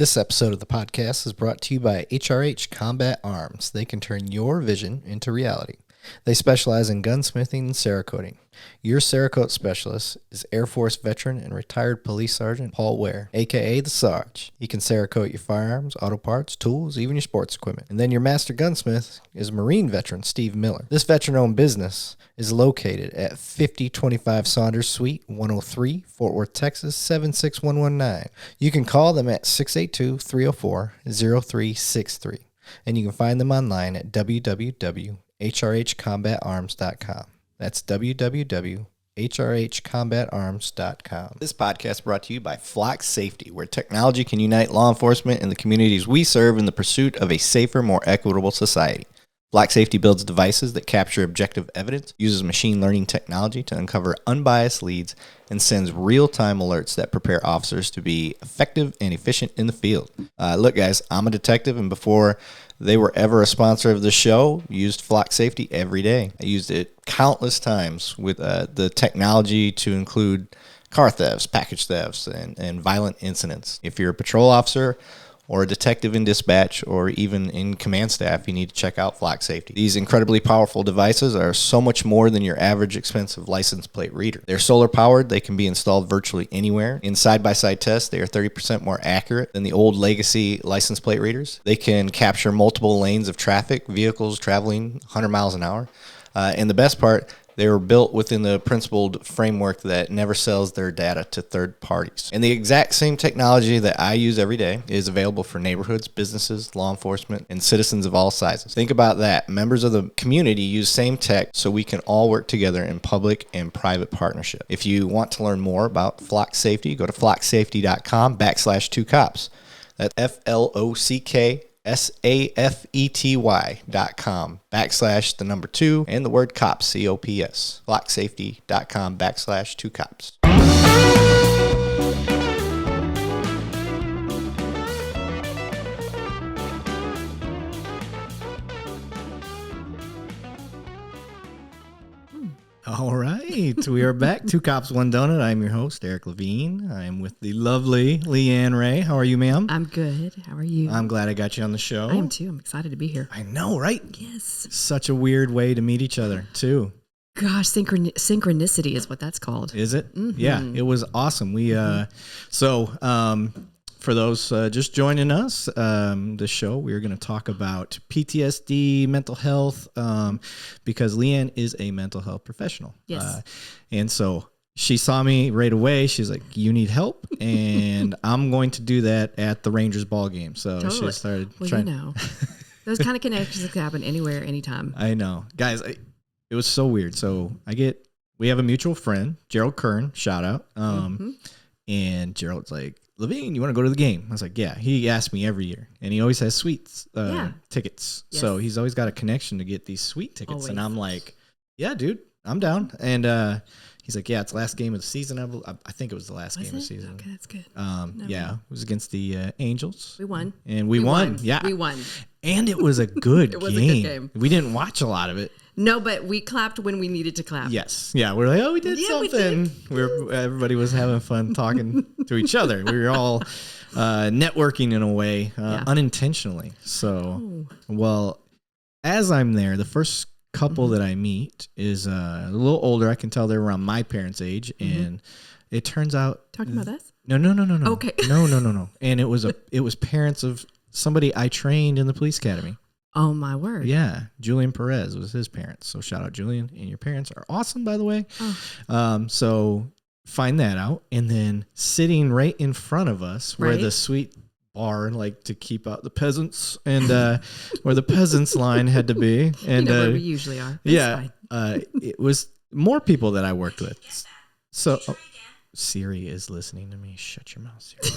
This episode of the podcast is brought to you by HRH Combat Arms. They can turn your vision into reality. They specialize in gunsmithing and Cerakoting. Your Cerakote specialist is Air Force veteran and retired police sergeant Paul Ware, a.k.a. the Sarge. He can Cerakote your firearms, auto parts, tools, even your sports equipment. And then your master gunsmith is Marine veteran Steve Miller. This veteran-owned business is located at 5025 Saunders Suite, 103, Fort Worth, Texas, 76119. You can call them at 682-304-0363. And you can find them online at www.hrhcombatarms.com. That's www.hrhcombatarms.com. This podcast is brought to you by Flock Safety, where technology can unite law enforcement and the communities we serve in the pursuit of a safer, more equitable society. Flock Safety builds devices that capture objective evidence, uses machine learning technology to uncover unbiased leads, and sends real-time alerts that prepare officers to be effective and efficient in the field. Look, guys, I'm a detective, and before they were ever a sponsor of the show, used Flock Safety every day. I used it countless times with the technology to include car thefts, package thefts, and violent incidents. If you're a patrol officer or a detective in dispatch, or even in command staff, you need to check out Flock Safety. These incredibly powerful devices are so much more than your average expensive license plate reader. They're solar powered, they can be installed virtually anywhere. In side-by-side tests, they are 30% more accurate than the old legacy license plate readers. They can capture multiple lanes of traffic, vehicles traveling 100 miles an hour. And the best part, they were built within the principled framework that never sells their data to third parties. And the exact same technology that I use every day is available for neighborhoods, businesses, law enforcement, and citizens of all sizes. Think about that. Members of the community use same tech so we can all work together in public and private partnership. If you want to learn more about Flock Safety, go to flocksafety.com/2cops. That's FLOCKSAFETY.com/2 and the word cops, COPS. Flocksafety.com/2cops. All right, we are back. Two Cops, One Donut. I'm your host, Eric Levine. I'm with the lovely Leanna Rae. How are you, ma'am? I'm good. How are you? I'm glad I got you on the show. I am too. I'm excited to be here. I know, right? Yes. Such a weird way to meet each other, too. Gosh, synchronicity is what that's called. Is it? Mm-hmm. Yeah, it was awesome. For those just joining us, the show, we're going to talk about PTSD, mental health, because Leanne is a mental health professional. Yes. And so she saw me right away. She's like, you need help, and I'm going to do that at the Rangers ball game. So totally. She started trying. You know, those kind of connections can happen anywhere, anytime. I know. Guys, it was so weird. So we have a mutual friend, Gerald Kern, shout out. And Gerald's like, Levine, you want to go to the game? I was like, yeah. He asks me every year, and he always has suites tickets. Yes. So he's always got a connection to get these suite tickets. Always. And I'm like, yeah, dude, I'm down. And he's like, yeah, it's the last game of the season. I think it was the last game of the season. Okay, that's good. Yeah, it was against the Angels. We won. And we won. Yeah. We won. And it was a good It was a good game. We didn't watch a lot of it. No, but we clapped when we needed to clap. Yes. Yeah, we're like, oh, we did something. Everybody was having fun talking to each other. We were all networking in a way, unintentionally. So, well, as I'm there, the first couple that I meet is a little older. I can tell they're around my parents' age, and it turns out talking about us. No. Okay. No. And it was parents of somebody I trained in the police academy. Oh, my word. Yeah. Julian Perez was his parents. So shout out, Julian. And your parents are awesome, by the way. Oh. So find that out. And then sitting right in front of us where the sweet bar, like to keep out the peasants, and where the peasants line had to be. And where we usually are. That's fine. It was more people that I worked with. So Siri is listening to me. Shut your mouth, Siri.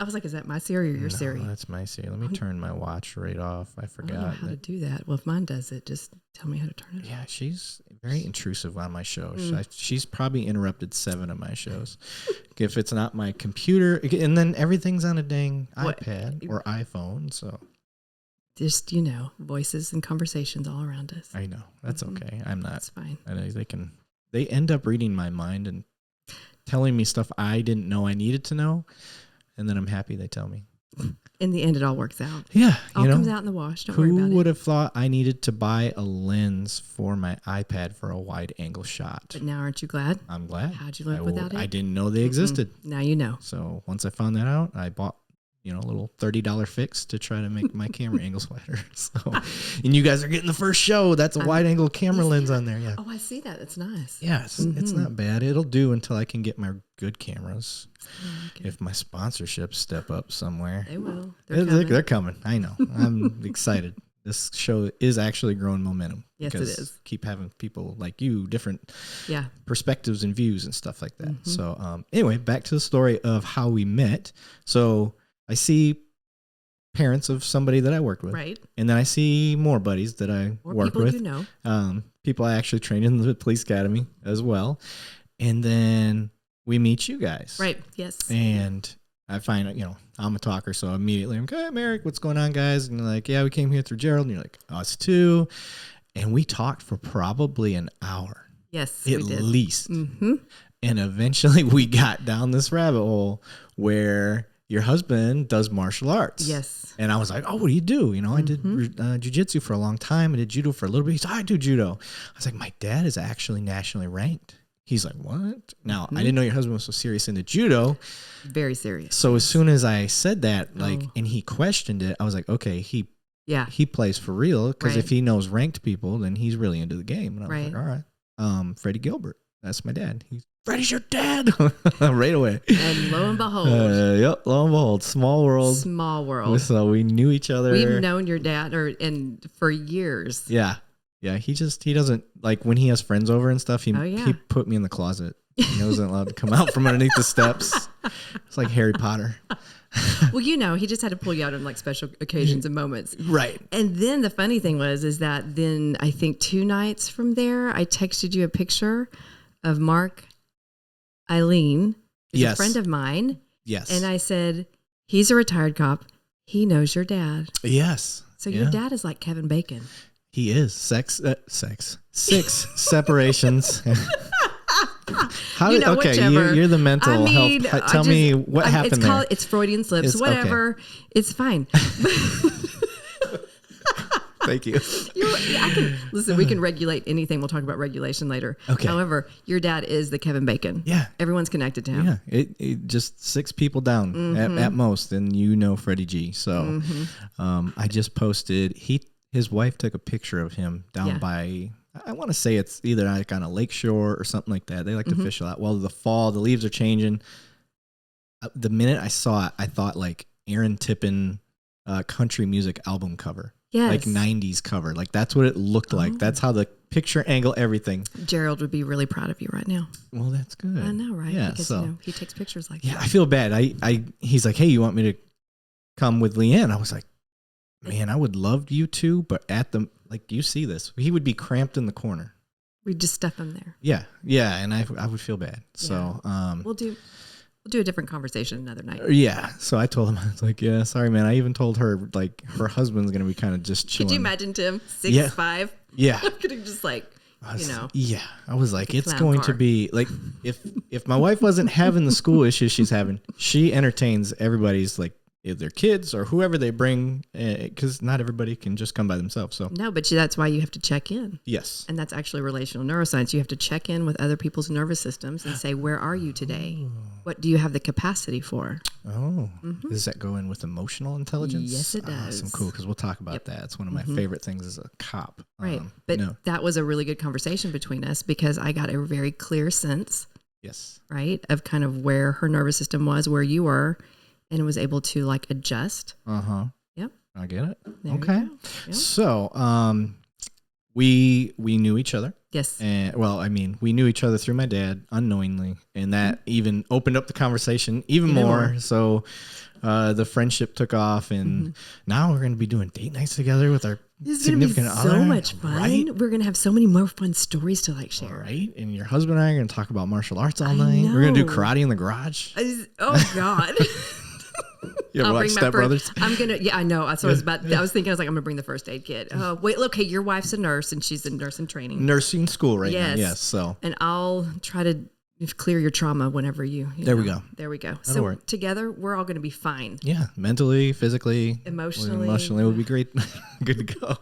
I was like, is that my Siri or your Siri? No, that's my Siri. Let me turn my watch right off. I forgot. I don't know how to do that. Well, if mine does it, just tell me how to turn it off. Yeah, she's very intrusive on my show. She's probably interrupted 7 of my shows. If it's not my computer, and then everything's on a dang iPad or iPhone, so. Just, voices and conversations all around us. I know. That's okay. I'm not. That's fine. I know they end up reading my mind and telling me stuff I didn't know I needed to know. And then I'm happy they tell me. In the end, it all works out. Yeah. All comes out in the wash. Don't worry who about it. would have thought I needed to buy a lens for my iPad for a wide angle shot? But now aren't you glad? I'm glad. How'd you live without it? I didn't know they existed. Now you know. So once I found that out, I bought a little $30 fix to try to make my camera angles wider. So, and you guys are getting the first show. That's a wide angle camera lens on there. Yeah. Oh, I see that. That's nice. Yeah, it's not bad. It'll do until I can get my good cameras. Okay. If my sponsorships step up somewhere. They will. They're coming. I know. I'm excited. This show is actually growing momentum. Yes, it is. Keep having people like you, different yeah, perspectives and views and stuff like that. So anyway, back to the story of how we met. So I see parents of somebody that I worked with. Right. And then I see more buddies that I work with. People you know. People I actually trained in the police academy as well. And then we meet you guys. Right. Yes. And I find, I'm a talker. So immediately I'm like, hey, Merrick, what's going on, guys? And they're like, yeah, we came here through Gerald. And you're like, us too. And we talked for probably an hour. Yes, at least. Mm-hmm. And eventually we got down this rabbit hole where your husband does martial arts. Yes. And I was like, oh, what do you do? I did jiu-jitsu for a long time. I did judo for a little bit. He's like, I do judo. I was like, my dad is actually nationally ranked. He's like, what? Now, I didn't know your husband was so serious into judo. Very serious. So as soon as I said that, and he questioned it, I was like, okay, he plays for real. Because if he knows ranked people, then he's really into the game. And I was like, all right. Freddie Gilbert. That's my dad. Freddie's your dad. Right away. And lo and behold. Yep, lo and behold. Small world. Small world. So we knew each other. We've known your dad for years. Yeah. Yeah. He doesn't, like when he has friends over and stuff, he put me in the closet. He wasn't allowed to come out from underneath the steps. It's like Harry Potter. Well, he just had to pull you out on like special occasions and moments. Right. And then the funny thing is that then I think 2 nights from there, I texted you a picture of Mark Eileen, who's a friend of mine. Yes. And I said, he's a retired cop. He knows your dad. Yes. So your dad is like Kevin Bacon. He is. 6 separations. Whichever. You're the mental health. Tell me what happened there. It's Freudian slips. Whatever. Okay. It's fine. Thank you. Listen, we can regulate anything. We'll talk about regulation later. Okay. However, your dad is the Kevin Bacon. Yeah. Everyone's connected to him. Yeah. It just 6 people down at most, and Freddie G. So I just posted, his wife took a picture of him down by, I want to say it's either like on a lake shore or something like that. They like to fish a lot. Well, the fall, the leaves are changing. The minute I saw it, I thought like Aaron Tippin country music album cover. Yes. Like 90s cover. Like that's what it looked like. That's how the picture angle, everything. Gerald would be really proud of you right now. Well, that's good. I know, right? Yeah, because he takes pictures like that. Yeah, I feel bad. He's like, hey, you want me to come with Leanne? I was like, man, I would love you to, but you see this. He would be cramped in the corner. We'd just stuff him there. Yeah. Yeah, and I would feel bad. So we'll do a different conversation another night. Yeah. So I told him, I was like, yeah, sorry, man. I even told her, like, her husband's going to be kind of just chilling. Could you imagine Tim? 6'5"? Yeah. Could have just Yeah. I was like, it's going to be, like, if my wife wasn't having the school issues she's having, she entertains everybody's, like, their kids or whoever they bring, because not everybody can just come by themselves. So no, but that's why you have to check in. Yes. And that's actually relational neuroscience. You have to check in with other people's nervous systems and say, where are you today? What do you have the capacity for? Oh, does that go in with emotional intelligence? Yes, it does. Awesome, cool, because we'll talk about that. It's one of my favorite things as a cop. Right. That was a really good conversation between us because I got a very clear sense. Yes. Right. Of kind of where her nervous system was, where you were. And was able to like adjust. Yep. I get it. There okay. Yep. So, we knew each other. Yes. And we knew each other through my dad unknowingly, and that even opened up the conversation even more. So, the friendship took off, and now we're going to be doing date nights together with our significant other. So much fun. Right? We're going to have so many more fun stories to share. Right. And your husband and I are going to talk about martial arts all night. We're going to do karate in the garage. Oh God. You ever watch Step Brothers? I'm gonna. Yeah, I know. So I was thinking. I'm gonna bring the first aid kit. Wait. Okay, your wife's a nurse, and she's a nurse in training. Nursing school right now. Yes. So. And I'll try to clear your trauma whenever you there we go. There we go. That'll So work. together, we're all going to be fine. Yeah, mentally, physically, Emotionally would be great. Good to go.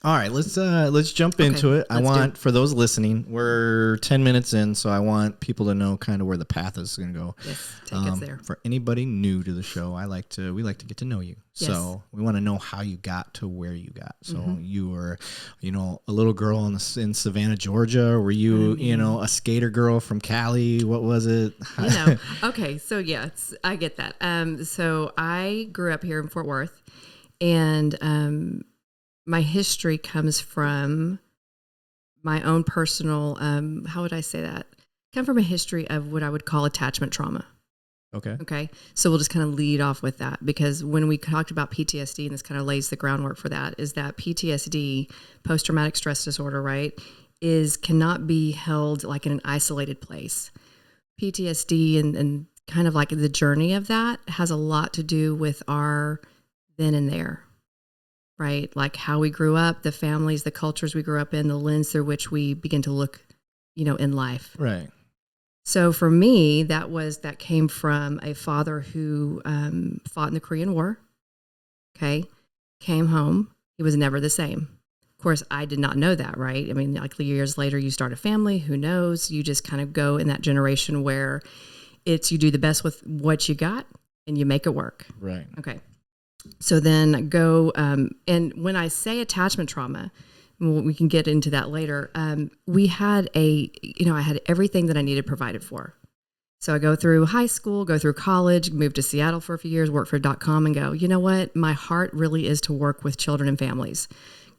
All right, let's jump into it. I want, for those listening, we're 10 minutes in, so I want people to know kind of where the path is going to go. Yes, take us there. For anybody new to the show, we like to get to know you. Yes. So we want to know how you got to where you got. So you were, a little girl in Savannah, Georgia. Were you, a skater girl from Cali? What was it? Okay, so I get that. So I grew up here in Fort Worth, and my history comes from my own personal, how would I say that? Come from a history of what I would call attachment trauma. Okay. So we'll just kind of lead off with that, because when we talked about PTSD, and this kind of lays the groundwork for that, is that PTSD, post-traumatic stress disorder, right, cannot be held like in an isolated place. PTSD and kind of like the journey of that has a lot to do with our then and there. Right? Like how we grew up, the families, the cultures we grew up in, the lens through which we begin to look, in life. Right. So for me, that came from a father who fought in the Korean War. Okay. Came home. He was never the same. Of course, I did not know that, right? I mean, like years later, you start a family, who knows? You just kind of go in that generation where you do the best with what you got and you make it work. Right. Okay. So then go, and when I say attachment trauma, we can get into that later. I had everything that I needed provided for. So I go through high school, go through college, moved to Seattle for a few years, worked for .com, and go, you know what? My heart really is to work with children and families.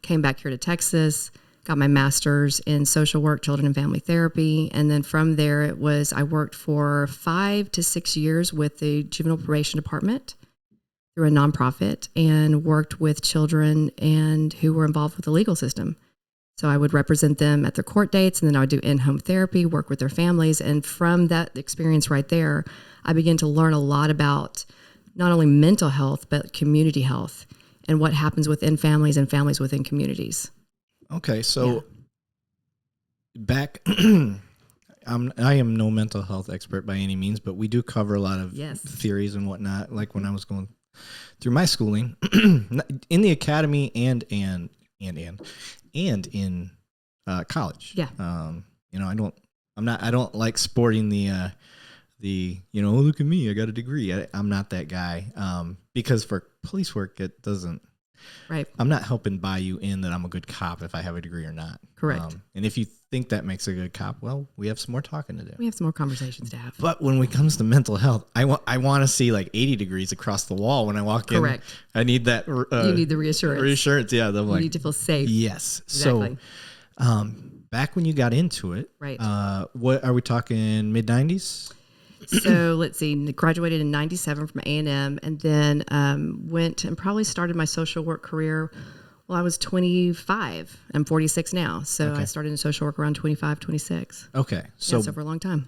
Came back here to Texas, got my master's in social work, children and family therapy. And then from there, I worked for 5 to 6 years with the juvenile probation department through a nonprofit, and worked with children and who were involved with the legal system. So I would represent them at their court dates, and then I would do in-home therapy, work with their families. And from that experience right there, I began to learn a lot about not only mental health, but community health and what happens within families and families within communities. Okay. So back, I am no mental health expert by any means, but we do cover a lot of theories and whatnot. Like when I was going through my schooling in the academy and in college. Yeah. I don't like sporting the look at me, I got a degree. I'm not that guy. Because for police work, it doesn't, right. I'm not helping buy you in that I'm a good cop if I have a degree or not. Correct. And if you think that makes a good cop, well, we have some more talking to do. We have some more conversations to have. But when it comes to mental health, I want to see like 80 degrees across the wall when I walk in. Correct. I need that. You need the reassurance. Reassurance, yeah. You need to feel safe. Yes. Exactly. So back when you got into it, right. What are we talking, mid-90s? So let's see, graduated in 97 from A&M, and then went and probably started my social work career. Well, I was 25. I'm 46 now. So I started in social work around 25, 26. Okay. So for a long time.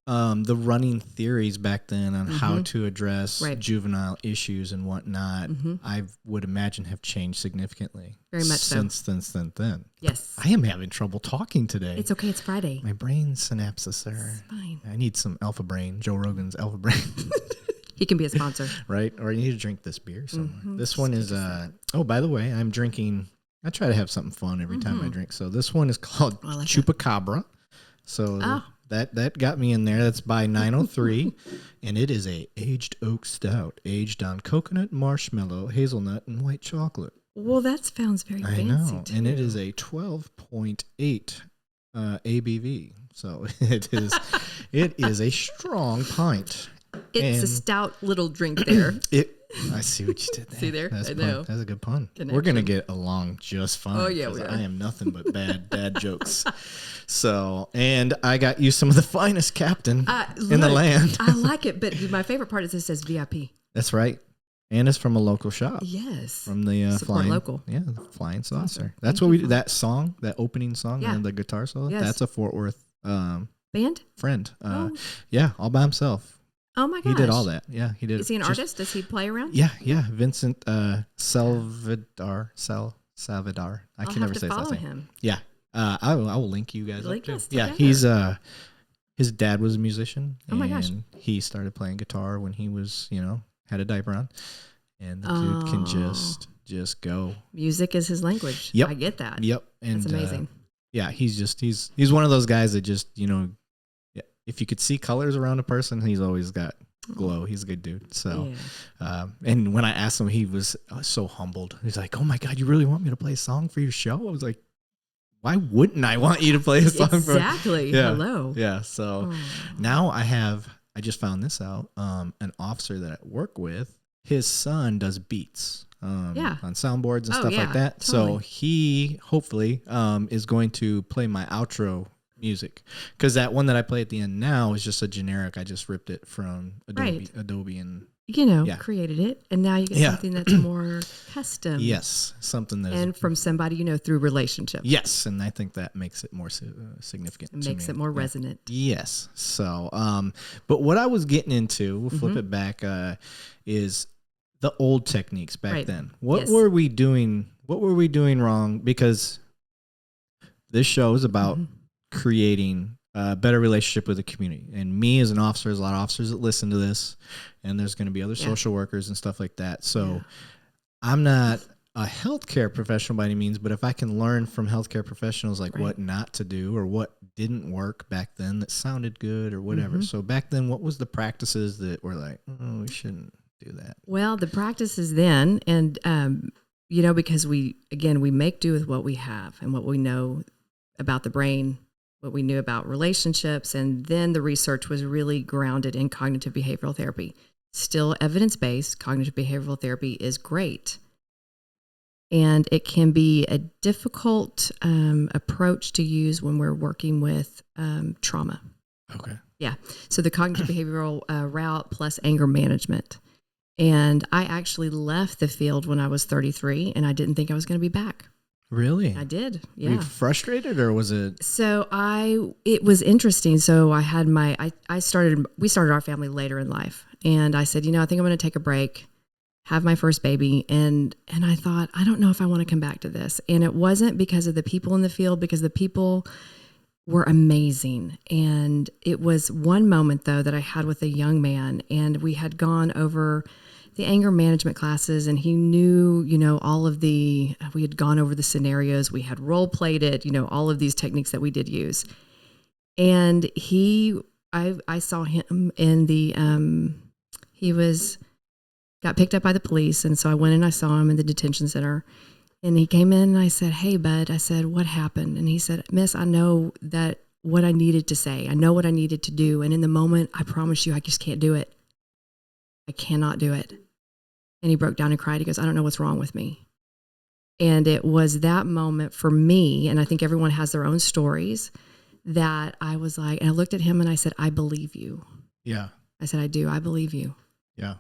The running theories back then on how to address juvenile issues and whatnot, I would imagine have changed significantly. Very much since then. Yes. I am having trouble talking today. It's okay. It's Friday. My brain synapses are. It's fine. I need some Alpha Brain, Joe Rogan's Alpha Brain. He can be a sponsor. Right? Or you need to drink this beer somewhere. This one is, by the way, I'm drinking, I try to have something fun every time I drink. So this one is called Chupacabra. So that got me in there. That's by 903. And it is a aged oak stout, aged on coconut, marshmallow, hazelnut, and white chocolate. Well, that sounds very fancy. I know. Too. And it is a 12.8 ABV. So it is a strong pint. It's a stout little drink there. I see what you did there. See there? That's I know. That's a good pun. Connection. We're going to get along just fine. Oh, yeah, we are. I am nothing but bad dad jokes. So, and I got you some of the finest captain in the land. I like it, but my favorite part is it says VIP. That's right. And it's from a local shop. Yes. From the Flying local. Yeah, the Flying Saucer. That's what we do. That song, that opening song, and the guitar solo, that's a Fort Worth band friend. Yeah, all by himself. Oh my gosh. He did all that. Yeah, he did. Is he an artist? Does he play around? Yeah. Vincent Salvador. I can never say his last name. Him. Yeah. I will link you guys up too. Yeah, he's his dad was a musician. Oh my gosh. And he started playing guitar when he was, had a diaper on. And the dude can just go. Music is his language. Yep. I get that. Yep. And that's amazing. Yeah, he's one of those guys that just, if you could see colors around a person, he's always got glow. He's a good dude. So, and when I asked him, he was so humbled. He's like, "Oh my God, you really want me to play a song for your show?" I was like, "Why wouldn't I want you to play a song for?" Exactly. Hello. Yeah. So now I just found this out. An officer that I work with, his son does beats. On soundboards and stuff like that. Totally. So he hopefully is going to play my outro music, because that one that I play at the end now is just a generic. I just ripped it from Adobe and created it, and now you get something that's more custom. Yes, something that and from somebody through relationship. Yes, and I think that makes it more significant. It makes it more resonant. Yes. So, but what I was getting into, we'll flip it back, is the old techniques back then. What were we doing? What were we doing wrong? Because this show is about creating a better relationship with the community. And me as an officer, there's a lot of officers that listen to this, and there's going to be other social workers and stuff like that. So I'm not a healthcare professional by any means, but if I can learn from healthcare professionals, like what not to do or what didn't work back then that sounded good or whatever. So back then, what was the practices that were like, oh, we shouldn't do that? Well, the practices then, and, because we make do with what we have and what we know about the brain, what we knew about relationships. And then the research was really grounded in cognitive behavioral therapy. Still evidence-based, cognitive behavioral therapy is great. And it can be a difficult approach to use when we're working with trauma. Okay. Yeah. So the cognitive behavioral route plus anger management. And I actually left the field when I was 33, and I didn't think I was going to be back. Really? I did. Yeah. Were you frustrated, or was it? So it was interesting. So I had we started our family later in life, and I said, I think I'm going to take a break, have my first baby. And I thought, I don't know if I want to come back to this. And it wasn't because of the people in the field, because the people were amazing. And it was one moment though that I had with a young man, and we had gone over the anger management classes, and he knew, we had gone over the scenarios, we had role played it, all of these techniques that we did use. And I saw him in got picked up by the police. And so I went and I saw him in the detention center, and he came in and I said, "Hey, bud," I said, "what happened?" And he said, "Miss, I know that what I needed to say, I know what I needed to do. And in the moment, I promise you, I just can't do it. I cannot do it." And he broke down and cried. He goes, "I don't know what's wrong with me." And it was that moment for me, and I think everyone has their own stories, that I was like, and I looked at him and I said, "I believe you." Yeah. I said, "I do. I believe you." Yeah.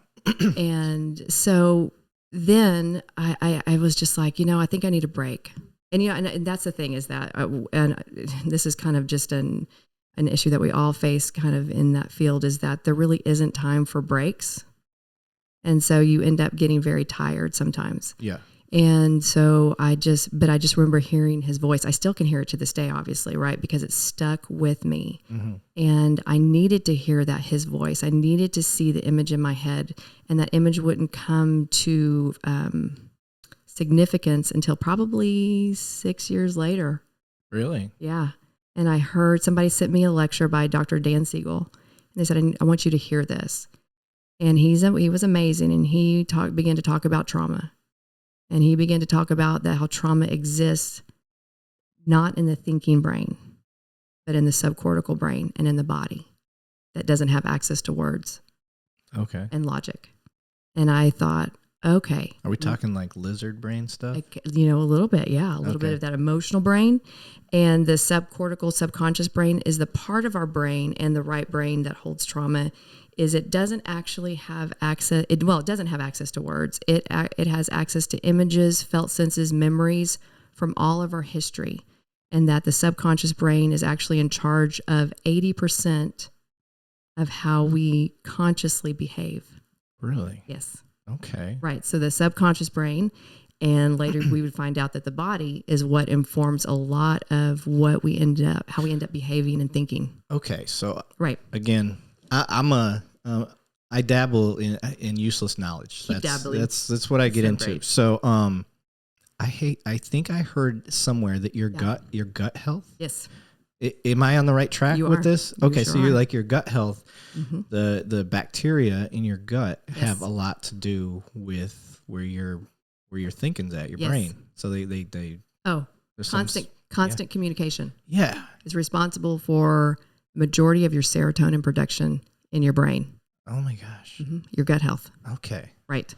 And so then I was just like, I think I need a break. And, and that's the thing is that, and this is kind of just an issue that we all face kind of in that field, is that there really isn't time for breaks. And so you end up getting very tired sometimes. Yeah. And so I just remember hearing his voice. I still can hear it to this day, obviously, right? Because it stuck with me. Mm-hmm. And I needed to hear his voice. I needed to see the image in my head, and that image wouldn't come to significance until probably 6 years later. Really? Yeah. And I heard somebody sent me a lecture by Dr. Dan Siegel, and they said, "I want you to hear this." And he was amazing. And he began to talk about trauma. And he began to talk about how trauma exists not in the thinking brain, but in the subcortical brain and in the body that doesn't have access to words. Okay. And logic. And I thought, okay. Are we talking like lizard brain stuff? A little bit, yeah. A little bit of that emotional brain. And the subconscious brain is the part of our brain and the right brain that holds trauma. It doesn't actually have access. It doesn't have access to words. It has access to images, felt senses, memories from all of our history, and that the subconscious brain is actually in charge of 80% of how we consciously behave. Really? Yes. Okay. Right. So the subconscious brain, And later we would find out that the body is what informs a lot of how we end up behaving and thinking. Okay. So Right. again, I dabble in useless knowledge. Keep dabbling. That's what I get into. Great. So, I think I heard somewhere that your gut health. Yes. Am I on the right track with this? Okay, sure so you're are. like your gut health, Mm-hmm. the bacteria in your gut Yes. have a lot to do with where your thinking's at, your Yes. brain. So they there's some constant communication yeah. is responsible for majority of your serotonin production in your brain. Oh my gosh. Mm-hmm. Your gut health. Okay. Right.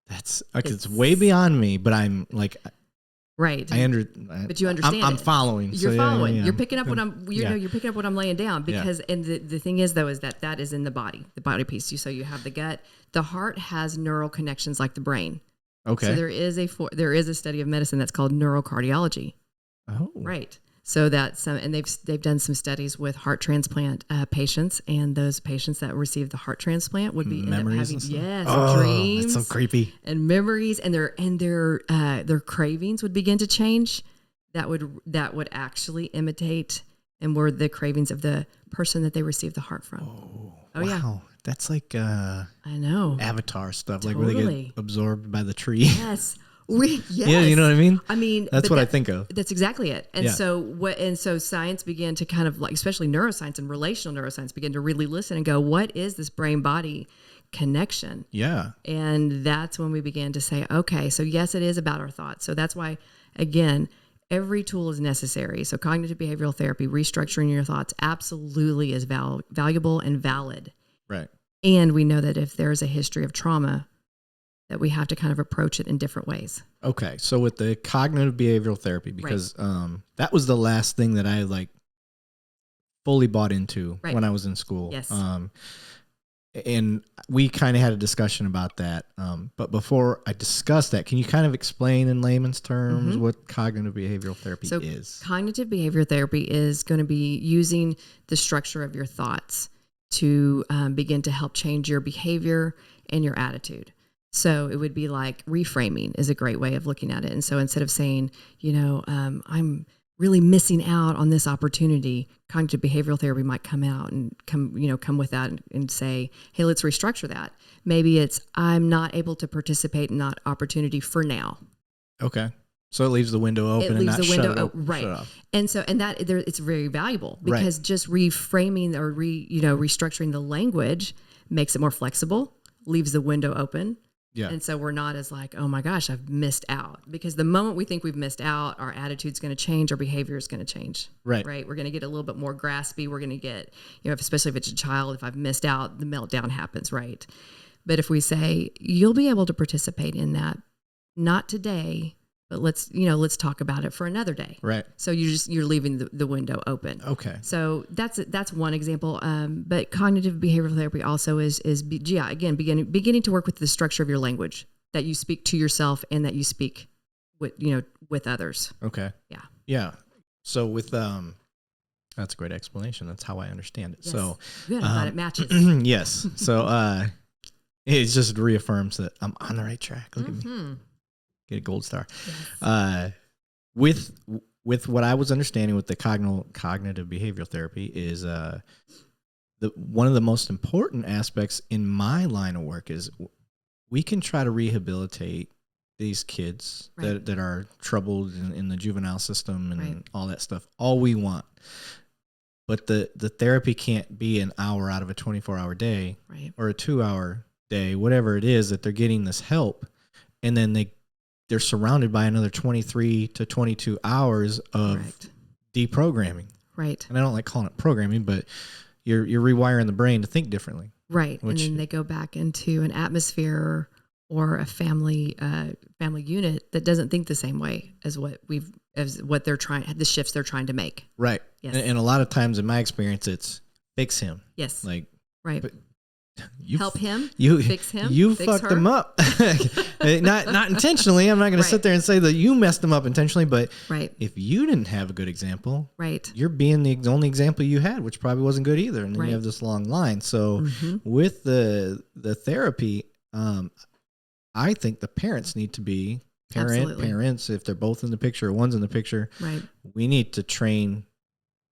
It's way beyond me, but I'm like Right. But you understand. I'm following. You're so following. Yeah. You're picking up what I'm. You're picking up what I'm laying down because. Yeah. And the thing is though is that is in the body piece. So you have the gut. The heart has neural connections like the brain. Okay. So there is a study of medicine that's called neurocardiology. Oh. Right. So they've done some studies with heart transplant patients, and those patients that receive the heart transplant would be memories end up and having stuff? dreams, That's so creepy. and memories, and their cravings would begin to change. That would actually imitate and were the cravings of the person that they received the heart from. Oh wow. Yeah. That's like I know Avatar stuff, Totally. like where they get absorbed by the tree. Yes. Yes. Yeah, you know what I mean? I mean, that's what I think of. That's exactly it. And Yeah. so science began to kind of like, especially neuroscience and relational neuroscience, began to really listen and go, what is this brain body connection? Yeah. And that's when we began to say, okay, so yes, it is about our thoughts. So that's why, again, every tool is necessary. So cognitive behavioral therapy, restructuring your thoughts absolutely is valuable and valid. Right. And we know that if there's a history of trauma, that we have to kind of approach it in different ways. Okay. So with the cognitive behavioral therapy, because that was the last thing that I like fully bought into when I was in school. Yes. And we kind of had a discussion about that. But before I discuss that, can you kind of explain in layman's terms what cognitive behavioral therapy is? Cognitive behavior therapy is going to be using the structure of your thoughts to begin to help change your behavior and your attitude. So it would be like reframing is a great way of looking at it. And so instead of saying, I'm really missing out on this opportunity, cognitive behavioral therapy might come out and come with that and say, hey, let's restructure that. Maybe it's, I'm not able to participate in that opportunity for now. Okay. So it leaves the window open and not shut it open. Right. And so, it's very valuable because just reframing or restructuring the language makes it more flexible, leaves the window open. Yeah. And so we're not as like, oh my gosh, I've missed out. Because the moment we think we've missed out, our attitude's going to change, our behavior is going to change. Right. Right. We're going to get a little bit more graspy. We're going to get, especially if it's a child, if I've missed out, the meltdown happens. Right. But if we say, you'll be able to participate in that, not today, but let's talk about it for another day. Right. So you're leaving the window open. Okay. So that's one example. But cognitive behavioral therapy also is beginning to work with the structure of your language that you speak to yourself and that you speak with others. Okay. Yeah. Yeah. So with that's a great explanation. That's how I understand it. Yes. So good. I'm glad it matches. Yes. So it just reaffirms that I'm on the right track. Look at me. Get a gold star. Yes. With what I was understanding with the cognitive behavioral therapy is one of the most important aspects in my line of work is we can try to rehabilitate these kids that are troubled in the juvenile system and all that stuff all we want, but the therapy can't be an hour out of a 24-hour day or a 2-hour day, whatever it is that they're getting this help, and then they're surrounded by another 23 to 22 hours of deprogramming. Right. And I don't like calling it programming, but you're rewiring the brain to think differently. Right. And then they go back into an atmosphere or a family unit that doesn't think the same way as what they're trying, the shifts they're trying to make. Right. Yes. And a lot of times in my experience, it's fix him. Yes. Like, right. Help him, fix him. You fucked him up. not intentionally. I'm not going to sit there and say that you messed him up intentionally, but if you didn't have a good example, you're being the only example you had, which probably wasn't good either. And then you have this long line. So with the therapy, I think the parents need to be Absolutely. parents, if they're both in the picture or one's in the picture, Right. we need to train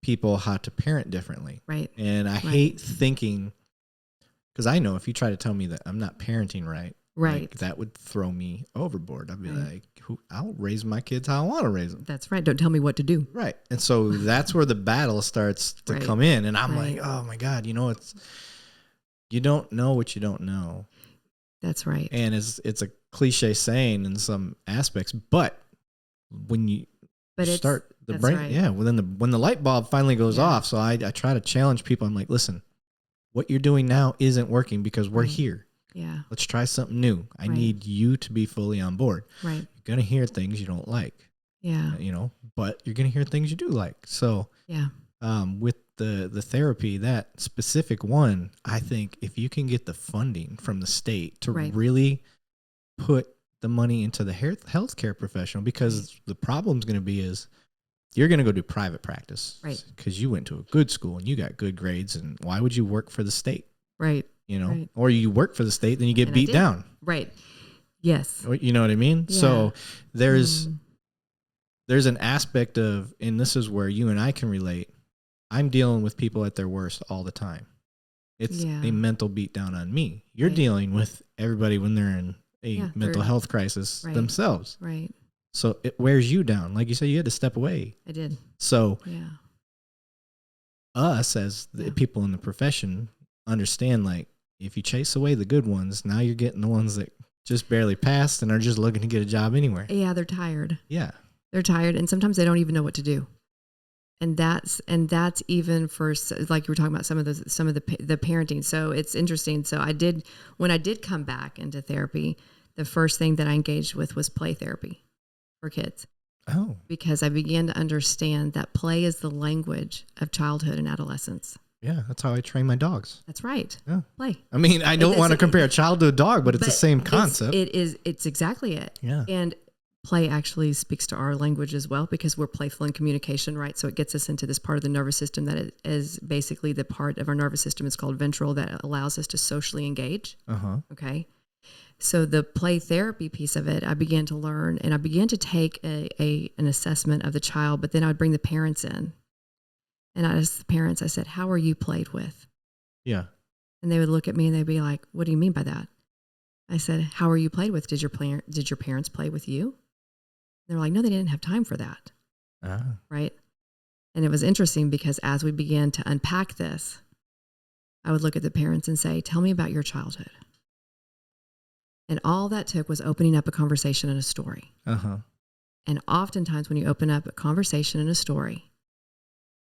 people how to parent differently. Right. And I hate thinking, because I know if you try to tell me that I'm not parenting right, like, that would throw me overboard. I'd be like, I'll raise my kids how I want to raise them. That's right. Don't tell me what to do. Right. And so that's where the battle starts to come in. And I'm like, oh my God, you don't know what you don't know. That's right. And it's a cliche saying in some aspects, but when you start the brain, when the light bulb finally goes off. So I try to challenge people. I'm like, listen, what you're doing now isn't working because we're here. Yeah. Let's try something new. I need you to be fully on board. Right. You're going to hear things you don't like. Yeah. But you're going to hear things you do like. So, with the therapy, that specific one, I think if you can get the funding from the state to really put the money into the healthcare professional, because the problem's going to be is you're going to go do private practice, right? Because you went to a good school and you got good grades, and why would you work for the state? Right. Or you work for the state, then you get beat down. Right. Yes. You know what I mean? Yeah. So there's an aspect of, and this is where you and I can relate. I'm dealing with people at their worst all the time. It's a mental beat down on me. You're dealing with everybody when they're in a mental health crisis themselves. Right. So it wears you down. Like you said, you had to step away. I did. So us as the people in the profession understand, like, if you chase away the good ones, now you're getting the ones that just barely passed and are just looking to get a job anywhere. Yeah, they're tired. Yeah. They're tired, and sometimes they don't even know what to do. And that's even for, like you were talking about some of the parenting. So it's interesting. So when I did come back into therapy, the first thing that I engaged with was play therapy for kids. Oh. Because I began to understand that play is the language of childhood and adolescence. Yeah, that's how I train my dogs. That's right. Yeah. Play. I mean, I don't want to compare a child to a dog, but it's the same concept. It's exactly it. Yeah. And play actually speaks to our language as well, because we're playful in communication, right? So it gets us into this part of the nervous system that is basically the part of our nervous system. It's called ventral, that allows us to socially engage. Okay. So the play therapy piece of it, I began to learn, and I began to take an assessment of the child, but then I would bring the parents in. And I asked the parents, I said, how are you played with? Yeah. And they would look at me and they'd be like, what do you mean by that? I said, how are you played with? Did your parents play with you? They're like, no, they didn't have time for that. Right. And it was interesting because as we began to unpack this, I would look at the parents and say, tell me about your childhood. And all that took was opening up a conversation and a story. And oftentimes when you open up a conversation and a story,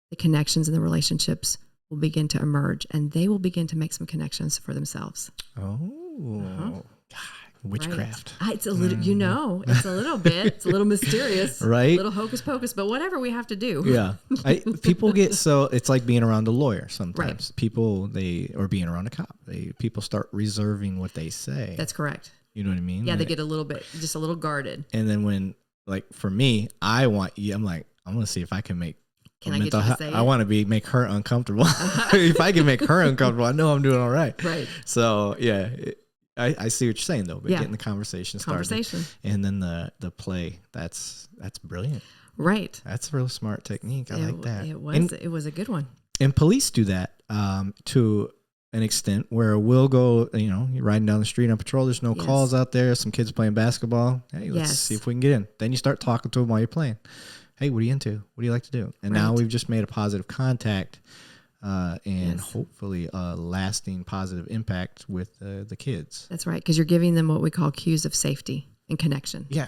the connections and the relationships will begin to emerge, and they will begin to make some connections for themselves. Oh, God, witchcraft. Right. It's a little, it's a little bit, it's a little mysterious, right? A little hocus pocus, but whatever we have to do. Yeah. People get it's like being around a lawyer sometimes. Right. People, or being around a cop, people start reserving what they say. That's correct. You know what I mean? Yeah, they get just a little guarded. And then when, like, for me, I'm like, I'm going to see if I can make Can I get you to say it? I want to make her uncomfortable. If I can make her uncomfortable, I know I'm doing all right. Right. So yeah, I see what you're saying though. But getting the conversation started, and then the play. That's brilliant. Right. That's a real smart technique. I like that. It was a good one. And police do that to an extent where we'll go. You're riding down the street on patrol. There's no calls out there. Some kids playing basketball. Hey, let's see if we can get in. Then you start talking to them while you're playing. Hey, what are you into? What do you like to do? And now we've just made a positive contact and hopefully a lasting positive impact with the kids. That's right, because you're giving them what we call cues of safety and connection. Yeah.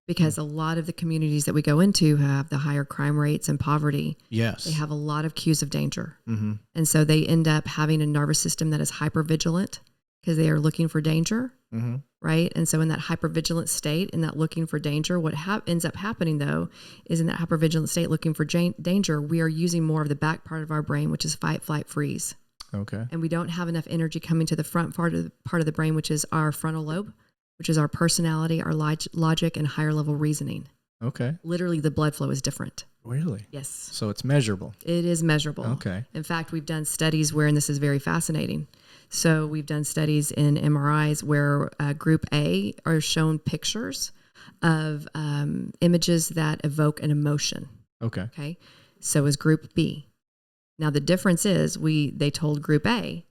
Because a lot of the communities that we go into have the higher crime rates and poverty. Yes. They have a lot of cues of danger. Mm-hmm. And so they end up having a nervous system that is hypervigilant because they are looking for danger. Mm-hmm. Right. And so in that hypervigilant state, in that looking for danger, what ends up happening though, is in that hypervigilant state looking for danger, we are using more of the back part of our brain, which is fight, flight, freeze. Okay. And we don't have enough energy coming to the front part of the brain, which is our frontal lobe, which is our personality, our logic, and higher level reasoning. Okay. Literally the blood flow is different. Really? Yes. So it's measurable. It is measurable. Okay. In fact, we've done studies where, and this is very fascinating. So we've done studies in MRIs where group A are shown pictures of images that evoke an emotion. Okay. Okay. So is group B. Now the difference is they told group A,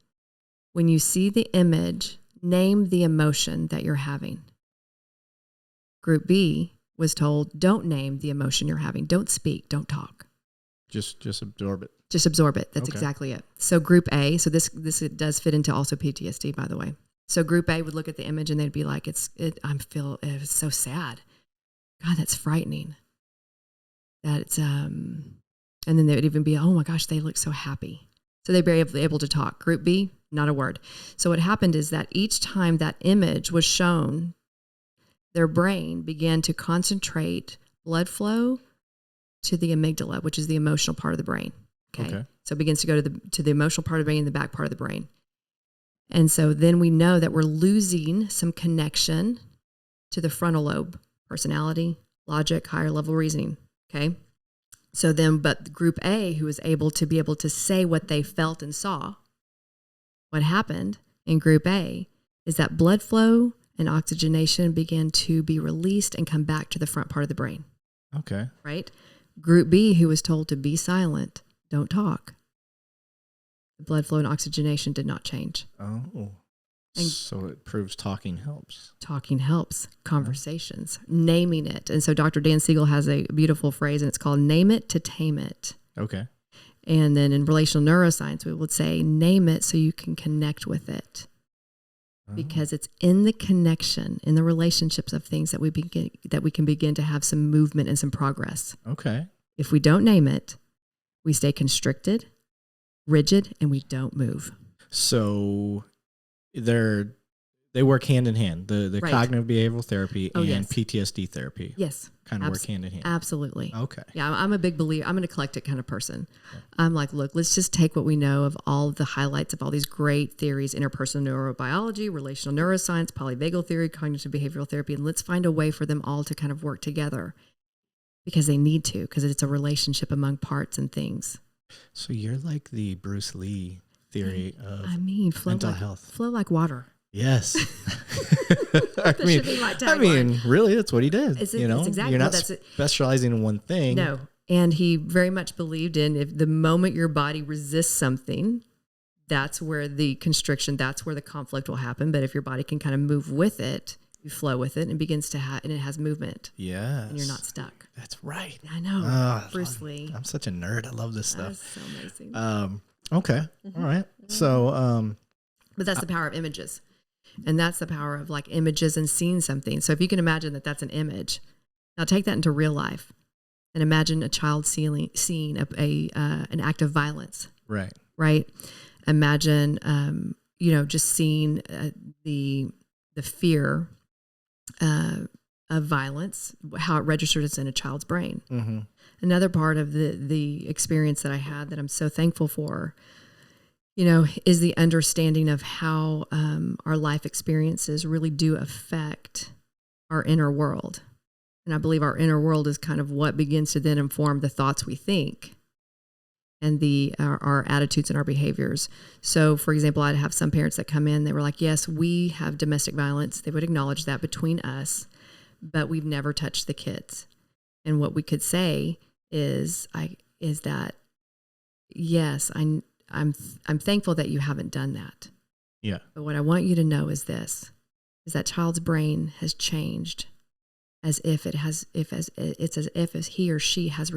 when you see the image, name the emotion that you're having. Group B was told, don't name the emotion you're having. Don't speak. Don't talk. Just absorb it. Just absorb it. That's Okay. exactly it. So group A, so this it does fit into also PTSD, by the way. So group A would look at the image and they'd be like, it's so sad. God, that's frightening. That's and then they would even be, oh my gosh, they look so happy. So they'd be able to talk. Group B, not a word. So what happened is that each time that image was shown, their brain began to concentrate blood flow to the amygdala, which is the emotional part of the brain. Okay. So it begins to go to the emotional part of the brain and the back part of the brain. And so then we know that we're losing some connection to the frontal lobe, personality, logic, higher level reasoning. Okay. So then, but group A, who was able to say what they felt and saw, what happened in group A is that blood flow and oxygenation began to be released and come back to the front part of the brain. Okay. Right? Group B, who was told to be silent, don't talk. The blood flow and oxygenation did not change. Oh. And so it proves talking helps. Talking helps. Conversations. Naming it. And so Dr. Dan Siegel has a beautiful phrase, and it's called name it to tame it. Okay. And then in relational neuroscience, we would say name it so you can connect with it. Because it's in the connection, in the relationships of things that we can begin to have some movement and some progress. Okay. If we don't name it, we stay constricted, rigid, and we don't move. So they work hand in hand. The Right. cognitive behavioral therapy and yes. PTSD therapy. Yes. Kind of work hand in hand. Absolutely. Okay. Yeah, I'm a big believer. I'm an eclectic kind of person. Yeah. I'm like, look, let's just take what we know of all the highlights of all these great theories, interpersonal neurobiology, relational neuroscience, polyvagal theory, cognitive behavioral therapy, and let's find a way for them all to kind of work together because they need to, because it's a relationship among parts and things. So you're like the Bruce Lee theory of flow mental like, health. Flow like water. Yes. I mean, really, that's what he did. It's you're exactly, not specializing in one thing. No. And he very much believed in if the moment your body resists something, that's where the constriction, that's where the conflict will happen. But if your body can kind of move with it, you flow with it and it begins to and it has movement. Yes. And you're not stuck. That's right. I know. Bruce Lee. I'm such a nerd. I love this stuff. That's so amazing. Okay. Mm-hmm. All right. So, but that's the power of images. And that's the power of like images and seeing something. So if you can imagine that that's an image, now take that into real life and imagine a child seeing an act of violence. Right. Right. Imagine, just seeing the fear of violence, how it registers in a child's brain. Mm-hmm. Another part of the experience that I had that I'm so thankful for, is the understanding of how our life experiences really do affect our inner world. And I believe our inner world is kind of what begins to then inform the thoughts we think and our attitudes and our behaviors. So, for example, I'd have some parents that come in, they were like, yes, we have domestic violence. They would acknowledge that between us, but we've never touched the kids. And what we could say is that, yes, I'm thankful that you haven't done that. Yeah. But what I want you to know is this, is that child's brain has changed as if he or she has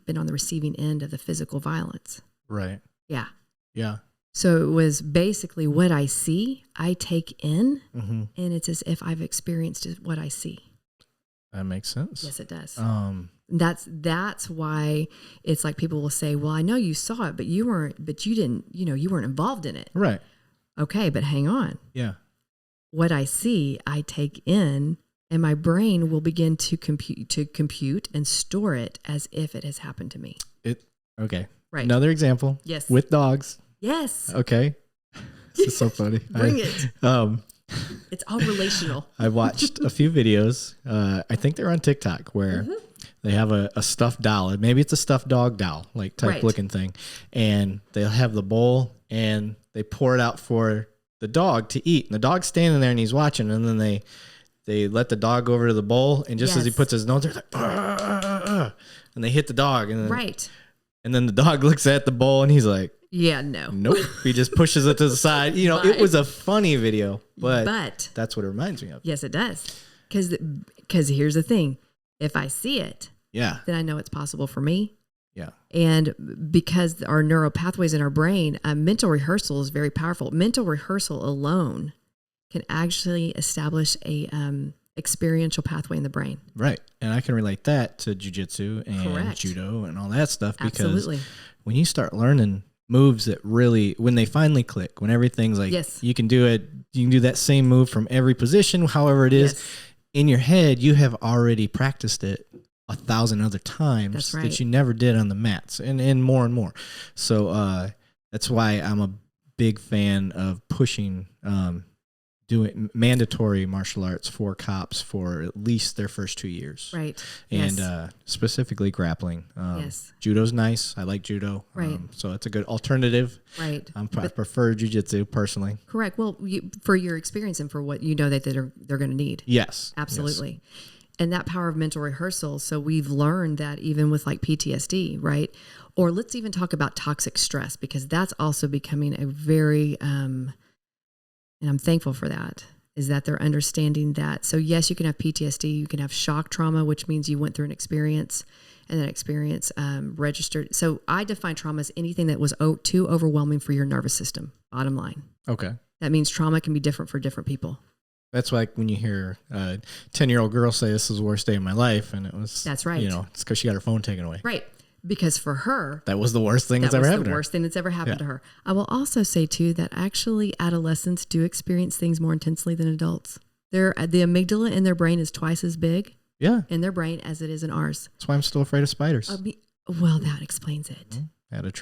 been on the receiving end of the physical violence. Right. Yeah. Yeah. So it was basically what I see, I take in, mm-hmm. and it's as if I've experienced what I see. That makes sense. Yes, it does. That's why it's like people will say, well, I know you saw it, but you didn't, you weren't involved in it. Right. Okay, but hang on. Yeah. What I see, I take in, and my brain will begin to compute and store it as if it has happened to me. Okay. Right. Another example. Yes. With dogs. Yes. Okay. This is so funny. Bring it. It's all relational. I watched a few videos. I think they're on TikTok where mm-hmm. they have a stuffed doll. Maybe it's a stuffed dog doll, like type right. looking thing. And they'll have the bowl and they pour it out for the dog to eat. And the dog's standing there and he's watching. And then they they let the dog go over to the bowl, and just as he puts his nose, they're like, and they hit the dog, and then, and then the dog looks at the bowl, and he's like, yeah, no, nope. He just pushes it to the side. You know, it was a funny video, but that's what it reminds me of. Yes, it does. Because here's the thing: if I see it, then I know it's possible for me. Yeah. And because our neural pathways in our brain, mental rehearsal is very powerful. Mental rehearsal alone can actually establish a experiential pathway in the brain. Right. And I can relate that to jiu-jitsu and judo and all that stuff, because when you start learning moves that really, when they finally click, when everything's like, you can do it, you can do that same move from every position, however it is, in your head, you have already practiced it 1,000 other times that you never did on the mats, and more. So that's why I'm a big fan of pushing doing mandatory martial arts for cops for at least their first 2 years. Right. And specifically grappling. Judo's nice. I like judo. Right. So it's a good alternative. Right. I prefer jiu-jitsu personally. Correct. Well, for your experience and for what you know that they're going to need. Yes. Absolutely. Yes. And that power of mental rehearsal. So we've learned that even with like PTSD, right? Or let's even talk about toxic stress, because that's also becoming a very, and I'm thankful for that, is that they're understanding that. So yes, you can have PTSD, you can have shock trauma, which means you went through an experience and that experience registered. So I define trauma as anything that was too overwhelming for your nervous system, bottom line. Okay. That means trauma can be different for different people. That's like when you hear a 10-year-old girl say, this is the worst day of my life. And it was, that's right. You know, it's because she got her phone taken away. Right. Because for her, that was the worst thing that's ever happened to her. The worst thing that's ever happened to her. I will also say too, that actually adolescents do experience things more intensely than adults. The amygdala in their brain is twice as big in their brain as it is in ours. That's why I'm still afraid of spiders. Well, that explains it. Mm-hmm. I had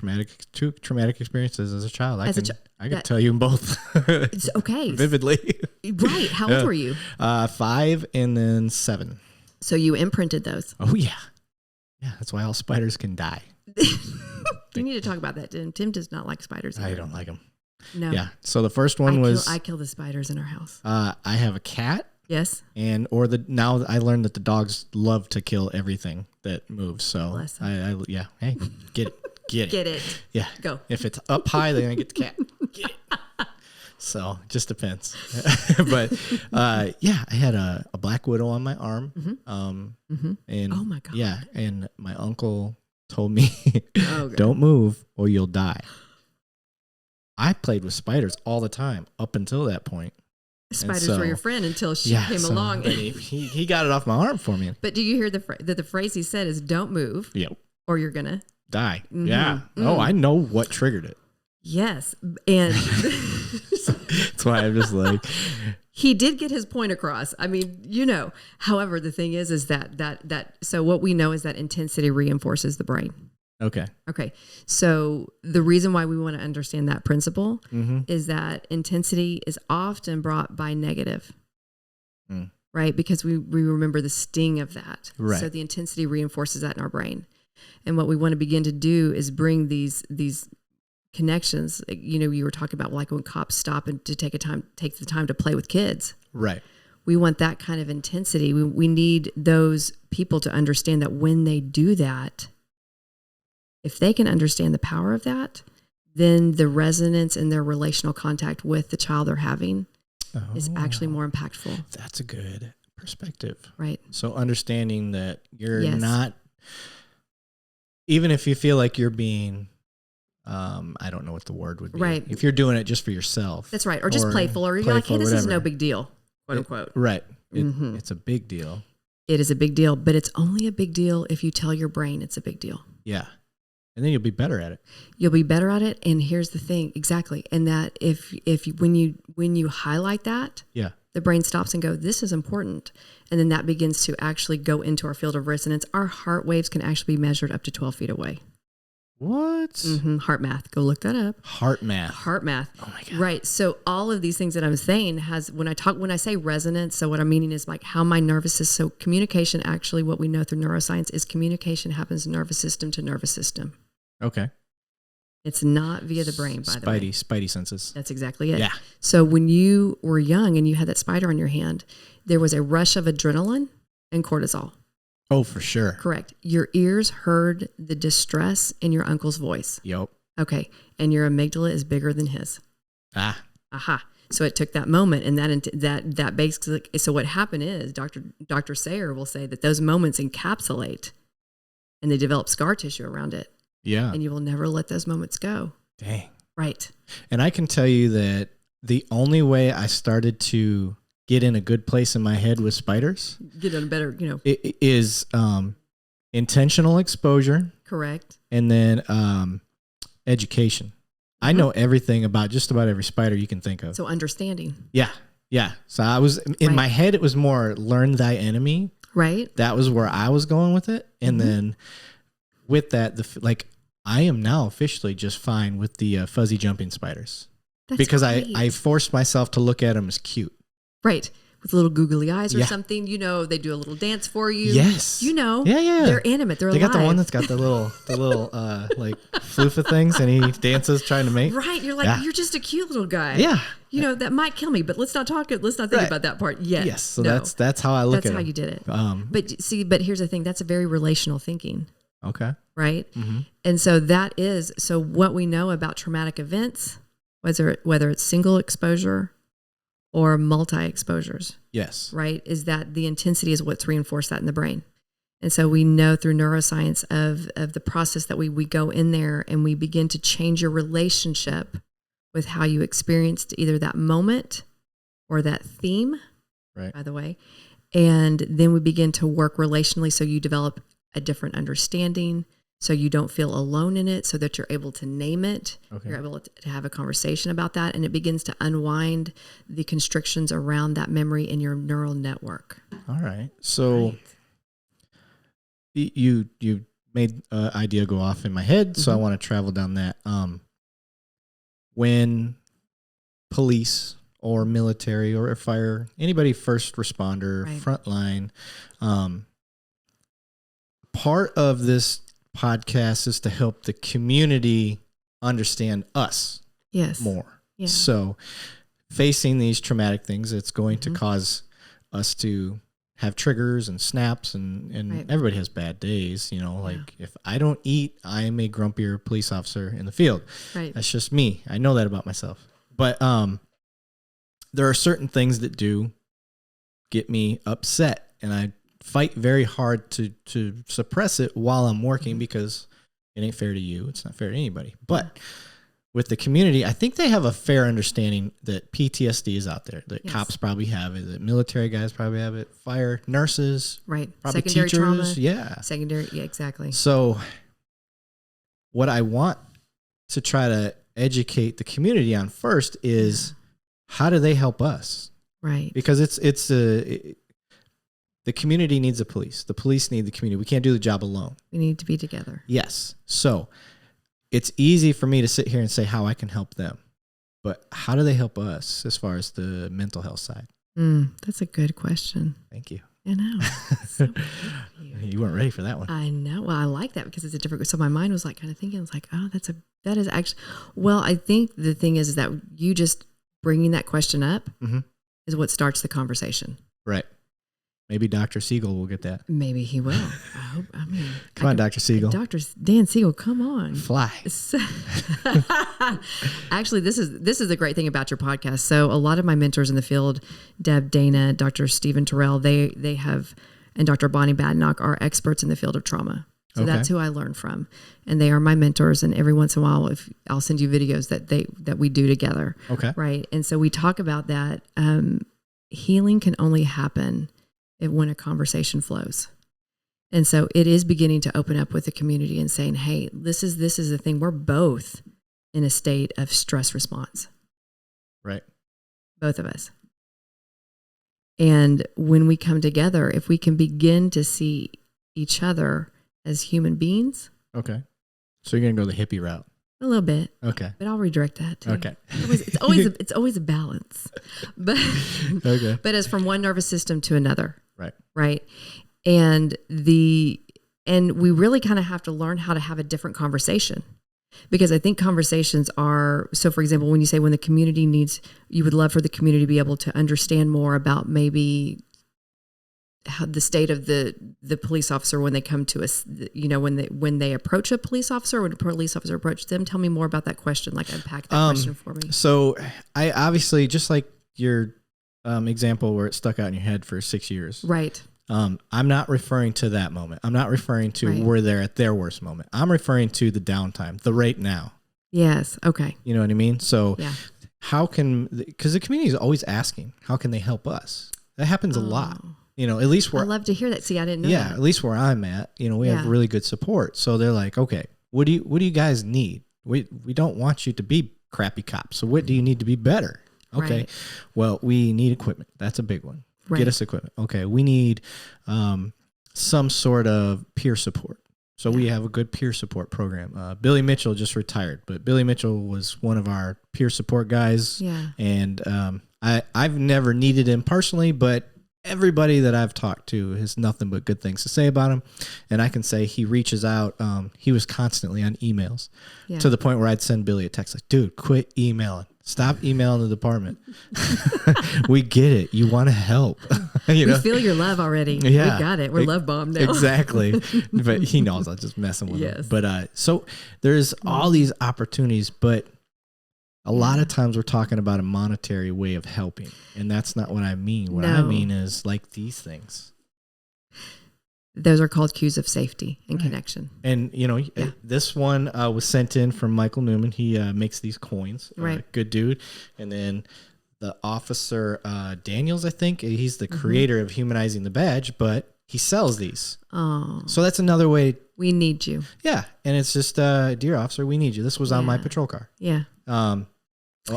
two traumatic experiences as a child. I can tell you both. It's okay. Vividly. Right. How old were you? 5 and then 7. So you imprinted those. Oh yeah. Yeah. That's why all spiders can die. You need to talk about that, Tim. Tim does not like spiders either. I don't like them. No. Yeah. So the first one I kill the spiders in our house. I have a cat. Yes. Now I learned that the dogs love to kill everything that moves. So hey, get it. Get it. Yeah. Go. If it's up high, they're going to get the cat. Get it. So it just depends. But I had a black widow on my arm. And oh my God. Yeah. And my uncle told me, don't move or you'll die. I played with spiders all the time up until that point. Spiders were your friend until she came along. He got it off my arm for me. But do you hear the phrase he said is don't move or you're going to die. Mm-hmm. Yeah. Mm. Oh, I know what triggered it. Yes. And that's why I'm just like, he did get his point across. I mean, however, the thing is that so what we know is that intensity reinforces the brain. Okay. So the reason why we want to understand that principle is that intensity is often brought by negative. Right? Because we remember the sting of that. Right. So the intensity reinforces that in our brain. And what we want to begin to do is bring these connections. You were talking about like when cops stop and to take the time to play with kids. Right. We want that kind of intensity. We need those people to understand that when they do that, if they can understand the power of that, then the resonance in their relational contact with the child they're having is actually more impactful. That's a good perspective. Right. So understanding that you're not, even if you feel like you're being, I don't know what the word would be. Right. If you're doing it just for yourself. That's right. Or just playful. Or you're like, hey, this is no big deal, quote unquote. Right. It's a big deal. It is a big deal, but it's only a big deal if you tell your brain it's a big deal. Yeah. And then you'll be better at it. You'll be better at it. And here's the thing. Exactly. And that when you highlight that, the brain stops and go, this is important. And then that begins to actually go into our field of resonance. Our heart waves can actually be measured up to 12 feet away. What? Mm-hmm. Heart math. Go look that up. Heart math. Heart math. Oh my God. Right. So all of these things that I'm saying when I say resonance, so what I'm meaning is like how my nervous system, so communication, actually what we know through neuroscience is communication happens nervous system to nervous system. Okay. It's not via the brain, by the way. Spidey senses. That's exactly it. Yeah. So when you were young and you had that spider on your hand, there was a rush of adrenaline and cortisol. Oh, for sure. Correct. Your ears heard the distress in your uncle's voice. Yep. Okay. And your amygdala is bigger than his. Aha. So it took that moment, and that basically. So what happened is, Dr. Sayer will say that those moments encapsulate, and they develop scar tissue around it. Yeah. And you will never let those moments go. Dang. Right. And I can tell you that the only way I started to get in a good place in my head with spiders, get in a better, it is intentional exposure. Correct. And then education. I know everything about just about every spider you can think of. So understanding. Yeah. Yeah. So I was in my head, it was more learn thy enemy. Right. That was where I was going with it. And then with that, I am now officially just fine with the fuzzy jumping spiders. That's because great. I forced myself to look at them as cute. Right. With little googly eyes or something, they do a little dance for you. Yes. Yeah. They're animate. They're they alive. got the one that's got the little like floofa things, and he dances trying to mate. Right. You're like, you're just a cute little guy. Yeah. That might kill me, but let's not think about that part yet. Yes. So that's how I look at it. That's how you did it. But here's the thing. That's a very relational thinking. Okay. Right. Mm-hmm. And so what we know about traumatic events, whether it's single exposure or multi-exposures. Yes. Right? Is that the intensity is what's reinforced that in the brain. And so we know through neuroscience of the process that we go in there and we begin to change your relationship with how you experienced either that moment or that theme, right, by the way. And then we begin to work relationally so you develop a different understanding, so you don't feel alone in it, so that you're able to name it. Okay. You're able to have a conversation about that, and it begins to unwind the constrictions around that memory in your neural network. All right. So you made an idea go off in my head, so I want to travel down that. When police or military or fire, anybody first responder, frontline, part of this podcast is to help the community understand us more. Yeah. So facing these traumatic things, it's going to cause us to have triggers and snaps, and everybody has bad days. Like if I don't eat, I am a grumpier police officer in the field. Right. That's just me. I know that about myself. But there are certain things that do get me upset, and I fight very hard to suppress it while I'm working because it ain't fair to you. It's not fair to anybody. But with the community, I think they have a fair understanding that PTSD is out there, that cops probably have it, that military guys probably have it, fire, nurses, right, probably secondary teachers. Trauma, secondary, exactly. So what I want to try to educate the community on first is how do they help us? Right. Because the community needs the police. The police need the community. We can't do the job alone. We need to be together. Yes. So it's easy for me to sit here and say how I can help them. But how do they help us as far as the mental health side? That's a good question. Thank you. I know. So you weren't ready for that one. I know. Well, I like that because it's a different. So my mind was like kind of thinking, I was like, oh, that is actually. Well, I think the thing is that you just bringing that question up is what starts the conversation. Right. Maybe Dr. Siegel will get that. Maybe he will. Come on, Dr. Siegel. Dr. Dan Siegel, come on. Fly. Actually, this is the great thing about your podcast. So a lot of my mentors in the field, Deb Dana, Dr. Stephen Terrell, they have, and Dr. Bonnie Badenoch are experts in the field of trauma. So that's who I learn from. And they are my mentors. And every once in a while, I'll send you videos that we do together. Okay. Right. And so we talk about that. Healing can only happen when a conversation flows. And so it is beginning to open up with the community and saying, hey, this is the thing. We're both in a state of stress response. Right. Both of us. And when we come together, if we can begin to see each other as human beings. Okay. So you're going to go the hippie route. A little bit. Okay. But I'll redirect that too. Okay. It's always a balance. But okay. But as from one nervous system to another. Right. Right. And we really kind of have to learn how to have a different conversation. Because I think conversations are, so for example, when you say when the community needs, you would love for the community to be able to understand more about maybe how the state of the police officer when they come to us, when they approach a police officer, when a police officer approaches them. Tell me more about that question, like unpack that question for me. So I obviously, just like your example where it stuck out in your head for 6 years. Right. I'm not referring to that moment. I'm not referring to where they're at their worst moment. I'm referring to the downtime, the right now. Yes. Okay. You know what I mean? So because the community is always asking, how can they help us? That happens a lot. At least where I love to hear that. See, I didn't know that. At least where I'm at, we have really good support. So they're like, okay, what do you guys need? We don't want you to be crappy cops. So what do you need to be better? Okay. Right. Well, we need equipment. That's a big one. Right. Get us equipment. Okay. We need some sort of peer support. So we have a good peer support program. Billy Mitchell just retired, but Billy Mitchell was one of our peer support guys. Yeah. And I've never needed him personally, but everybody that I've talked to has nothing but good things to say about him. And I can say he reaches out. He was constantly on emails to the point where I'd send Billy a text like, dude, quit emailing. Stop emailing the department. We get it. You want to help. We feel your love already. Yeah. We got it. We're love bombed now. Exactly. But he knows I'm just messing with him. But so there's all these opportunities, but a lot of times we're talking about a monetary way of helping. And that's not what I mean. What I mean is like these things. Those are called cues of safety and connection. And, this one was sent in from Michael Newman. He makes these coins. Right. Good dude. And then the officer, Daniels, I think, he's the creator of Humanizing the Badge, but he sells these. Oh. So that's another way. We need you. Yeah. And it's just, dear officer, we need you. This was on my patrol car. Yeah. Well,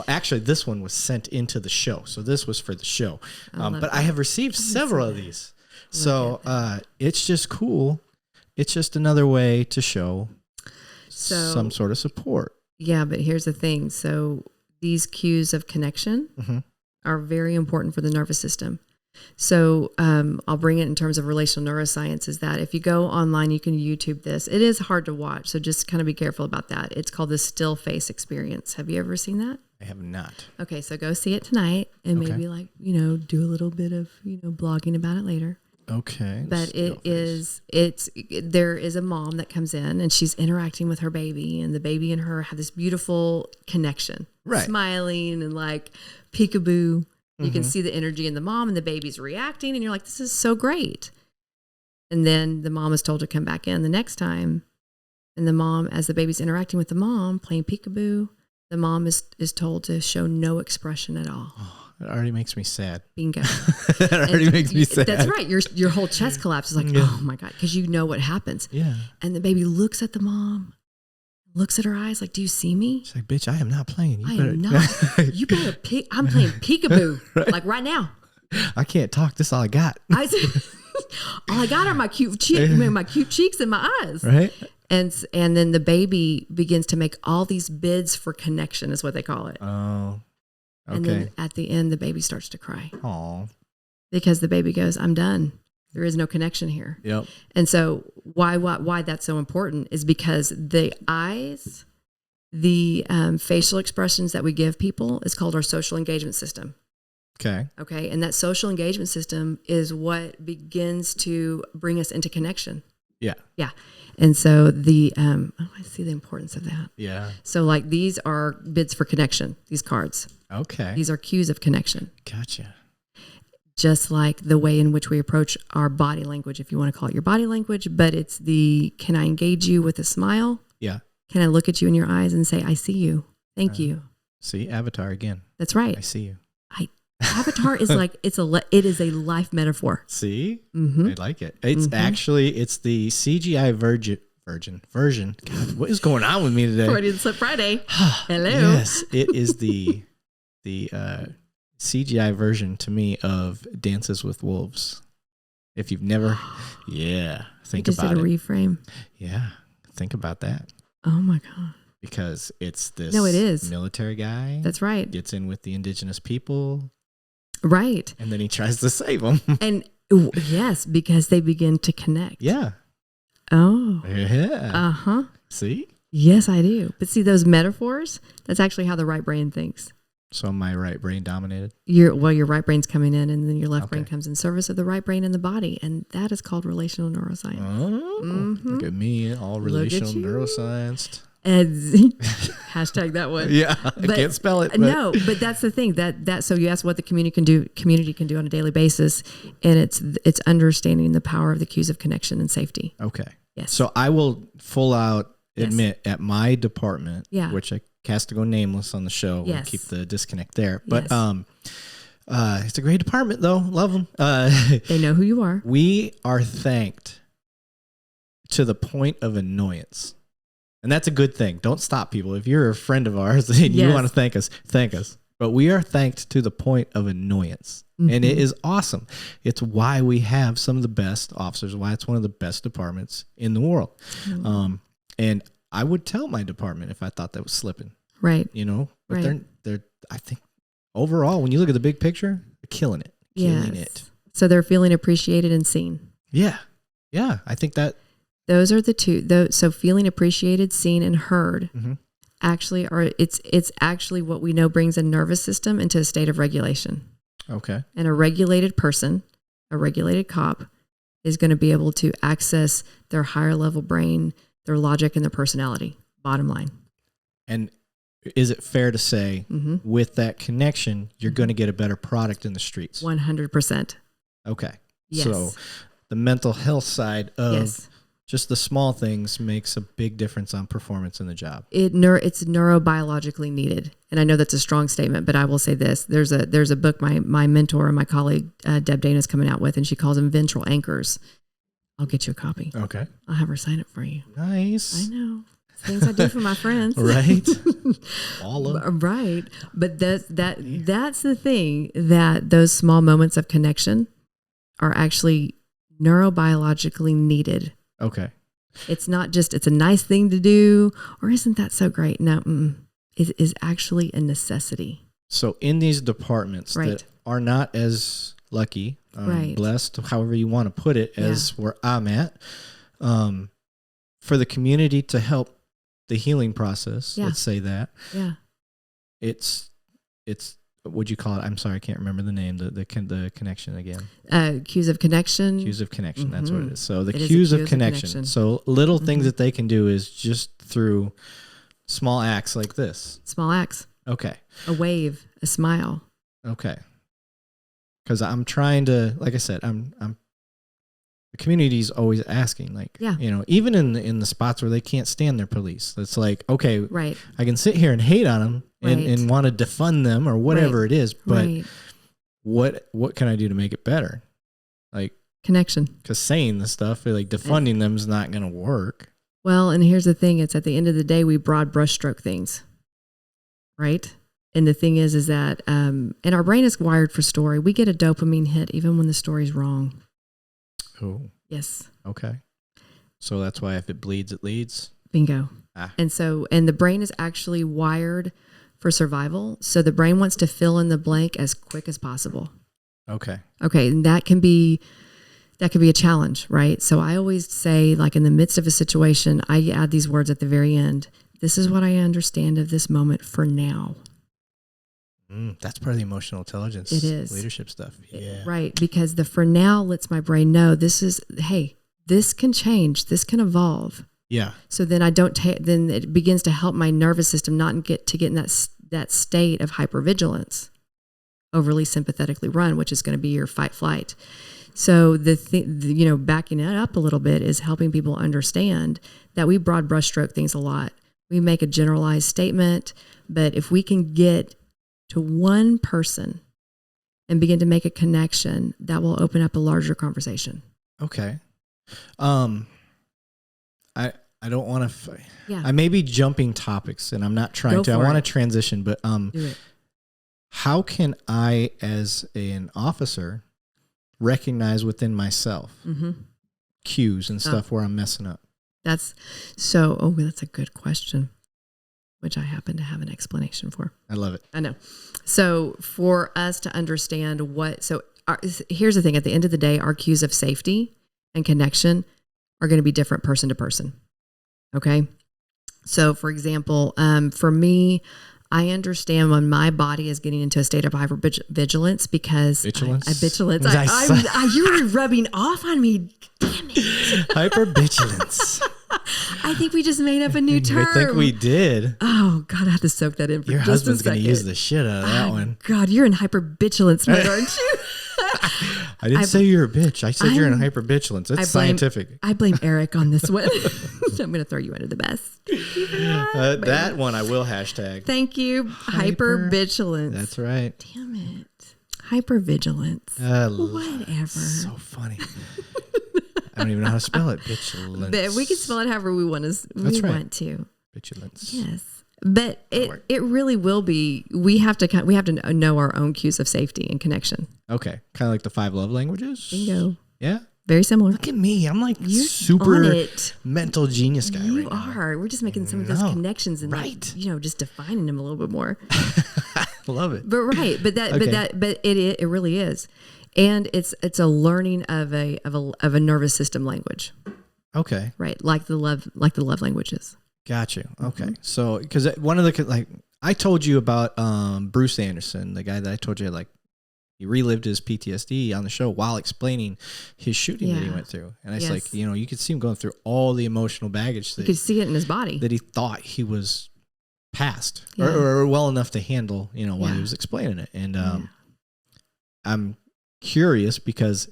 actually, this one was sent into the show. So this was for the show. But I have received several of these. So it's just cool. It's just another way to show some sort of support. Yeah, but here's the thing. So these cues of connection are very important for the nervous system. So I'll bring it in terms of relational neuroscience is that if you go online, you can YouTube this. It is hard to watch, so just kind of be careful about that. It's called the still face experience. Have you ever seen that? I have not. Okay, so go see it tonight and maybe do a little bit of, blogging about it later. Okay. But there is a mom that comes in and she's interacting with her baby and the baby and her have this beautiful connection. Right. Smiling and like peekaboo. You can see the energy in the mom and the baby's reacting and you're like, this is so great. And then the mom is told to come back in the next time. And the mom, as the baby's interacting with the mom, playing peekaboo, the mom is told to show no expression at all. Oh, it already makes me sad. Bingo. That already makes me sad. That's right. Your whole chest collapses like, oh my God, because you know what happens. Yeah. And the baby looks at the mom, looks at her eyes like, do you see me? She's like, bitch, I am not playing. I am not. You better pick. I'm playing peekaboo like right now. I can't talk. This is all I got. All I got are my cute cheeks and my eyes. Right. And then the baby begins to make all these bids for connection is what they call it. Oh. Okay. And then at the end, the baby starts to cry. Aww. Because the baby goes, I'm done. There is no connection here. Yep. And so why that's so important is because the eyes, the facial expressions that we give people is called our social engagement system. Okay. Okay. And that social engagement system is what begins to bring us into connection. Yeah. Yeah. And so I see the importance of that. Yeah. So like these are bids for connection, these cards. Okay. These are cues of connection. Gotcha. Just like the way in which we approach our body language, if you want to call it your body language, but it's can I engage you with a smile? Yeah. Can I look at you in your eyes and say, I see you. Thank you. See, Avatar again. That's right. I see you. Avatar is like, it is a life metaphor. See? Mm-hmm. I like it. It's it's the CGI version. God, what is going on with me today? Freudian Slip Friday. Hello. Yes, it is the CGI version to me of Dances with Wolves. If you've never, think about it. Just did a reframe. Yeah, think about that. Oh my God. Because it's this it is. military guy. That's right. Gets in with the indigenous people. Right. And then he tries to save them. And yes, because they begin to connect. Yeah. Oh. Yeah. Uh-huh. See? Yes, I do. But see, those metaphors, that's actually how the right brain thinks. So my right brain dominated? Your right brain's coming in, and then your left brain comes in service of the right brain in the body. And that is called relational neuroscience. Oh, look at me, all relational neuroscience. Hashtag that one. Yeah, I can't spell it. But. No, but that's the thing. So you asked what the community can do on a daily basis, and it's understanding the power of the cues of connection and safety. Okay. Yes. So I will full out admit at my department, which I cast to go nameless on the show, we'll keep the disconnect there. But it's a great department though. Love them. They know who you are. We are thanked to the point of annoyance. And that's a good thing. Don't stop people. If you're a friend of ours and you want to thank us. But we are thanked to the point of annoyance. Mm-hmm. And it is awesome. It's why we have some of the best officers, why it's one of the best departments in the world. Mm-hmm. And I would tell my department if I thought that was slipping. Right. But they're I think overall, when you look at the big picture, they're killing it. Killing it. So they're feeling appreciated and seen. Yeah. Yeah. I think that those are the two. So feeling appreciated, seen, and heard actually are it's actually what we know brings a nervous system into a state of regulation. Okay. And a regulated person, a regulated cop, is going to be able to access their higher level brain, their logic, and their personality. Bottom line. And is it fair to say with that connection, you're going to get a better product in the streets? 100%. Okay. Yes. So the mental health side of just the small things makes a big difference on performance in the job. It's neurobiologically needed. And I know that's a strong statement, but I will say this. There's a book my mentor and my colleague, Deb Dana, is coming out with, and she calls them ventral anchors. I'll get you a copy. Okay. I'll have her sign it for you. Nice. I know. Things I do for my friends. Right. All of right. But that's the thing, that those small moments of connection are actually neurobiologically needed. Okay. It's not just, it's a nice thing to do, or isn't that so great? No, it is actually a necessity. So in these departments that are not as lucky, blessed, however you want to put it, as where I'm at, for the community to help the healing process, let's say that. Yeah. It's what'd you call it? I'm sorry, I can't remember the name. The connection again. Cues of connection. Cues of connection. That's what it is. So the cues of connection. So little things that they can do is just through small acts like this. Small acts. Okay. A wave, a smile. Okay. Because I'm trying to, like I said, I'm the community's always asking, like, even in the spots where they can't stand their police. It's like, okay, I can sit here and hate on them and want to defund them or whatever it is, but what can I do to make it better? Like connection. Because saying the stuff, like defunding them is not going to work. Well, and here's the thing: it's at the end of the day, we broad brushstroke things, right? And the thing is that, and our brain is wired for story. We get a dopamine hit even when the story's wrong. Oh. Yes. Okay. So that's why if it bleeds, it leads. Bingo. And the brain is actually wired for survival. So the brain wants to fill in the blank as quick as possible. Okay. Okay. And that can be a challenge, right? So I always say, like in the midst of a situation, I add these words at the very end. This is what I understand of this moment for now. That's part of the emotional intelligence. It is. Leadership stuff. Yeah. Right. Because the for now lets my brain know this can change. This can evolve. Yeah. So then then it begins to help my nervous system not get in that state of hypervigilance, overly sympathetically run, which is going to be your fight flight. So backing it up a little bit is helping people understand that we broad brushstroke things a lot. We make a generalized statement, but if we can get to one person and begin to make a connection, that will open up a larger conversation. Okay. I don't want to, I may be jumping topics and I'm not trying to, I want to transition, but, how can I, as an officer, recognize within myself cues and stuff where I'm messing up? That's a good question, which I happen to have an explanation for. I love it. I know. So for us to understand here's the thing. At the end of the day, our cues of safety and connection are going to be different person to person. Okay. So, for example, for me, I understand when my body is getting into a state of hypervigilance because you were rubbing off on me. Damn it. Hypervigilance. I think we just made up a new term. I think we did. Oh God, I have to soak that in for Your just husband's a second. going to use the shit out of that one. God, you're in hypervigilance mode, aren't you? I didn't say you're a bitch. I said you're in hypervigilance. It's scientific. I blame Eric on this one. So I'm going to throw you under the bus. That one I will hashtag. Thank you. Hypervigilance. That's right. Damn it. Hypervigilance. Whatever. So funny. I don't even know how to spell it. Vigilance. But we can spell it however we want to. Want to. Vigilance. Yes. But it really will be. We have to know our own cues of safety and connection. Okay, kind of like the 5 love languages. Bingo. Yeah. Very similar. Look at me. I'm like super mental genius guy. You are. We're just making some of those connections and just defining them a little bit more. Love it. But it really is, and it's a learning of a nervous system language. Okay. Right, like the love languages. Got you. Okay. Mm-hmm. So, because one of the I told you about Bruce Anderson, the guy that I told you he relived his PTSD on the show while explaining his shooting that he went through, and it's you could see him going through all the emotional baggage. You could see it in his body that he thought he was past or well enough to handle, while he was explaining it, and I'm curious because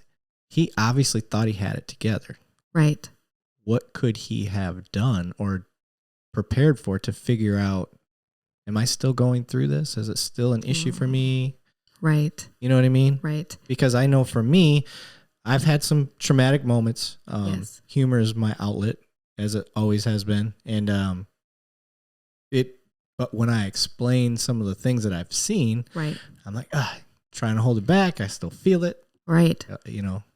he obviously thought he had it together. Right. What could he have done or prepared for to figure out, am I still going through this? Is it still an issue for me? Right. You know what I mean? Right. Because I know for me, I've had some traumatic moments. Humor is my outlet, as it always has been. And but when I explain some of the things that I've seen, I'm like, trying to hold it back. I still feel it. Right.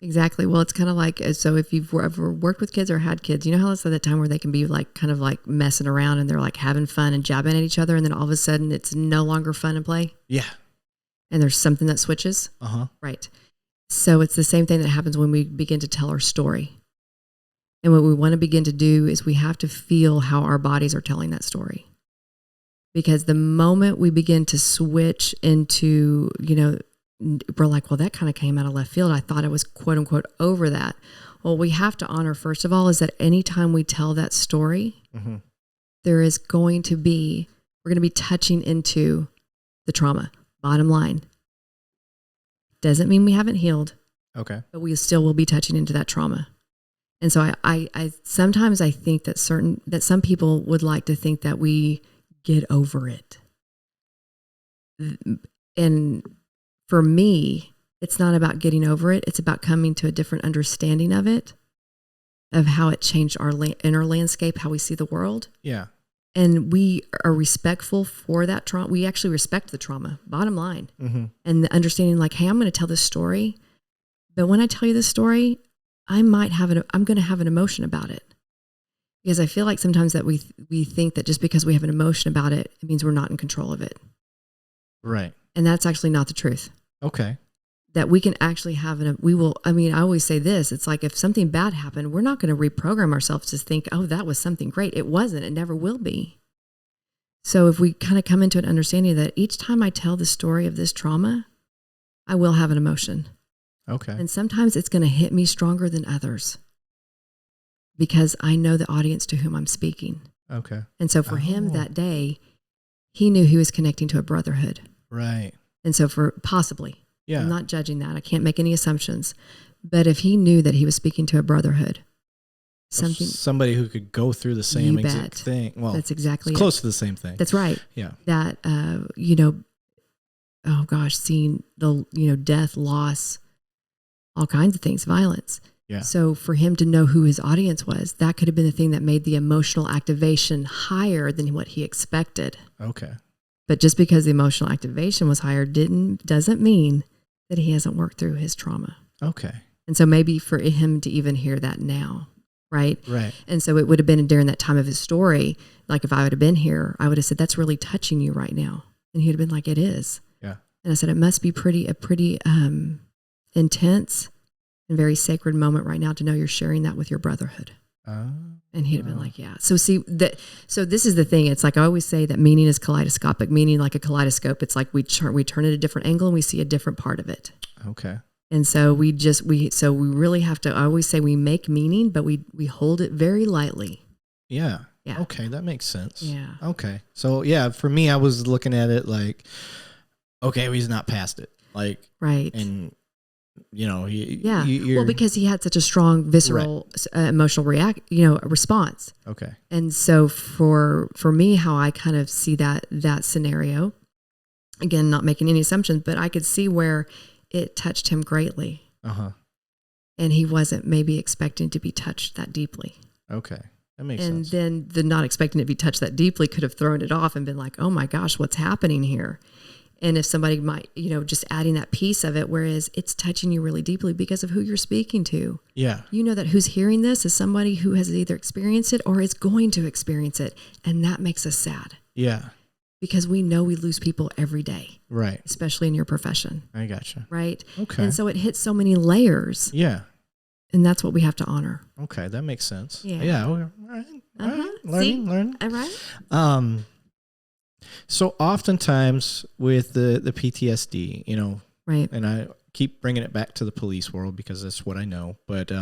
Exactly. Well, it's kind of like, so if you've ever worked with kids or had kids, you know how it's at that time where they can be kind of messing around and they're having fun and jabbing at each other. And then all of a sudden it's no longer fun and play. Yeah. And there's something that switches. Uh-huh. Right. So it's the same thing that happens when we begin to tell our story. And what we want to begin to do is we have to feel how our bodies are telling that story. Because the moment we begin to switch into, we're like, well, that kind of came out of left field. I thought I was quote unquote over that. Well, we have to honor, first of all, is that anytime we tell that story, there is going to be, we're going to be touching into the trauma. Bottom line. Doesn't mean we haven't healed. Okay. But we still will be touching into that trauma. And so I sometimes I think that some people would like to think that we get over it. And for me, it's not about getting over it. It's about coming to a different understanding of it, of how it changed our inner landscape, how we see the world. Yeah. And we are respectful for that trauma. We actually respect the trauma, bottom line. Mm-hmm. And the understanding hey, I'm going to tell this story. But when I tell you this story, I'm going to have an emotion about it. Because I feel like sometimes that we think that just because we have an emotion about it, it means we're not in control of it. Right. And that's actually not the truth. Okay. That we can actually I always say this, it's like if something bad happened, we're not going to reprogram ourselves to think, oh, that was something great. It wasn't. It never will be. So if we kind of come into an understanding that each time I tell the story of this trauma, I will have an emotion. Okay. And sometimes it's going to hit me stronger than others because I know the audience to whom I'm speaking. Okay. And so for him that day, he knew he was connecting to a brotherhood. Right. And so possibly. Yeah. I'm not judging that. I can't make any assumptions. But if he knew that he was speaking to a brotherhood, somebody who could go through the same exact thing. Well, that's exactly close to the same thing. That's right. Yeah. That, seeing the, death, loss, all kinds of things, violence. Yeah. So for him to know who his audience was, that could have been the thing that made the emotional activation higher than what he expected. Okay. But just because the emotional activation was higher doesn't mean that he hasn't worked through his trauma. Okay. And so maybe for him to even hear that now, right? Right. And so it would have been during that time of his story, like if I would have been here, I would have said, that's really touching you right now. And he'd have been like, it is. Yeah. And I said, it must be a pretty intense and very sacred moment right now to know you're sharing that with your brotherhood. And he'd have been like, yeah. So see that. So this is the thing. It's like I always say that meaning is kaleidoscopic, meaning like a kaleidoscope. It's like we turn it a different angle and we see a different part of it. Okay. And so we really have to, I always say we make meaning, but we hold it very lightly. Yeah. Yeah. Okay. That makes sense. Yeah. Okay. So yeah, for me, I was looking at it like, okay, well, he's not past it. Like, right. And well, because he had such a strong visceral emotional response. Okay. And so for me, how I kind of see that scenario, again, not making any assumptions, but I could see where it touched him greatly. And he wasn't maybe expecting to be touched that deeply. Okay. That makes sense. And then the not expecting to be touched that deeply could have thrown it off and been like, oh my gosh, what's happening here? And if somebody might, just adding that piece of it, whereas it's touching you really deeply because of who you're speaking to. Yeah. You know that who's hearing this is somebody who has either experienced it or is going to experience it. And that makes us sad. Yeah. Because we know we lose people every day. Right. Especially in your profession. I gotcha. Right. Okay. And so it hits so many layers. Yeah. And that's what we have to honor. Okay. That makes sense. Yeah. Yeah. All right. Learning. All right. So oftentimes with the PTSD, right. And I keep bringing it back to the police world because that's what I know. But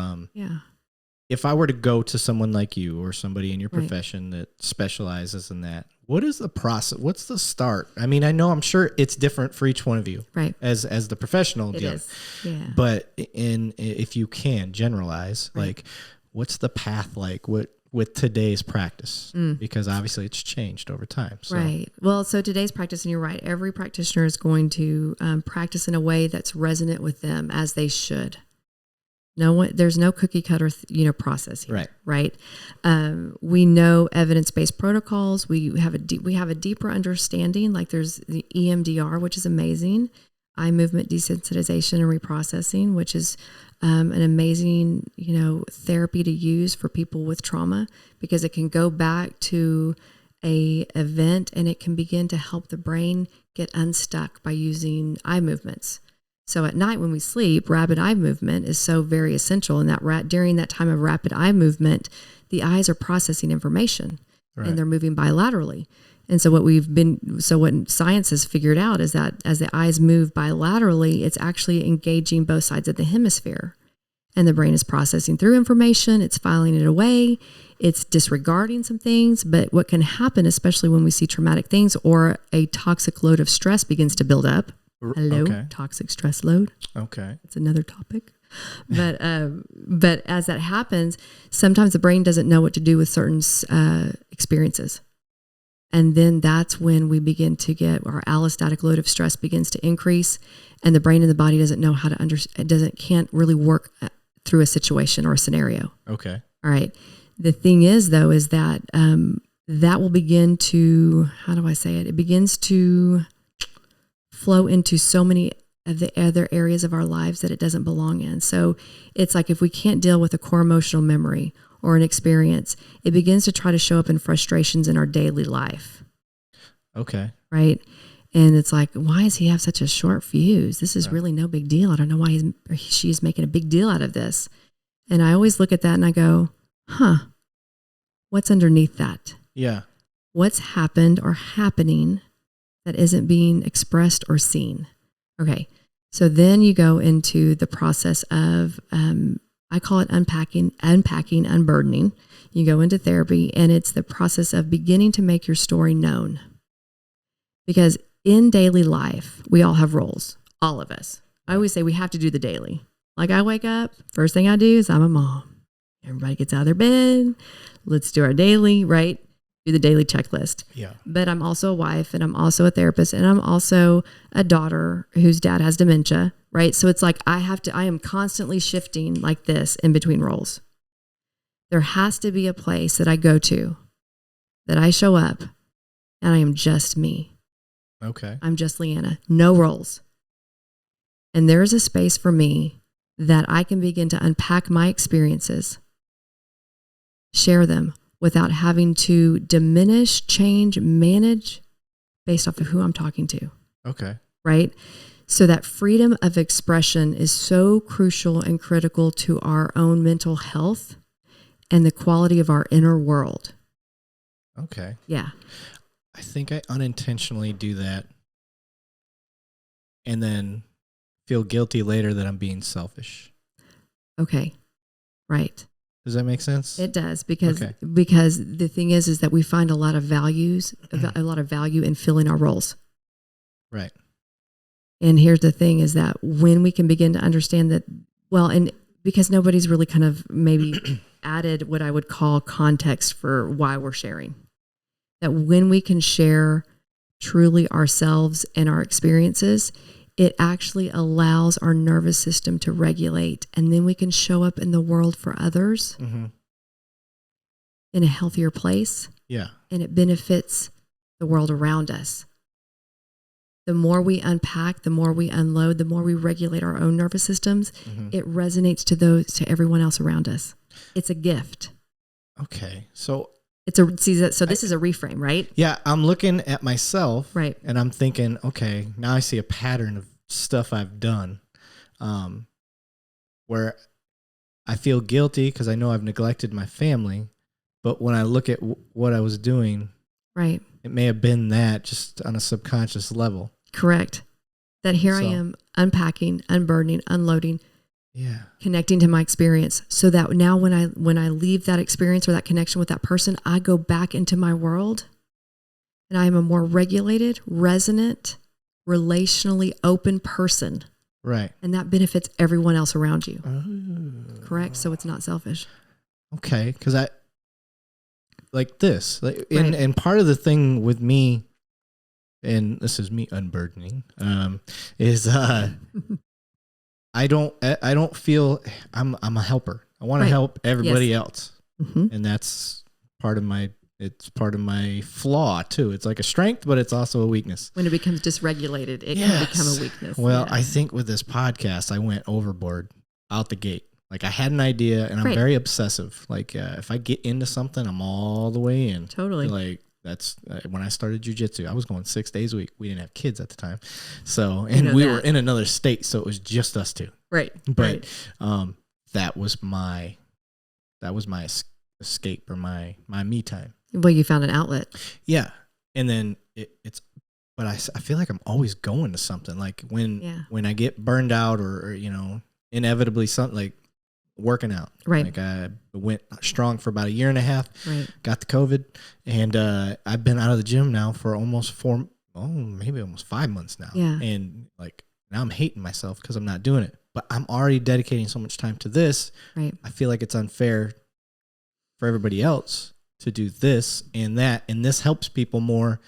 if I were to go to someone like you or somebody in your profession that specializes in that, what is the process? What's the start? I mean, I'm sure it's different for each one of you, right? As the professional it deal. Is. Yeah. But if you can generalize, like, what's the path like? With today's practice, because obviously it's changed over time. So. Right. Well, so today's practice, and you're right, every practitioner is going to practice in a way that's resonant with them as they should. There's no cookie cutter, process here. Right. We know evidence-based protocols. We have a deeper understanding. Like there's the EMDR, which is amazing, eye movement desensitization and reprocessing, which is an amazing, therapy to use for people with trauma because it can go back to a event and it can begin to help the brain get unstuck by using eye movements. So at night when we sleep, rapid eye movement is so very essential. And during that time of rapid eye movement, the eyes are processing information and they're moving bilaterally. And so what science has figured out is that as the eyes move bilaterally, it's actually engaging both sides of the hemisphere. And the brain is processing through information, it's filing it away, it's disregarding some things. But what can happen, especially when we see traumatic things or a toxic load of stress begins to build up. Hello, toxic stress load. Okay. It's another topic. But as that happens, sometimes the brain doesn't know what to do with certain experiences. And then that's when we begin to get our allostatic load of stress begins to increase, and the brain and the body doesn't know how to can't really work through a situation or a scenario. Okay. All right. The thing is though, is that that will begin to, how do I say it? It begins to flow into so many of the other areas of our lives that it doesn't belong in. So it's like if we can't deal with a core emotional memory or an experience, it begins to try to show up in frustrations in our daily life. Okay. Right. And it's like, why does he have such a short fuse? This is really no big deal. I don't know why she's making a big deal out of this. And I always look at that and I go, what's underneath that? Yeah. What's happened or happening that isn't being expressed or seen? Okay. So then you go into the process of, I call it unpacking, unburdening. You go into therapy and it's the process of beginning to make your story known. Because in daily life, we all have roles, all of us. I always say we have to do the daily. Like I wake up, first thing I do is I'm a mom. Everybody gets out of their bed. Let's do our daily, right? Do the daily checklist. Yeah. But I'm also a wife and I'm also a therapist and I'm also a daughter whose dad has dementia, right? So it's like I am constantly shifting like this in between roles. There has to be a place that I go to, that I show up and I am just me. Okay. I'm just Leanna, no roles. And there's a space for me that I can begin to unpack my experiences, share them without having to diminish, change, manage based off of who I'm talking to. Okay. Right? So that freedom of expression is so crucial and critical to our own mental health and the quality of our inner world. Okay. Yeah. I think I unintentionally do that and then feel guilty later that I'm being selfish. Okay. Right. Does that make sense? It does, because the thing is that we find a lot of value in filling our roles. Right. And here's the thing is that when we can begin to understand that, well, and because nobody's really kind of maybe added what I would call context for why we're sharing, that when we can share truly ourselves and our experiences, it actually allows our nervous system to regulate, and then we can show up in the world for others in a healthier place. Yeah. And it benefits the world around us. The more we unpack, the more we unload, the more we regulate our own nervous systems, it resonates to everyone else around us. It's a gift. Okay. So this is a reframe, right? Yeah, I'm looking at myself, right, and I'm thinking, okay, now I see a pattern of stuff I've done, where I feel guilty because I know I've neglected my family, but when I look at what I was doing, right, it may have been that just on a subconscious level. Correct. That here I am unpacking, unburdening, unloading, connecting to my experience, so that now when I leave that experience or that connection with that person, I go back into my world and I am a more regulated, resonant, relationally open person. Right. And that benefits everyone else around you. Oh. Correct. So it's not selfish. Okay. Because I like this, and part of the thing with me, and this is me unburdening, is I don't feel I'm a helper. I want to help everybody else. And that's part of my flaw too. It's like a strength, but it's also a weakness. When it becomes dysregulated, it can become a weakness. Well, I think with this podcast, I went overboard out the gate. Like I had an idea and I'm very obsessive. Like if I get into something, I'm all the way in. Totally. Like that's when I started jujitsu, I was going 6 days a week. We didn't have kids at the time. So, and we were in another state. So it was just us two. Right. But that was my escape or my me time. Well, you found an outlet. Yeah. And then but I feel like I'm always going to something. Like when I get burned out or inevitably something like working out. Right. Like I went strong for about 1.5 years. Right. Got the COVID, and I've been out of the gym now for almost 5 months now. Yeah. And like now I'm hating myself because I'm not doing it. But I'm already dedicating so much time to this. Right. I feel like it's unfair for everybody else to do this and that, and this helps people more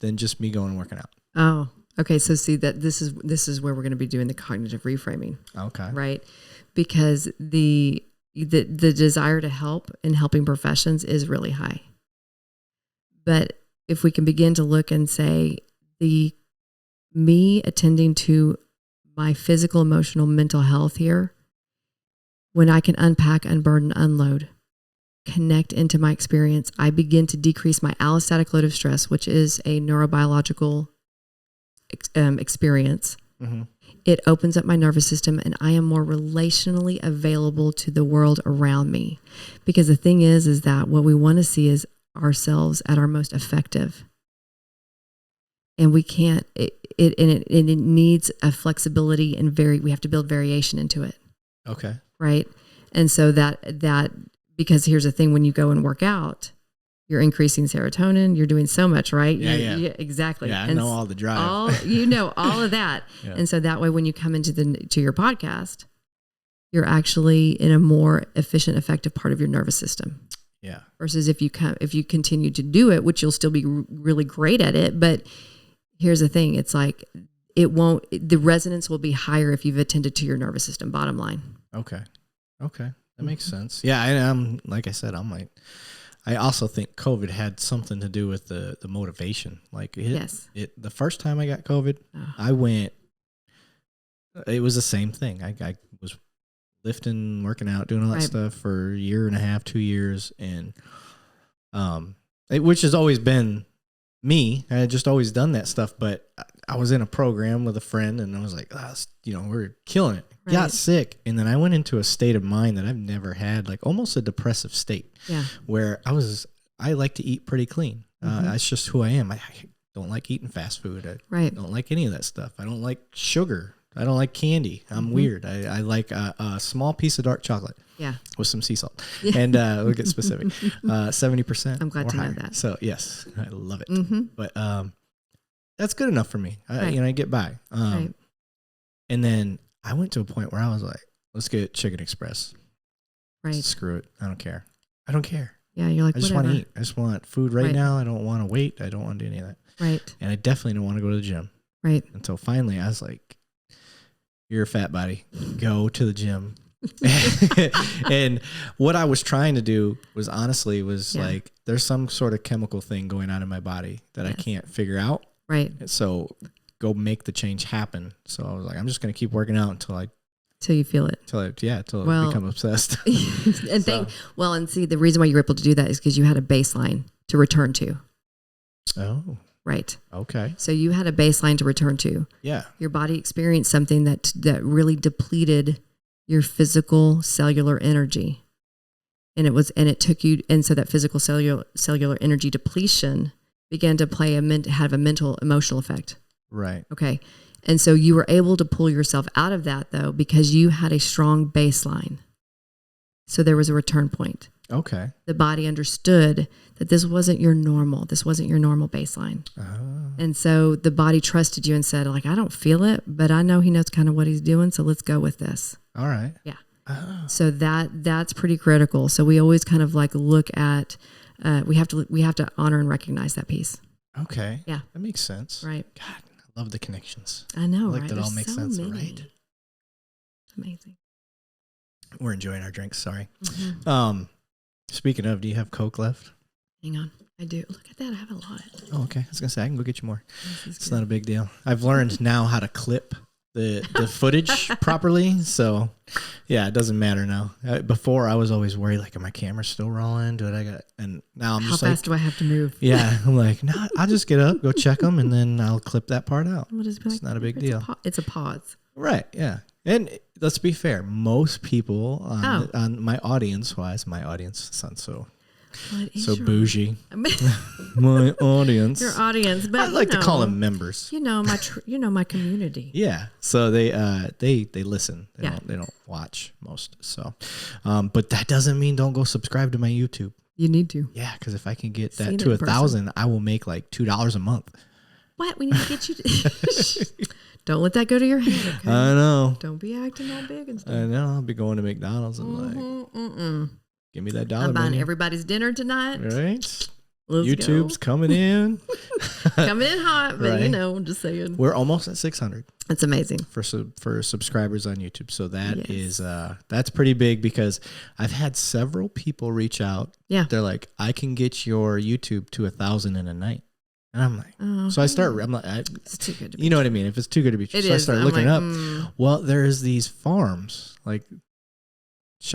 than just me going and working out. Oh, okay. So see that this is where we're going to be doing the cognitive reframing. Okay. Right. Because the desire to help in helping professions is really high. But if we can begin to look and say me attending to my physical, emotional, mental health here, when I can unpack, unburden, unload, connect into my experience, I begin to decrease my allostatic load of stress, which is a neurobiological experience. Mm-hmm. It opens up my nervous system, and I am more relationally available to the world around me. Because the thing is that what we want to see is ourselves at our most effective. And we can't, it needs a flexibility and we have to build variation into it. Okay. Right. And so that, because here's the thing, when you go and work out, you're increasing serotonin, you're doing so much, right? Yeah, exactly. Yeah, I know all the drive. all of that. Yeah. And so that way, when you come into to your podcast, you're actually in a more efficient, effective part of your nervous system. Yeah. Versus if you continue to do it, which you'll still be really great at it, but here's the thing, it's like the resonance will be higher if you've attended to your nervous system, bottom line. Okay. That makes sense. Yeah, I'm like I said, I also think COVID had something to do with the motivation. Like the first time I got COVID, I went, it was the same thing. I was lifting, working out, doing all that stuff for 1.5 years, 2 years. And, which has always been me. I had just always done that stuff, but I was in a program with a friend and I was like, we're killing it. got sick. And then I went into a state of mind that I've never had, like almost a depressive state. Yeah. Where I like to eat pretty clean. That's just who I am. I don't like eating fast food. I don't like any of that stuff. I don't like sugar. I don't like candy. I'm weird. I like a small piece of dark chocolate. Yeah. With some sea salt. Yeah. And we'll get specific. 70%. I'm glad to higher. know that. So yes, I love it. But that's good enough for me. I get by. And then I went to a point where I was like, let's get Chicken Express. Right. Screw it. I don't care. I don't care. Yeah, you're like, I just want to eat. I just want food right now. I don't want to wait. I don't want to do any of that. Right. And I definitely don't want to go to the gym. Right. Until finally I was like, you're a fat body. Go to the gym. And what I was trying to do was honestly like, there's some sort of chemical thing going on in my body that I can't figure out. Right. So go make the change happen. So I was like, I'm just going to keep working out until you feel it. Till I become obsessed. And see, the reason why you were able to do that is because you had a baseline to return to. Oh. Right. Okay. So you had a baseline to return to. Yeah. Your body experienced something that really depleted your physical cellular energy. And it took you, and so that physical cellular energy depletion began to have a mental emotional effect. Right. Okay. And so you were able to pull yourself out of that though, because you had a strong baseline. So there was a return point. Okay. The body understood that this wasn't your normal baseline. And so the body trusted you and said, like, I don't feel it, but I know he knows kind of what he's doing. So let's go with this. All right. Yeah. So that's pretty critical. So we always kind of like look at, we have to honor and recognize that piece. Okay. Yeah. That makes sense. Right. God, I love the connections. I know, like right? that all makes sense, many. right? Amazing. We're enjoying our drinks. Sorry. Mm-hmm. Speaking of, do you have Coke left? Hang on. I do. Look at that. I have a lot. Oh, okay. I was going to say, I can go get you more. It's not a big deal. I've learned now how to clip the footage properly. So, yeah, it doesn't matter now. Before, I was always worried, like, are my cameras still rolling? And now I'm just like, how fast do I have to move? Yeah. I'm like, no, I'll just get up, go check them, and then I'll clip that part out. It's not a big deal. It's a pause. Right. Yeah. And let's be fair. Most people on my audience sounds so bougie. My audience. Your audience, but I like to call them members. My community. Yeah. So they listen. They don't watch most. So, but that doesn't mean don't go subscribe to my YouTube. You need to. Yeah, because if I can get that to 1,000, I will make like $2 a month. What? We need to get you to... Don't let that go to your head, okay? I know. Don't be acting all big and stuff. I know. I'll be going to McDonald's and give me that dollar. I'm buying everybody's dinner tonight. Right? Let's YouTube's coming in. Coming in hot, but I'm just saying. We're almost at 600. That's amazing. For subscribers on YouTube. So that is that's pretty big because I've had several people reach out. Yeah. They're like, I can get your YouTube to 1,000 in a night. And I'm like, so I start, I'm like, it's too good to be you know what I mean? If it's too good to be true. So I start looking up. Well, there's these farms, like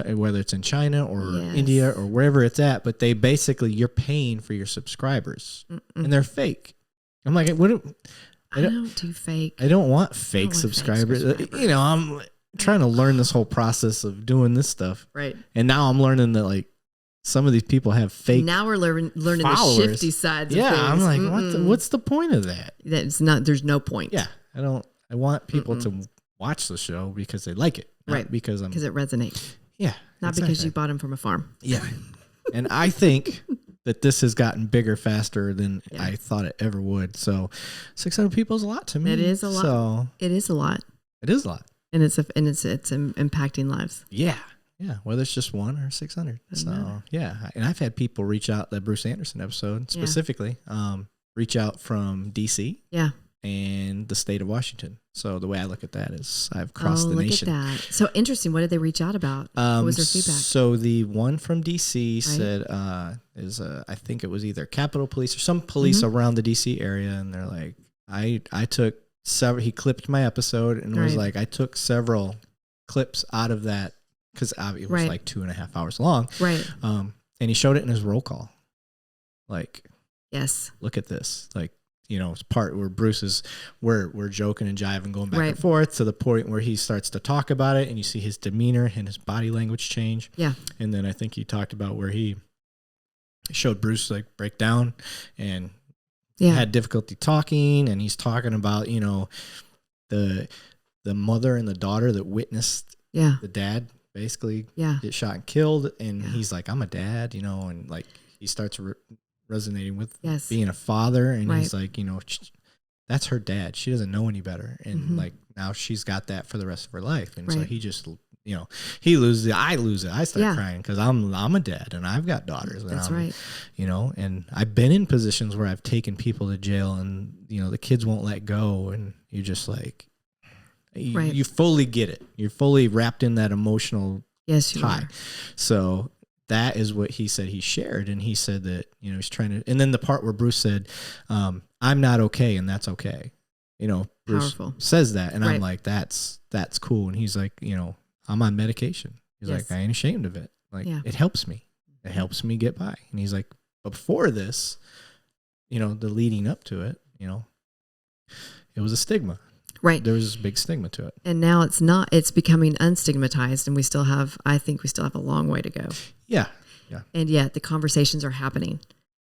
whether it's in China or India or wherever it's at, but they basically, you're paying for your subscribers and they're fake. I'm like, I don't do fake. I don't want fake subscribers. I'm trying to learn this whole process of doing this stuff. Right. And now I'm learning that like, some of these people have fake. Now we're learning followers. The shifty sides. Yeah, of things. I'm like, what's the point of that? That's not. There's no point. Yeah, I want people to watch the show because they like it, right? Because it resonates. Yeah, not because you bought them from a farm. Yeah, and I think that this has gotten bigger faster than I thought it ever would. So, 600 people is a lot to me. It is a lot. So it is a lot. It is a lot, and it's impacting lives. Yeah. Yeah, whether it's just 1 or 600. So, yeah. And I've had people reach out, that Bruce Anderson episode specifically, reach out from D.C. Yeah. And the state of Washington. So the way I look at that is I've crossed the nation. Look at that. So interesting. What did they reach out about? What was their feedback? So the one from D.C. said, I think it was either Capitol Police or some police around the D.C. area. And they're like, I took several, he clipped my episode and was like, I took several clips out of that. Because it was like 2.5 hours long. Right. And he showed it in his roll call. Like, yes. Look at this. Like, part where Bruce is, we're joking and jiving, going back and forth to the point where he starts to talk about it, and you see his demeanor and his body language change. Yeah. And then I think he talked about where he showed Bruce like break down and had difficulty talking, and he's talking about, the mother and the daughter that witnessed the dad basically get shot and killed, and he's like, I'm a dad, and like he starts resonating with being a father, and he's like, that's her dad. She doesn't know any better, and like now she's got that for the rest of her life, and so he just he loses it, I lose it, I start crying because I'm a dad and I've got daughters. And that's right. And I've been in positions where I've taken people to jail, and the kids won't let go, and you're just like, you fully get it. You're fully wrapped in that emotional tie. So that is what he said he shared. And he said that, he's trying to, and then the part where Bruce said, I'm not okay. And that's okay. Bruce Powerful. Says that. And I'm like, that's cool. And he's like, I'm on medication. He's like, I ain't ashamed of it. Like, it helps me. It helps me get by. And he's like, but before this, the leading up to it, it was a stigma. Right. There was this big stigma to it. And now it's not, it's becoming unstigmatized, and I think we still have a long way to go. Yeah. Yeah. And yet the conversations are happening.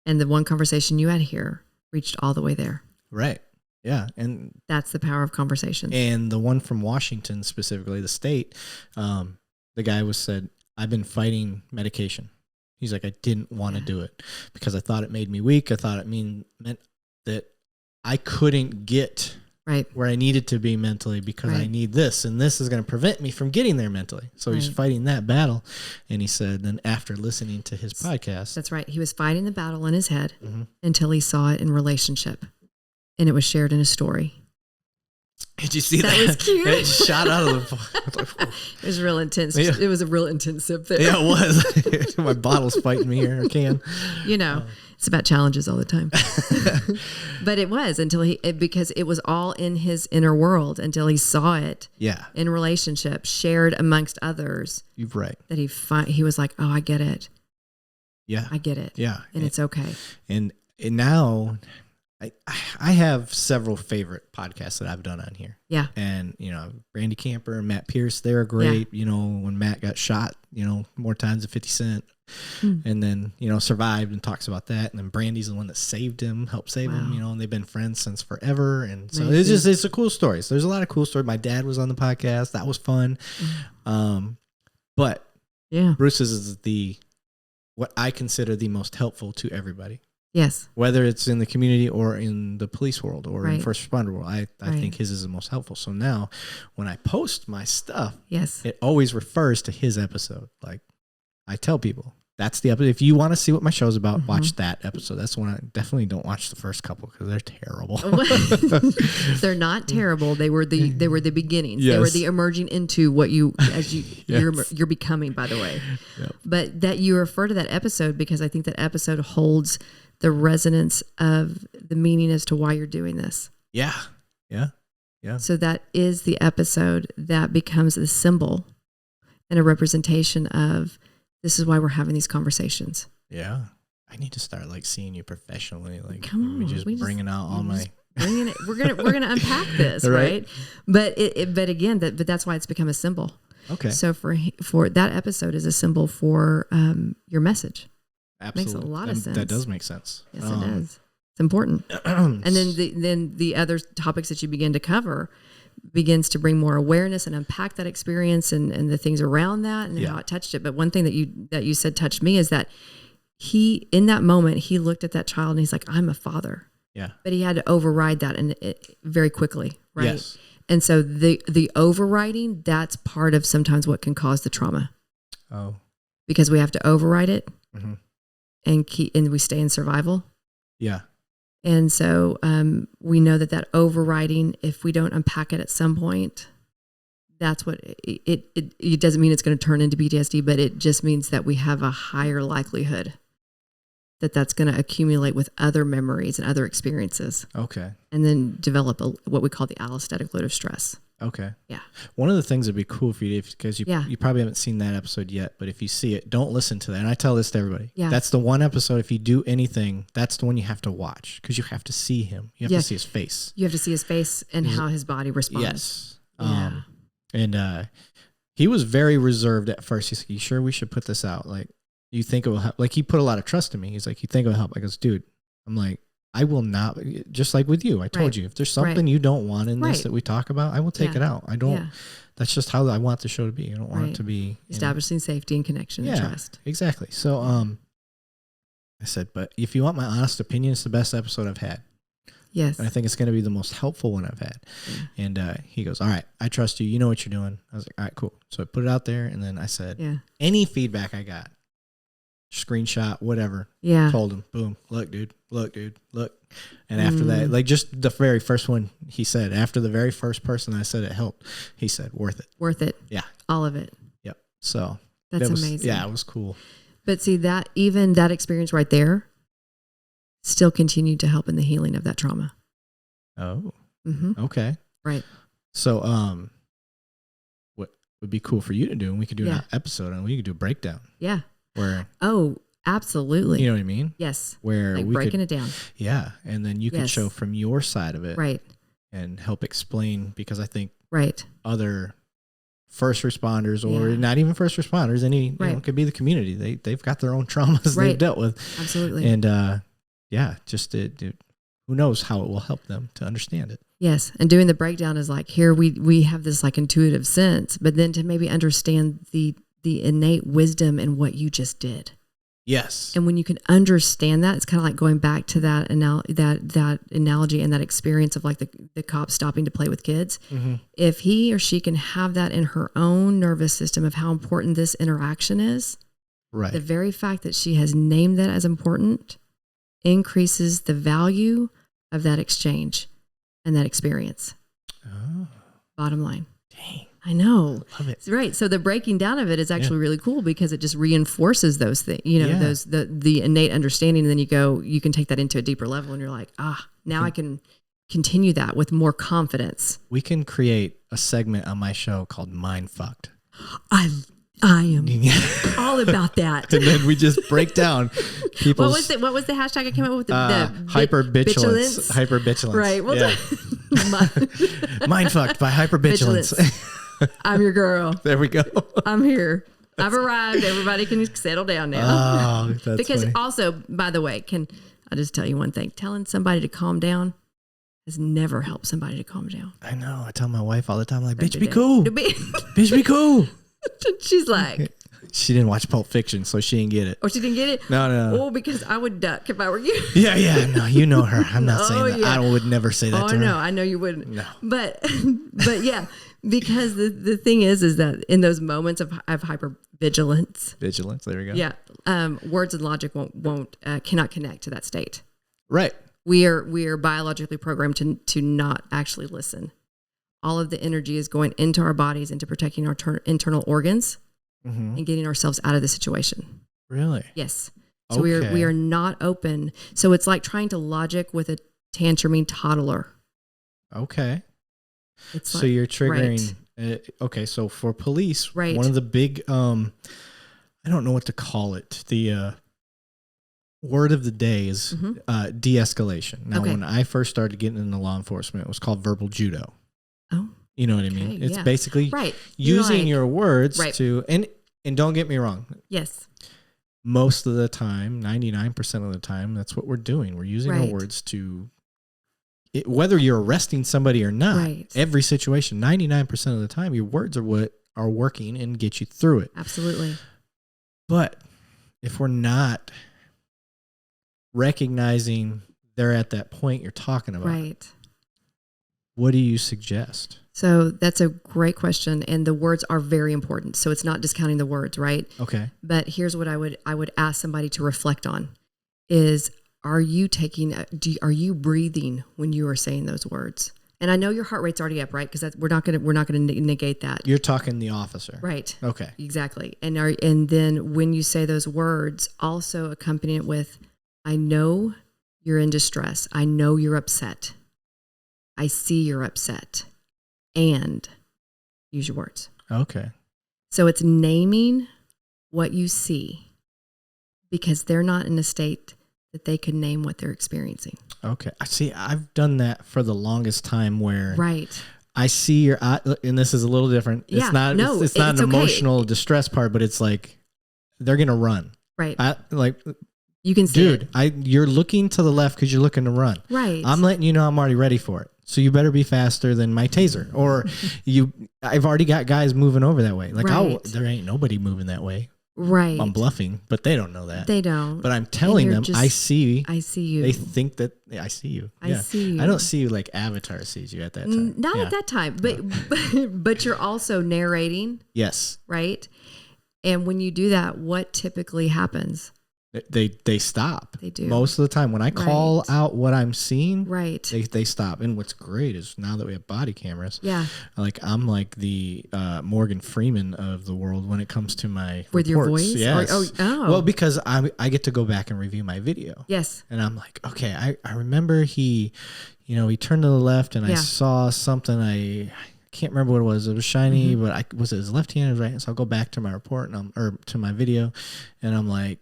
And the one conversation you had here reached all the way there. Right. Yeah. And that's the power of conversation. And the one from Washington, specifically the state, the guy said, I've been fighting medication. He's like, I didn't want to do it because I thought it made me weak. I thought it meant that I couldn't get where I needed to be mentally because I need this, and this is going to prevent me from getting there mentally. So he's fighting that battle. And he said, then after listening to his podcast. That's right. He was fighting the battle in his head until he saw it in relationship, and it was shared in a story. Did you see that? That was cute. It shot out of the... It was real intense. Yeah. It was a real intense sip there. Yeah, it was. My bottle's fighting me here. I can. It's about challenges all the time. But it was until because it was all in his inner world until he saw it in relationship, shared amongst others. You're right. That he was like, oh, I get it. Yeah. I get it. Yeah. And it's okay. And now... I have several favorite podcasts that I've done on here. Yeah. And, Brandy Camper and Matt Pierce, they're great. Yeah. When Matt got shot, more times than 50 Cent. And then, survived and talks about that. And then Brandy's the one that saved him, helped save him, and they've been friends since forever. And so it's a cool story. So there's a lot of cool stories. My dad was on the podcast. That was fun. But Bruce's is what I consider the most helpful to everybody. Yes. Whether it's in the community or in the police world or in first responder world, I think his is the most helpful. So now when I post my stuff, it always refers to his episode. Like I tell people, that's the episode. If you want to see what my show's about, watch that episode. That's the one. I definitely don't watch the first couple because they're terrible. They're not terrible. They were the beginnings. Yes. They were the emerging into what you're becoming, by the way. Yep. But that you refer to that episode because I think that episode holds the resonance of the meaning as to why you're doing this. Yeah. Yeah. Yeah. So that is the episode that becomes a symbol and a representation of this is why we're having these conversations. Yeah. I need to start seeing you professionally. Come on. Bringing out all my... Bringing it. We're gonna unpack this, right? But again, that's why it's become a symbol. Okay. So for that episode is a symbol for your message. Absolutely. Makes a lot of sense. That does make sense. Yes, it does. It's important. And then the other topics that you begin to cover begins to bring more awareness and unpack that experience and the things around that and how it touched it. But one thing that you said touched me is that in that moment, he looked at that child and he's like, I'm a father. Yeah. But he had to override that very quickly, right? Yes. And so the overriding, that's part of sometimes what can cause the trauma. Oh. Because we have to override it. Mm-hmm. And we stay in survival. Yeah. And so we know that overriding, if we don't unpack it at some point, that's what it doesn't mean it's going to turn into PTSD, but it just means that we have a higher likelihood that that's going to accumulate with other memories and other experiences. Okay. And then develop what we call the allostatic load of stress. Okay. Yeah. One of the things that'd be cool for you, because you probably haven't seen that episode yet, but if you see it, don't listen to that. And I tell this to everybody. Yeah. That's the one episode, if you do anything, that's the one you have to watch, because you have to see him. You have to see his face. You have to see his face and how his body responds. Yes. And he was very reserved at first. He's like, you sure we should put this out? Like, you think it will help? Like, he put a lot of trust in me. He's like, you think it will help? I goes, dude, I'm like, I will not, just like with you. I told you, if there's something you don't want in this that we talk about, I will take it out. I don't, that's just how I want the show to be. I don't want it to be establishing safety and connection and trust. Exactly. So, I said, but if you want my honest opinion, it's the best episode I've had. Yes. And I think it's going to be the most helpful one I've had. Yeah. And he goes, all right, I trust you. You know what you're doing. I was like, all right, cool. So I put it out there, and then I said, any feedback I got, screenshot, whatever. Yeah. Told him, boom, look, dude. And after that, like just the very first one he said, after the very first person I said it helped, he said, worth it. Worth it. Yeah. All of it. Yep. So that's amazing. Yeah, it was cool. But see, that even that experience right there still continued to help in the healing of that trauma. Oh. Mm-hmm. Okay. Right. So what would be cool for you to do, and we could do an episode and we could do a breakdown. Yeah. Where absolutely. You know what I mean? Yes. Where like we breaking it down. Yeah. And then you could show from your side of it. Right. And help explain, because I think other first responders, or not even first responders, you know, could be the community. They've got their own traumas they've dealt with. Absolutely. And who knows how it will help them to understand it. Yes. And doing the breakdown is like, here we have this like intuitive sense, but then to maybe understand the innate wisdom in what you just did. Yes. And when you can understand that, it's kind of like going back to that analogy and that experience of like the cop stopping to play with kids. Mm-hmm. If he or she can have that in her own nervous system of how important this interaction is, right? The very fact that she has named that as important increases the value of that exchange and that experience. Oh. Bottom line. Dang. I know. Love it. Right. So the breaking down of it is actually really cool, because it just reinforces those things, you know, those, the innate understanding. And then you can take that into a deeper level, and you're like, now I can continue that with more confidence. We can create a segment on my show called Mind Fucked. I am all about that. And then we just break down people's... What was the hashtag I came up with? The hypervigilance. Hypervigilance. Right. Mind Fucked by hypervigilance. I'm your girl. There we go. I'm here. I've arrived. Everybody can settle down now. Oh, that's because funny. Also, by the way, I'll just tell you one thing. Telling somebody to calm down has never helped somebody to calm down. I know. I tell my wife all the time, like, bitch, be cool. Bitch, be cool. She's like... She didn't watch Pulp Fiction, so she didn't get it. Oh, she didn't get it? No. Oh, because I would duck if I were you. Yeah. No, you know her. I'm not saying that. I would never say that to her. Oh, no. I know you wouldn't. No. But yeah, because the thing is that in those moments of hypervigilance. Vigilance, there we go. Yeah. Words and logic cannot connect to that state. Right. We are biologically programmed to not actually listen. All of the energy is going into our bodies, into protecting our internal organs. Mm-hmm. And getting ourselves out of the situation. Really? Yes. So we are not open. So it's like trying to logic with a tantruming toddler. Okay. So you're triggering. Okay. So for police, one of the big, I don't know what to call it. The word of the day is de-escalation. Now, when I first started getting into law enforcement, it was called verbal judo. Oh. You know what I mean? It's basically using your words to, and don't get me wrong. Yes. Most of the time, 99% of the time, that's what we're doing. We're using our words to, whether you're arresting somebody or not, every situation, 99% of the time, your words are what are working and get you through it. Absolutely. But if we're not recognizing they're at that point you're talking about, what do you suggest? So that's a great question, and the words are very important. So it's not discounting the words, right? Okay. But here's what I would ask somebody to reflect on: is are you breathing when you are saying those words? And I know your heart rate's already up, right? Because we're not going to negate that. You're talking the officer, right? Okay, exactly. And then when you say those words, also accompany it with, "I know you're in distress. I know you're upset. I see you're upset. and use your words. Okay. So it's naming what you see because they're not in a state that they can name what they're experiencing. Okay. I see. I've done that for the longest time where right. I see your eye, and this is a little different. Yeah, it's not, no, it's not an okay. emotional distress part, but it's like, they're going to run. Right. You can see it. You're looking to the left because you're looking to run. Right. I'm letting you know I'm already ready for it. So you better be faster than my taser. Or I've already got guys moving over that way. Like, right. there ain't nobody moving that way. Right. I'm bluffing, but they don't know that. They don't. But I'm telling them, I see you. They think that I see you. I see you. I don't see you like Avatar sees you at that time. Not at that time, but you're also narrating. Yes. Right. And when you do that, what typically happens? They stop. They do. Most of the time when I call out what I'm seeing, right. They stop. And what's great is now that we have body cameras, like I'm like the Morgan Freeman of the world when it comes to my with reports. your voice. Yes. Well, because I get to go back and review my video. Yes. And I'm like, okay, I remember he turned to the left and I saw something. I can't remember what it was. It was shiny, but was it his left hand or his right hand? So I'll go back to my report or to my video, and I'm like,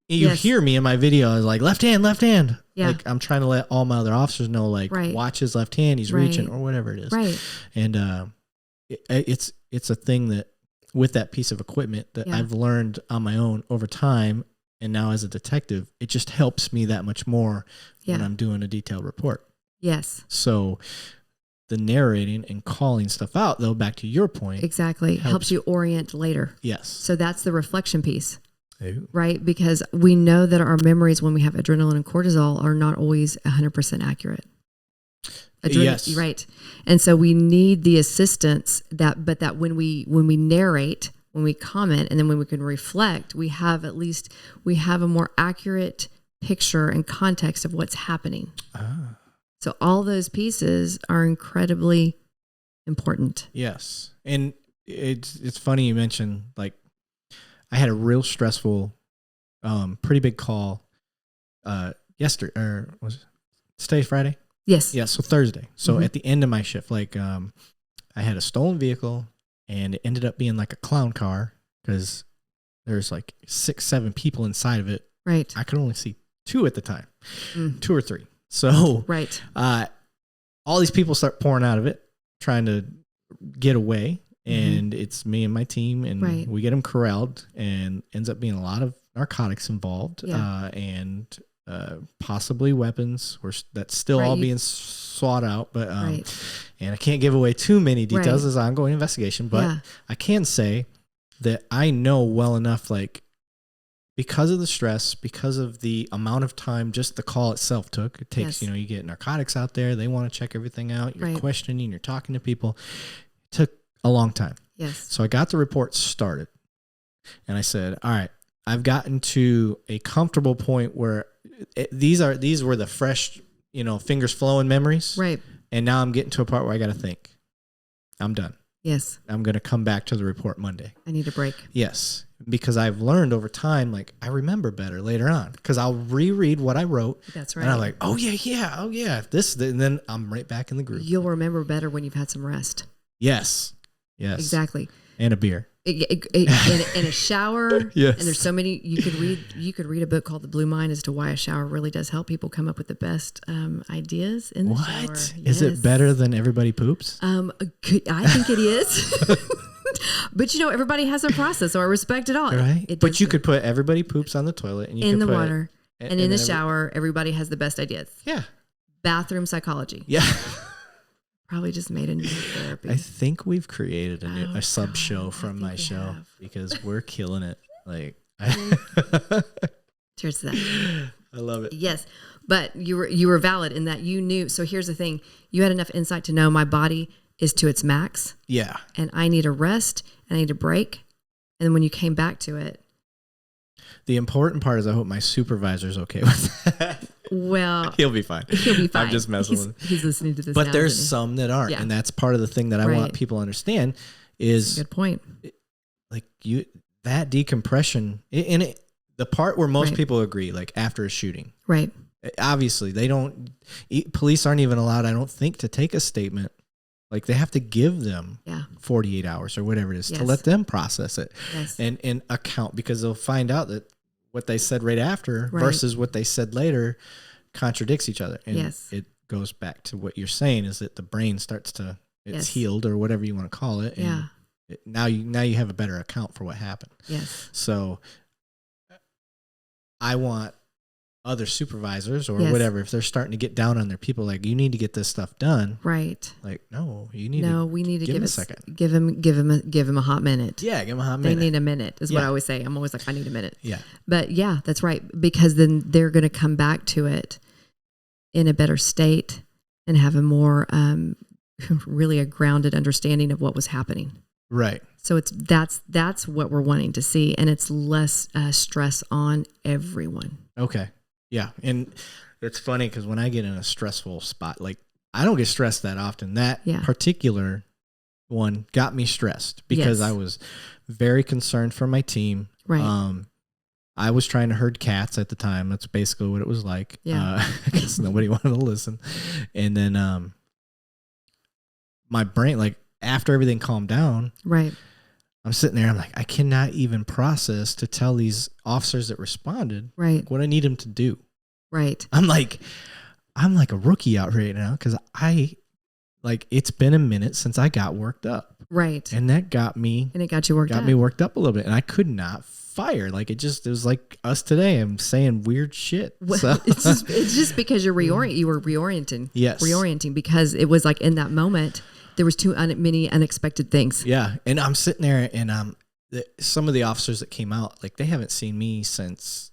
you hear me in my video. I was like, left hand. Yeah. Like I'm trying to let all my other officers know, like, watch his left hand. He's reaching or whatever it is. Right. And it's a thing that with that piece of equipment that I've learned on my own over time. And now as a detective, it just helps me that much more when I'm doing a detailed report. Yes. So the narrating and calling stuff out, though, back to your point. Exactly. Helps you orient later. Yes. So that's the reflection piece. Ooh. Right? Because we know that our memories when we have adrenaline and cortisol are not always 100% accurate. Yes. Right. And so we need the assistance that when we narrate, when we comment, and then when we can reflect, we have a more accurate picture and context of what's happening. Ah. So all those pieces are incredibly important. Yes. And it's funny you mentioned, like, I had a real stressful, pretty big call yesterday, or was it today Friday? Yes. Yeah, so Thursday. So at the end of my shift, like, I had a stolen vehicle, and it ended up being like a clown car because there's like 6-7 people inside of it. Right. I could only see 2 at the time, 2 or 3. So right. All these people start pouring out of it, trying to get away. And it's me and my team, and we get them corralled, and ends up being a lot of narcotics involved, and possibly weapons. That's still all being sought out, but and I can't give away too many details as ongoing investigation. But I can say that I know well enough, like, because of the stress, because of the amount of time just the call itself took. It takes, you get narcotics out there. They want to check everything out. You're questioning. You're talking to people. It took a long time. Yes. So I got the report started, and I said, all right, I've gotten to a comfortable point where these were the fresh, fingers flowing memories. Right. And now I'm getting to a part where I got to think. I'm done. Yes. I'm going to come back to the report Monday. I need a break. Yes. Because I've learned over time, like, I remember better later on because I'll reread what I wrote. That's right. And I'm like, oh yeah. And then I'm right back in the groove. You'll remember better when you've had some rest. Yes. Yes. Exactly. And a beer. In a shower. Yes. And there's so many, you could read a book called The Blue Mind as to why a shower really does help people come up with the best ideas in the shower. What? Is it better than everybody poops? I think it is. But everybody has their process, so I respect it all. Right. But you could put everybody poops on the toilet and you in could the put water. And in the shower, everybody has the best ideas. Yeah. Bathroom psychology. Yeah. Probably just made a new therapy. I think we've created a sub show from my show because we're killing it. Like, cheers to that. I love it. Yes, but you were valid in that you knew. So here's the thing: you had enough insight to know my body is to its max. Yeah, and I need a rest. And I need a break. And then when you came back to it, the important part is I hope my supervisor's okay with that. Well, he'll be fine. I'm just messing with him. He's listening to this. But now, there's some that aren't, and that's part of the thing that I want people to understand is that's a good point. Like that decompression, the part where most people agree, like after a shooting, right? Obviously, police aren't even allowed, I don't think, to take a statement Like they have to give them 48 hours or whatever it is to let them process it and account, because they'll find out that what they said right after versus what they said later contradicts each other. And it goes back to what you're saying, is that the brain starts to, it's healed or whatever you want to call it. And now you have a better account for what happened. Yes. So I want other supervisors or whatever, if they're starting to get down on their people, like, you need to get this stuff done. Right. Like, we need to give him a second. Give him a hot minute. Yeah. Give him a hot minute. They need a minute is what I always say. I'm always like, I need a minute. Yeah. But yeah, that's right. Because then they're going to come back to it in a better state and have a more, really a grounded understanding of what was happening. Right. So that's what we're wanting to see. And it's less stress on everyone. Okay. Yeah. And it's funny because when I get in a stressful spot, like, I don't get stressed that often. That particular one got me stressed because I was very concerned for my team. Right. I was trying to herd cats at the time. That's basically what it was like. Yeah. I guess nobody wanted to listen. And then my brain, like, after everything calmed down, right, I'm sitting there, I'm like, I cannot even process to tell these officers that responded what I need them to do. Right. I'm like a rookie out right now because it's been a minute since I got worked up. Right. And that got me. And it got you worked up. Got me worked up a little bit. And I could not fire. Like, it was like us today. I'm saying weird shit. Well, so. it's just because you were reorienting. Yes. Reorienting because it was like in that moment, there was many unexpected things. Yeah. And I'm sitting there and some of the officers that came out, like, they haven't seen me since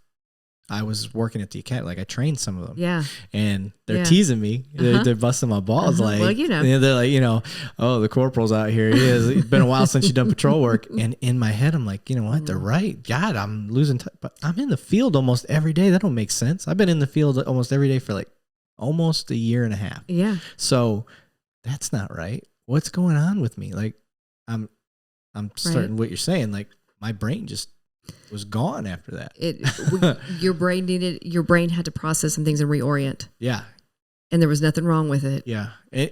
I was working at the academy. Like, I trained some of them. Yeah. And they're teasing me. They're busting my balls. Like, well, they're like, oh, the corporal's out here. He is. It's been a while since you've done patrol work. And in my head, I'm like, you know what? They're right. God, I'm losing time. But I'm in the field almost every day. That don't make sense. I've been in the field almost every day for like almost a year and a half. Yeah. So that's not right. What's going on with me? Like, I'm starting what you're saying. Like, my brain just was gone after that. Your brain had to process some things and reorient. Yeah. And there was nothing wrong with it. Yeah. And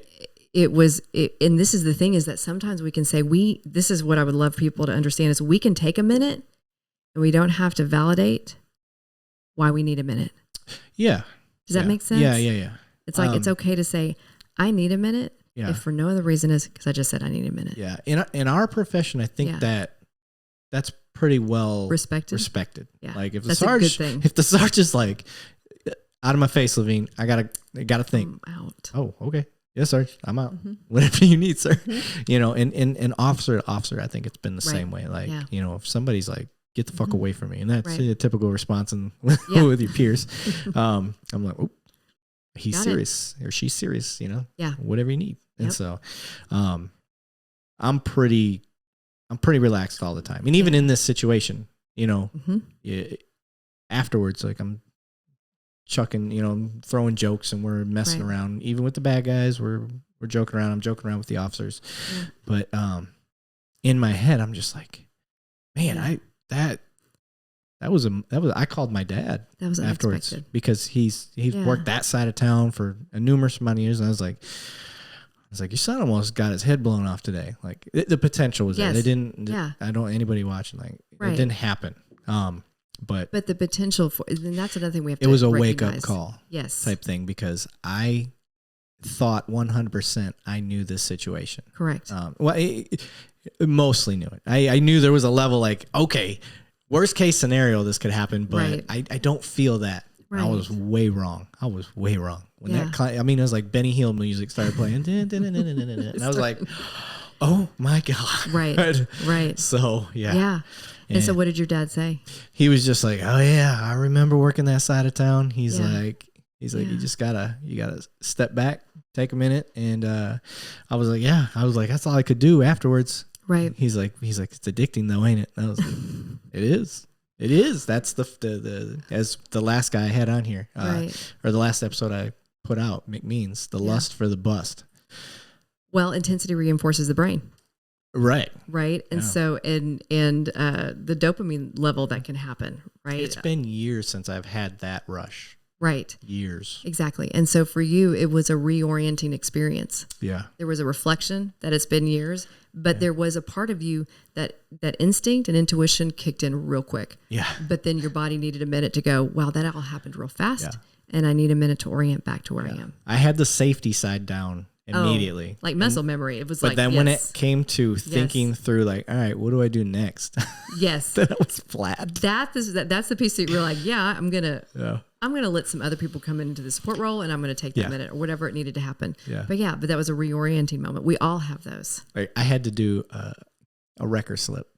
this is the thing, is that sometimes we can say, this is what I would love people to understand, is we can take a minute and we don't have to validate why we need a minute. Yeah. Does that make sense? Yeah. It's like, it's okay to say, I need a minute. Yeah. If for no other reason is because I just said I need a minute. Yeah. In our profession, I think that's pretty well respected. Yeah. Like, if the Sarge is like, out of my face, Levine, I gotta think. I'm out. Oh, okay. Yes, Sarge, I'm out. Mm-hmm. Whatever you need, sir. Mm-hmm. And officer to officer, I think it's been the same way. Like, if somebody's like, get the fuck away from me. And that's a typical response with your peers. I'm like, oh, he's serious or she's serious, whatever you need. And so, I'm pretty relaxed all the time. And even in this situation, afterwards, like, I'm chucking, throwing jokes and we're messing around. Even with the bad guys, we're joking around. I'm joking around with the officers. Yeah. But in my head, I'm just like, man, I called my dad afterwards because he's worked that side of town for a numerous amount of years. And I was like, your son almost got his head blown off today. Like, the potential was there. They didn't. I don't anybody watching. Like, it didn't happen. But the potential for, and that's another thing we have to. It was a recognize. wake up call, yes, type thing, because I thought 100% I knew this situation. Correct. I mostly knew it. I knew there was a level, like, okay, worst case scenario, this could happen, but I don't feel that. Right. I was way wrong. When it was like Benny Hill music started playing, and I was like, oh my God. Right. So, yeah. Yeah. And so what did your dad say? He was just like, oh yeah, I remember working that side of town. He's like, you just gotta step back, take a minute. And I was like, that's all I could do afterwards. Right. He's like, it's addicting though, ain't it? And I was like, it is. That's the as the last guy I had on here, or the last episode I put out, McMeans, the lust for the bust. Well, intensity reinforces the brain. Right. And so, and the dopamine level that can happen, right? It's been years since I've had that rush. Right. Years. Exactly. And so for you, it was a reorienting experience. Yeah. There was a reflection that it's been years, but there was a part of you that instinct and intuition kicked in real quick. Yeah. But then your body needed a minute to go, wow, that all happened real fast. And I need a minute to orient back to where I am. I had the safety side down immediately. Like muscle memory. It was but like, then when it came to thinking through like, all right, what do I do next? Yes. Then I was flat. That's the piece that you're like, I'm going to let some other people come into the support role and I'm going to take that minute or whatever it needed to happen. Yeah. But that was a reorienting moment. We all have those. Like, I had to do a wrecker slip.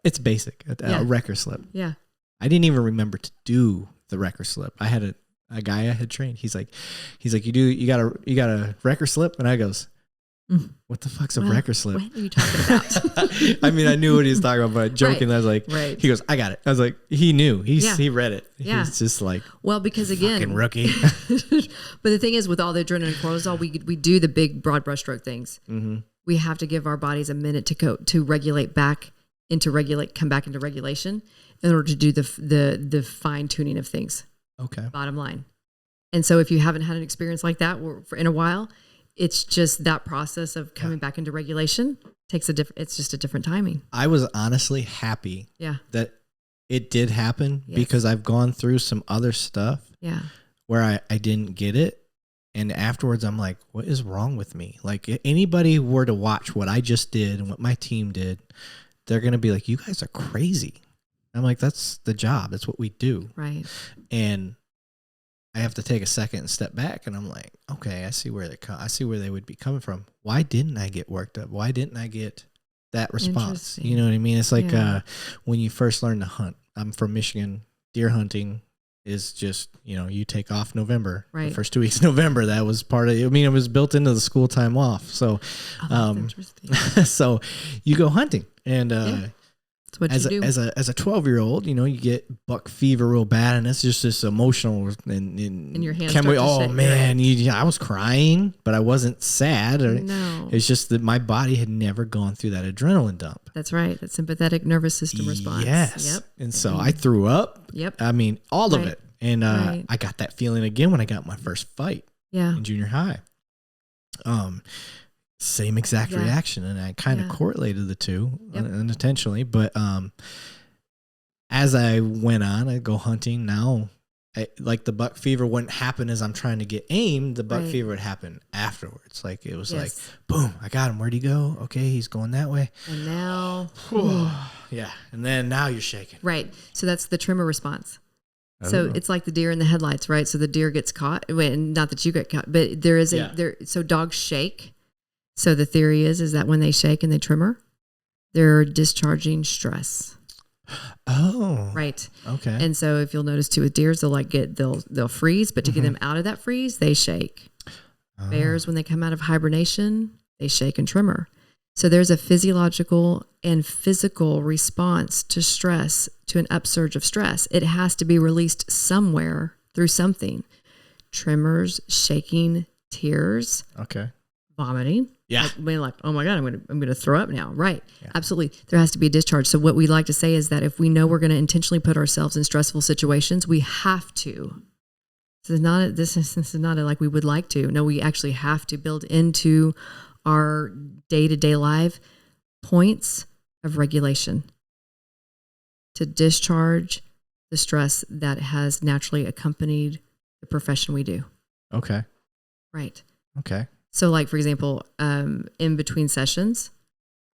It's basic. A wrecker slip. Yeah. I didn't even remember to do the wrecker slip. I had a guy I had trained. He's like, you got a wrecker slip? And I goes, what the fuck's a wrecker slip? What are you talking about? I mean, I knew what he was talking about, but joking, I was like, right. He goes, I got it. I was like, he knew. He read it. Yeah. He's just like, well, because again, fucking rookie. But the thing is, with all the adrenaline and cortisol, we do the big broad brushstroke things. Mm-hmm. We have to give our bodies a minute to regulate back come back into regulation in order to do the fine tuning of things. Okay. Bottom line. And so if you haven't had an experience like that in a while, it's just that process of coming back into regulation it's just a different timing. I was honestly happy that it did happen because I've gone through some other stuff where I didn't get it. And afterwards I'm like, what is wrong with me? Like, if anybody were to watch what I just did and what my team did, they're going to be like, you guys are crazy. I'm like, that's the job. That's what we do. Right. And I have to take a second and step back, and I'm like, okay, I see where they would be coming from. Why didn't I get worked up? Why didn't I get that response? You know what I mean? It's like when you first learn to hunt. I'm from Michigan. Deer hunting is just, you take off November. Right. The first 2 weeks of November, that was part of it. I mean, it was built into the school time off. So, so you go hunting, and that's what you do. As a 12-year-old, you get buck fever real bad, and it's just this emotional and your hands. I was crying, but I wasn't sad. No, it's just that my body had never gone through that adrenaline dump. That's right. That sympathetic nervous system response. Yes. Yep. And so I threw up. Yep. I mean, all of it, and I got that feeling again when I got my first fight. Yeah. In junior high. Same exact reaction, and I kind of correlated the two unintentionally. But as I went on, I go hunting now. Like the buck fever wouldn't happen as I'm trying to get aimed. The buck fever would happen afterwards. Like it was like, boom, I got him. Where'd he go? Okay, he's going that way. And now, and then now you're shaking. Right. So that's the tremor response. So it's like the deer in the headlights, right? So the deer gets caught. Not that you get caught, but there is so dogs shake. So the theory is that when they shake and they tremor, they're discharging stress. Oh, right. Okay. And so if you'll notice too with deers, they'll freeze, but to get them out of that freeze, they shake. Oh. Bears, when they come out of hibernation, they shake and tremor. So there's a physiological and physical response to stress, to an upsurge of stress. It has to be released somewhere through something. Tremors, shaking, tears. Okay. Vomiting. Yeah. Like, oh my God, I'm gonna throw up now. Right. Yeah. Absolutely. There has to be a discharge. So what we like to say is that if we know we're going to intentionally put ourselves in stressful situations, we have to. This is not like we would like to. No, we actually have to build into our day-to-day life points of regulation to discharge the stress that has naturally accompanied the profession we do. Okay. Right. Okay. So like, for example, in between sessions,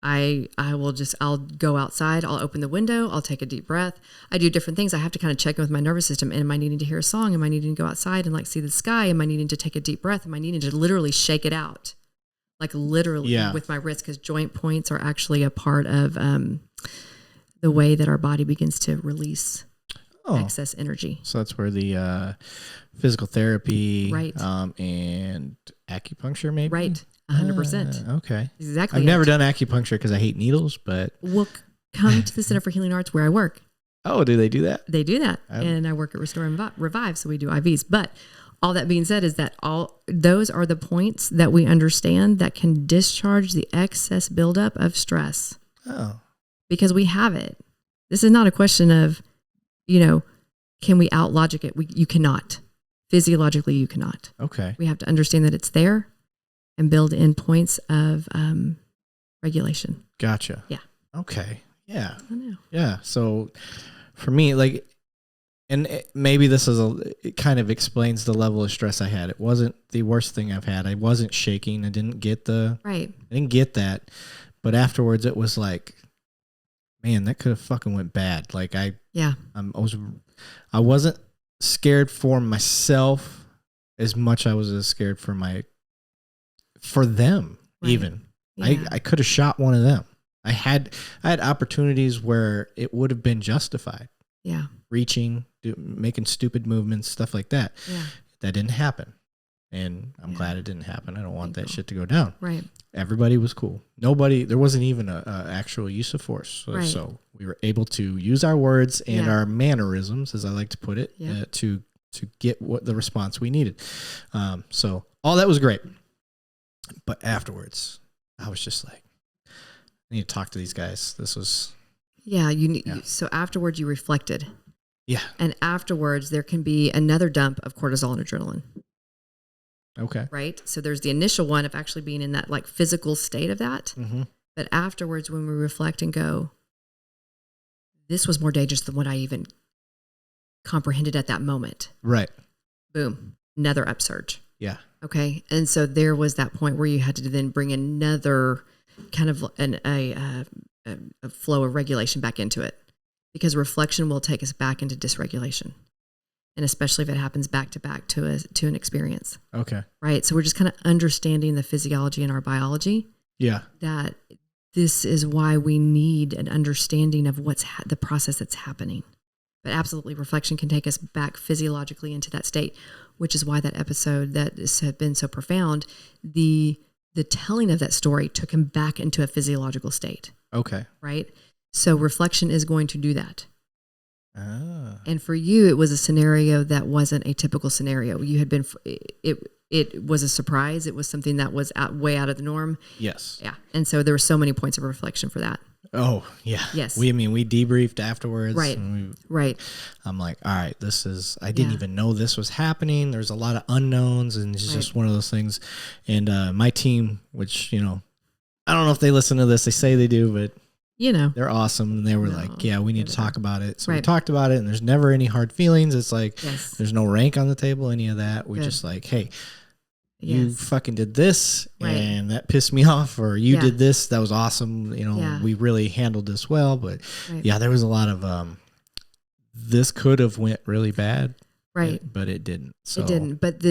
I'll go outside, I'll open the window, I'll take a deep breath. I do different things. I have to kind of check in with my nervous system. Am I needing to hear a song? Am I needing to go outside and like see the sky? Am I needing to take a deep breath? Am I needing to literally shake it out? Like literally with my wrist, because joint points are actually a part of the way that our body begins to release excess energy. So that's where the physical therapy and acupuncture maybe? Right, 100%. Okay. Exactly. I've never done acupuncture because I hate needles, but... Well, come to the Center for Healing Arts where I work. Oh, do they do that? They do that. And I work at Restore and Revive, so we do IVs. But all that being said is that all those are the points that we understand that can discharge the excess buildup of stress. Oh. Because we have it. This is not a question of, can we out logic it? You cannot. Physiologically, you cannot. Okay. We have to understand that it's there and build in points of regulation. Gotcha. Yeah. Okay. Yeah. I know. Yeah. So for me, like, and maybe this it kind of explains the level of stress I had. It wasn't the worst thing I've had. I wasn't shaking. I didn't get I didn't get that. But afterwards it was like, man, that could have fucking went bad. Like I wasn't scared for myself as much I was scared for them. Right. Even I could have shot one of them. I had opportunities where it would have been justified. Yeah. Reaching, making stupid movements, stuff like that. Yeah. That didn't happen. And I'm glad it didn't happen. I don't want that shit to go down. Right. Everybody was cool. There wasn't even a actual use of force. So we were able to use our words and our mannerisms, as I like to put it, to get the response we needed. So all that was great. But afterwards, I was just like, I need to talk to these guys. This was... Yeah, so afterwards you reflected. Yeah. And afterwards there can be another dump of cortisol and adrenaline. Okay. Right? So there's the initial one of actually being in that like physical state of that. Mm-hmm. But afterwards when we reflect and go, this was more dangerous than what I even comprehended at that moment. Right. Boom. Another upsurge. Yeah. Okay. And so there was that point where you had to then bring another kind of a flow of regulation back into it, because reflection will take us back into dysregulation, and especially if it happens back to back to an experience. Okay. Right. So we're just kind of understanding the physiology and our biology. Yeah. That this is why we need an understanding of what's the process that's happening. But absolutely, reflection can take us back physiologically into that state, which is why that episode that has been so profound, the telling of that story took him back into a physiological state. Okay. Right? So reflection is going to do that. Ah. And for you, it was a scenario that wasn't a typical scenario. You had been, it was a surprise. It was something that was way out of the norm. Yes. Yeah. And so there were so many points of reflection for that. Oh, yeah. Yes. We debriefed afterwards. Right. Right. I'm like, all right, I didn't even know this was happening. There's a lot of unknowns, and it's just one of those things. And my team, which, I don't know if they listen to this, they say they do, but they're awesome. And they were like, yeah, we need to talk about it. So we talked about it, and there's never any hard feelings. It's like, there's no rank on the table, any of that. We just like, hey, you fucking did this and that pissed me off, or you did this. That was awesome. We really handled this well, but there was a lot of, this could have went really bad. Right. But it didn't. So. It didn't. But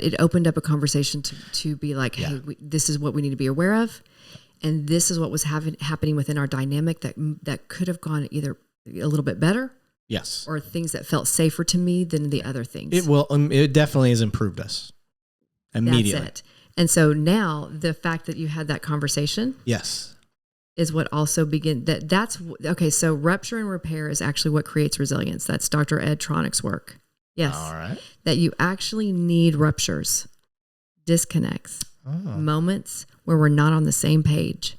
it opened up a conversation to be like, hey, this is what we need to be aware of. And this is what was happening within our dynamic that could have gone either a little bit better. Yes. Or things that felt safer to me than the other things. It definitely has improved us. Immediately. That's it. And so now the fact that you had that conversation. Yes. Is what also that's okay. So rupture and repair is actually what creates resilience. That's Dr. Ed Tronick's work. Yes. All right. That you actually need ruptures, disconnects, moments where we're not on the same page,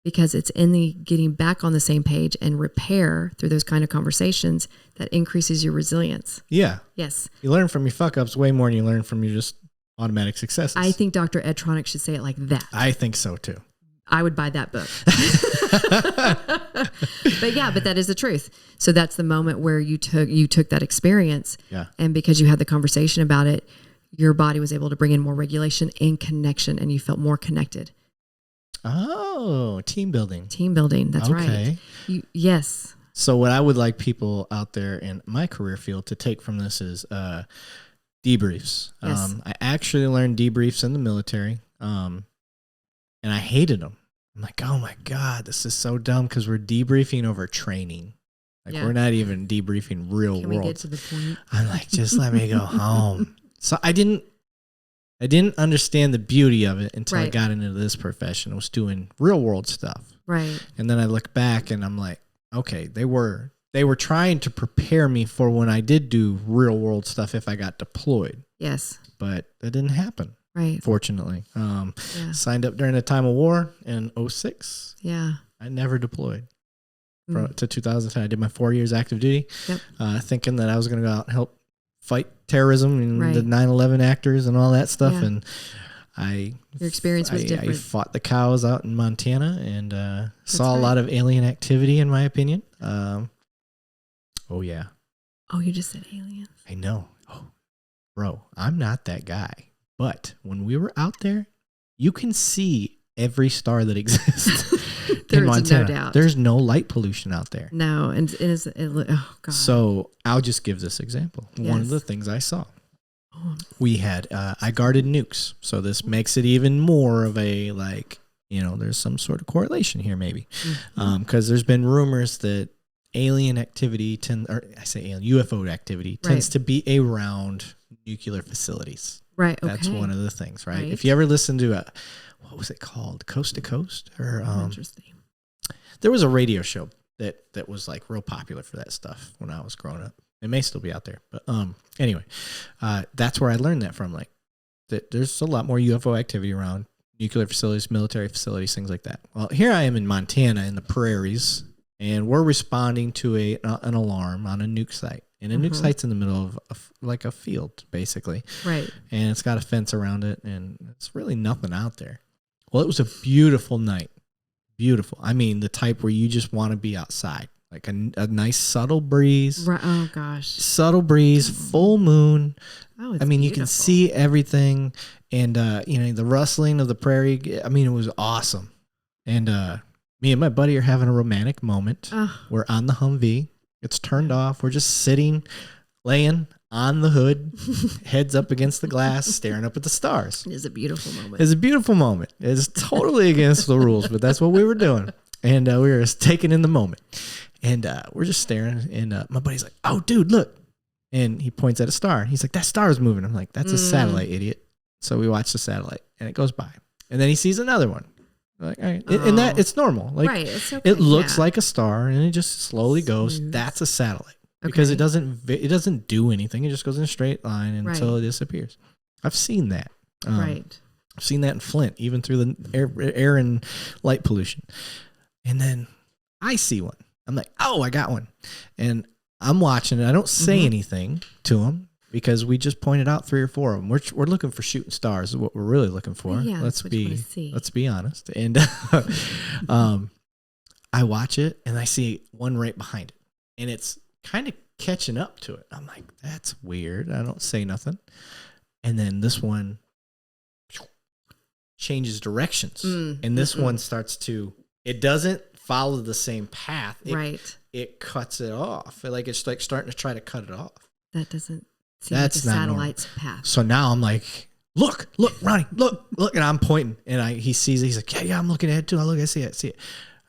because it's in the getting back on the same page and repair through those kind of conversations that increases your resilience. Yeah. Yes. You learn from your fuck ups way more than you learn from your just automatic successes. I think Dr. Ed Tronick should say it like that. I think so too. I would buy that book. But that is the truth. So that's the moment where you took that experience. Yeah. And because you had the conversation about it, your body was able to bring in more regulation and connection, and you felt more connected. Oh, team building. Team building. That's right. Yes. So what I would like people out there in my career field to take from this is debriefs. Yes. I actually learned debriefs in the military. And I hated them. I'm like, oh my God, this is so dumb, because we're debriefing over training. We're not even debriefing real world. Can we get to the point? I'm like, just let me go home. So I didn't understand the beauty of it until I got into this profession. I was doing real world stuff. Right. And then I look back and I'm like, okay, they were trying to prepare me for when I did do real world stuff if I got deployed. Yes. But that didn't happen. Right. Fortunately. Signed up during the time of war in 2006. Yeah. I never deployed to 2010. I did my 4 years active duty, thinking that I was going to go out and help fight terrorism and the 9/11 actors and all that stuff. Yeah. And your experience was different. I fought the cows out in Montana and saw a lot of alien activity, in my opinion. Oh yeah. Oh, you just said aliens. I know. Oh, bro, I'm not that guy. But when we were out there, you can see every star that exists in Montana. No doubt. There's no light pollution out there. No, and oh god. So I'll just give this example. Yes. One of the things I saw, we had I guarded nukes, so this makes it even more of a there's some sort of correlation here maybe, because there's been rumors that alien activity UFO activity tends to be around nuclear facilities. Right. Okay. That's one of the things, right? If you ever listen to what was it called? Coast to Coast? Or interesting. There was a radio show that was like real popular for that stuff when I was growing up. It may still be out there. But anyway, that's where I learned that from. Like that there's a lot more UFO activity around nuclear facilities, military facilities, things like that. Well, here I am in Montana in the prairies, and we're responding to an alarm on a nuke site. And a nuke site's in the middle of a field, basically. Right. And it's got a fence around it, and it's really nothing out there. Well, it was a beautiful night. Beautiful. I mean, the type where you just want to be outside. Like a nice subtle breeze. Right. Oh, gosh. Subtle breeze, full moon. Oh, it's beautiful. You can see everything. And, the rustling of the prairie. I mean, it was awesome. And me and my buddy are having a romantic moment. We're on the Humvee. It's turned off. We're just laying on the hood, heads up against the glass, staring up at the stars. It is a beautiful moment. It's a beautiful moment. It's totally against the rules, but that's what we were doing. And we were just taking in the moment. And we're just staring. And my buddy's like, oh, dude, look. And he points at a star. He's like, that star is moving. I'm like, that's a satellite, idiot. So we watch the satellite, and it goes by. And then he sees another one. Like, all right. And that it's normal. Like, right. It's okay. It looks like a star, and it just slowly goes. That's a satellite because it doesn't do anything. It just goes in a straight line until it disappears. I've seen that. Right. I've seen that in Flint, even through the air and light pollution. And then I see one. I'm like, oh, I got one, and I'm watching it. I don't say anything to him. Because we just pointed out 3 or 4 of them. We're looking for shooting stars is what we're really looking for. Yeah, let's be honest. And I watch it and I see one right behind it. And it's kind of catching up to it. I'm like, that's weird. I don't say nothing. And then this one changes directions. And this one starts it doesn't follow the same path. It cuts it off. It's like starting to try to cut it off. That doesn't. That's not the satellite's path. So now I'm like, look, Ronnie, look, and I'm pointing, and he sees it. He's like, yeah, I'm looking at it too. I see it.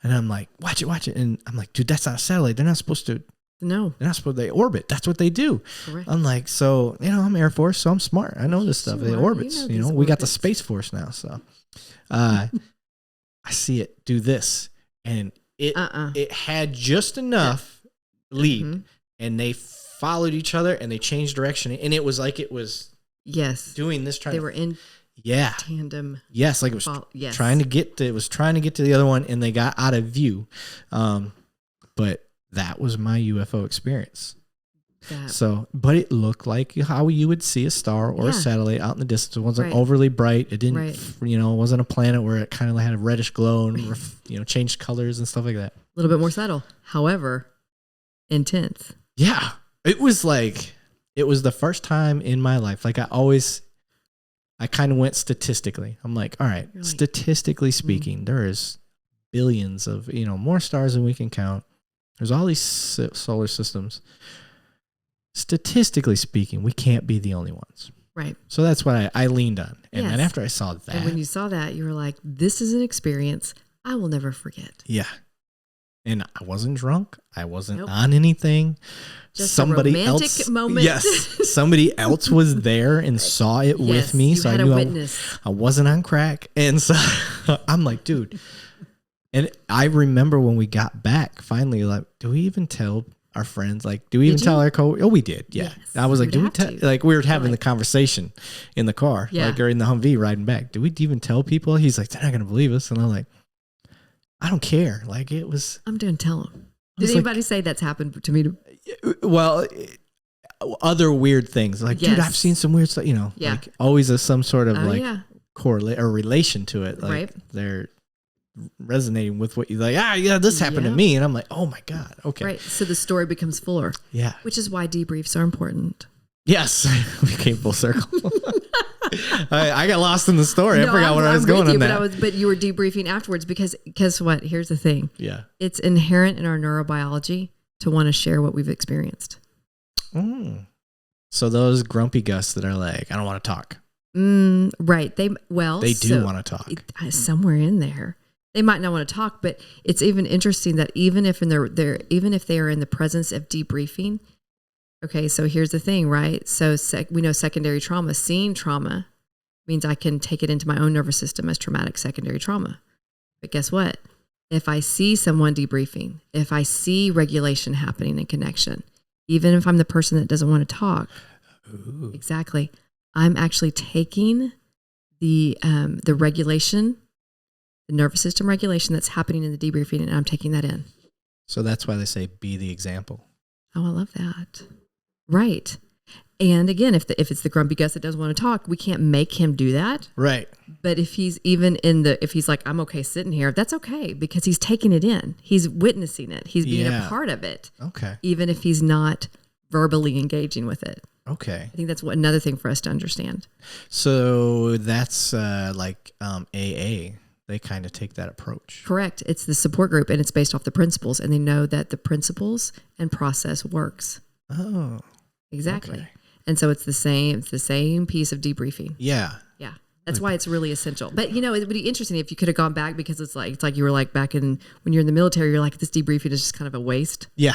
And I'm like, watch it. And I'm like, dude, that's not a satellite. They're not supposed to. No, they're not supposed to. They orbit. That's what they do. Correct. I'm like, so I'm Air Force, so I'm smart. I know this stuff. They orbits. We got the Space Force now. So, I see it do this, and it had just enough lead, and they followed each other and they changed direction, and it was like it was doing this they were in tandem, like it was trying to get to the other one, and they got out of view, but that was my UFO experience. But it looked like how you would see a star or a satellite out in the distance. It wasn't overly bright. It didn't it wasn't a planet where it kind of had a reddish glow and changed colors and stuff like that. A little bit more subtle, however intense. Yeah. It was the first time in my life. Like I kind of went statistically. I'm like, all right, statistically speaking, there is billions of, more stars than we can count. There's all these solar systems. Statistically speaking, we can't be the only ones. Right. So that's what I leaned on. And then after I saw that. And when you saw that, you were like, this is an experience I will never forget. Yeah. And I wasn't drunk. I wasn't on anything. Just somebody a romantic else, moment. Yes, somebody else was there and saw it with me, so I knew I wasn't on crack. And so I'm like, dude. And I remember when we got back, finally, like, do we even tell our friends? Like, do we even tell our co? Oh, we did. Yeah. Yes, I was like, do we tell? Like, we were having the conversation in the car, like, or in the Humvee riding back. Do we even tell people? He's like, they're not gonna believe us, and I'm like, I don't care. Like, it was. I'm going to tell them. Did anybody say that's happened to me? Well, other weird things. Like, dude, I've seen some weird stuff, like always some sort of correlate or relation to it. Like they're resonating with what you like. This happened to me. And I'm like, oh my God. Okay. Right. So the story becomes fuller. Yeah. Which is why debriefs are important. Yes. We came full circle. I got lost in the story. I forgot where I was going on that. But you were debriefing afterwards because guess what? Here's the thing. Yeah. It's inherent in our neurobiology to want to share what we've experienced. So those grumpy Gus that are like, I don't want to talk. Right. They do want to talk. Somewhere in there. They might not want to talk, but it's even interesting that even if they are in the presence of debriefing. Okay, so here's the thing, right? So we know secondary trauma, seeing trauma means I can take it into my own nervous system as traumatic secondary trauma. But guess what? If I see someone debriefing, if I see regulation happening and connection, even if I'm the person that doesn't want to talk, exactly, I'm actually taking the regulation, the nervous system regulation that's happening in the debriefing, and I'm taking that in. So that's why they say be the example. Oh, I love that. Right. And again, if it's the grumpy Gus that doesn't want to talk, we can't make him do that. Right. But if he's if he's like, I'm okay sitting here, that's okay because he's taking it in. He's witnessing it. He's being a part of it. Okay. Even if he's not verbally engaging with it. Okay. I think that's another thing for us to understand. So that's like AA. They kind of take that approach. Correct. It's the support group and it's based off the principles and they know that the principles and process works. Oh. Exactly. Okay. And so it's the same piece of debriefing. Yeah. Yeah. That's why it's really essential. But it would be interesting if you could have gone back because it's like you were like back when you're in the military, you're like, this debriefing is just kind of a waste. Yeah.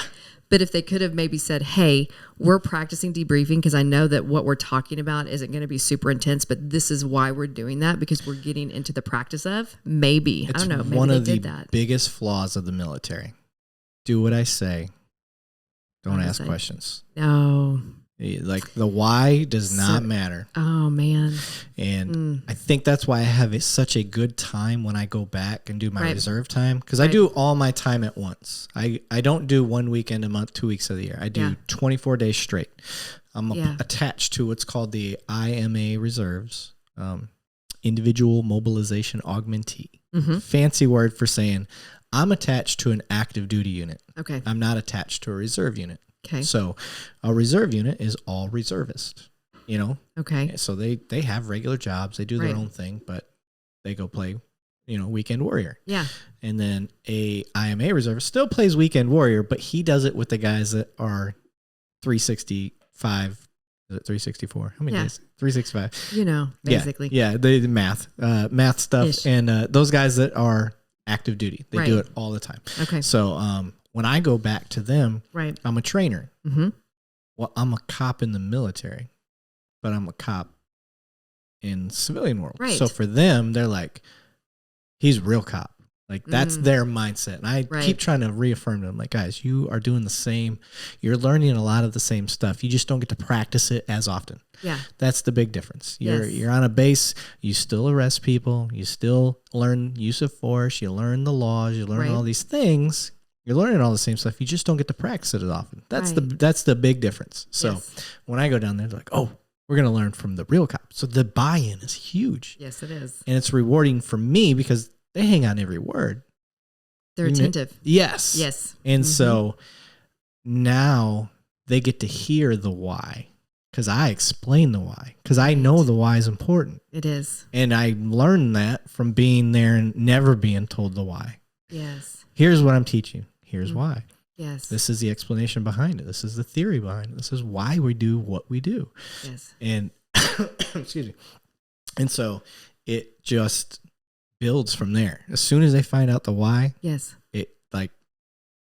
But if they could have maybe said, hey, we're practicing debriefing because I know that what we're talking about isn't going to be super intense, but this is why we're doing that because we're getting into the practice of maybe. I don't know. Maybe one they of did the that. biggest flaws of the military. Do what I say. Don't ask questions. No. Like the why does not matter. Oh man. And I think that's why I have such a good time when I go back and do my reserve time. Because I do all my time at once. I don't do 1 weekend a month, 2 weeks of the year. I do 24 days straight. I'm attached to what's called the IMA reserves, individual mobilization augmentee. Mm-hmm. Fancy word for saying I'm attached to an active duty unit. Okay. I'm not attached to a reserve unit. Okay. So a reserve unit is all reservist, Okay. So they have regular jobs. They do their own thing, but they go play, weekend warrior. Yeah. And then a IMA reservist still plays weekend warrior, but he does it with the guys that are 365. Is it 364? How many days? 365. Basically. Yeah. The math stuff. Ish. And those guys that are active duty, they do it all the time. Okay. So, when I go back to them, I'm a trainer. Mm-hmm. Well, I'm a cop in the military, but I'm a cop in civilian world. Right. So for them, they're like, he's a real cop. Like that's their mindset. And I keep trying to reaffirm to them, like, guys, you are doing the same. You're learning a lot of the same stuff. You just don't get to practice it as often. Yeah. That's the big difference. Yes. You're on a base. You still arrest people. You still learn use of force. You learn the laws. You learn all these things. You're learning all the same stuff. You just don't get to practice it as often. That's the big difference. So when I go down there, they're like, oh, we're going to learn from the real cop. So the buy-in is huge. Yes, it is. And it's rewarding for me because they hang on every word. They're attentive. Yes. Yes. And so now they get to hear the why because I explain the why because I know the why is important. It is. And I learned that from being there and never being told the why. Yes. Here's what I'm teaching. Here's why. Yes. This is the explanation behind it. This is the theory behind it. This is why we do what we do. Yes. And excuse me. And so it just builds from there. As soon as they find out the why, it like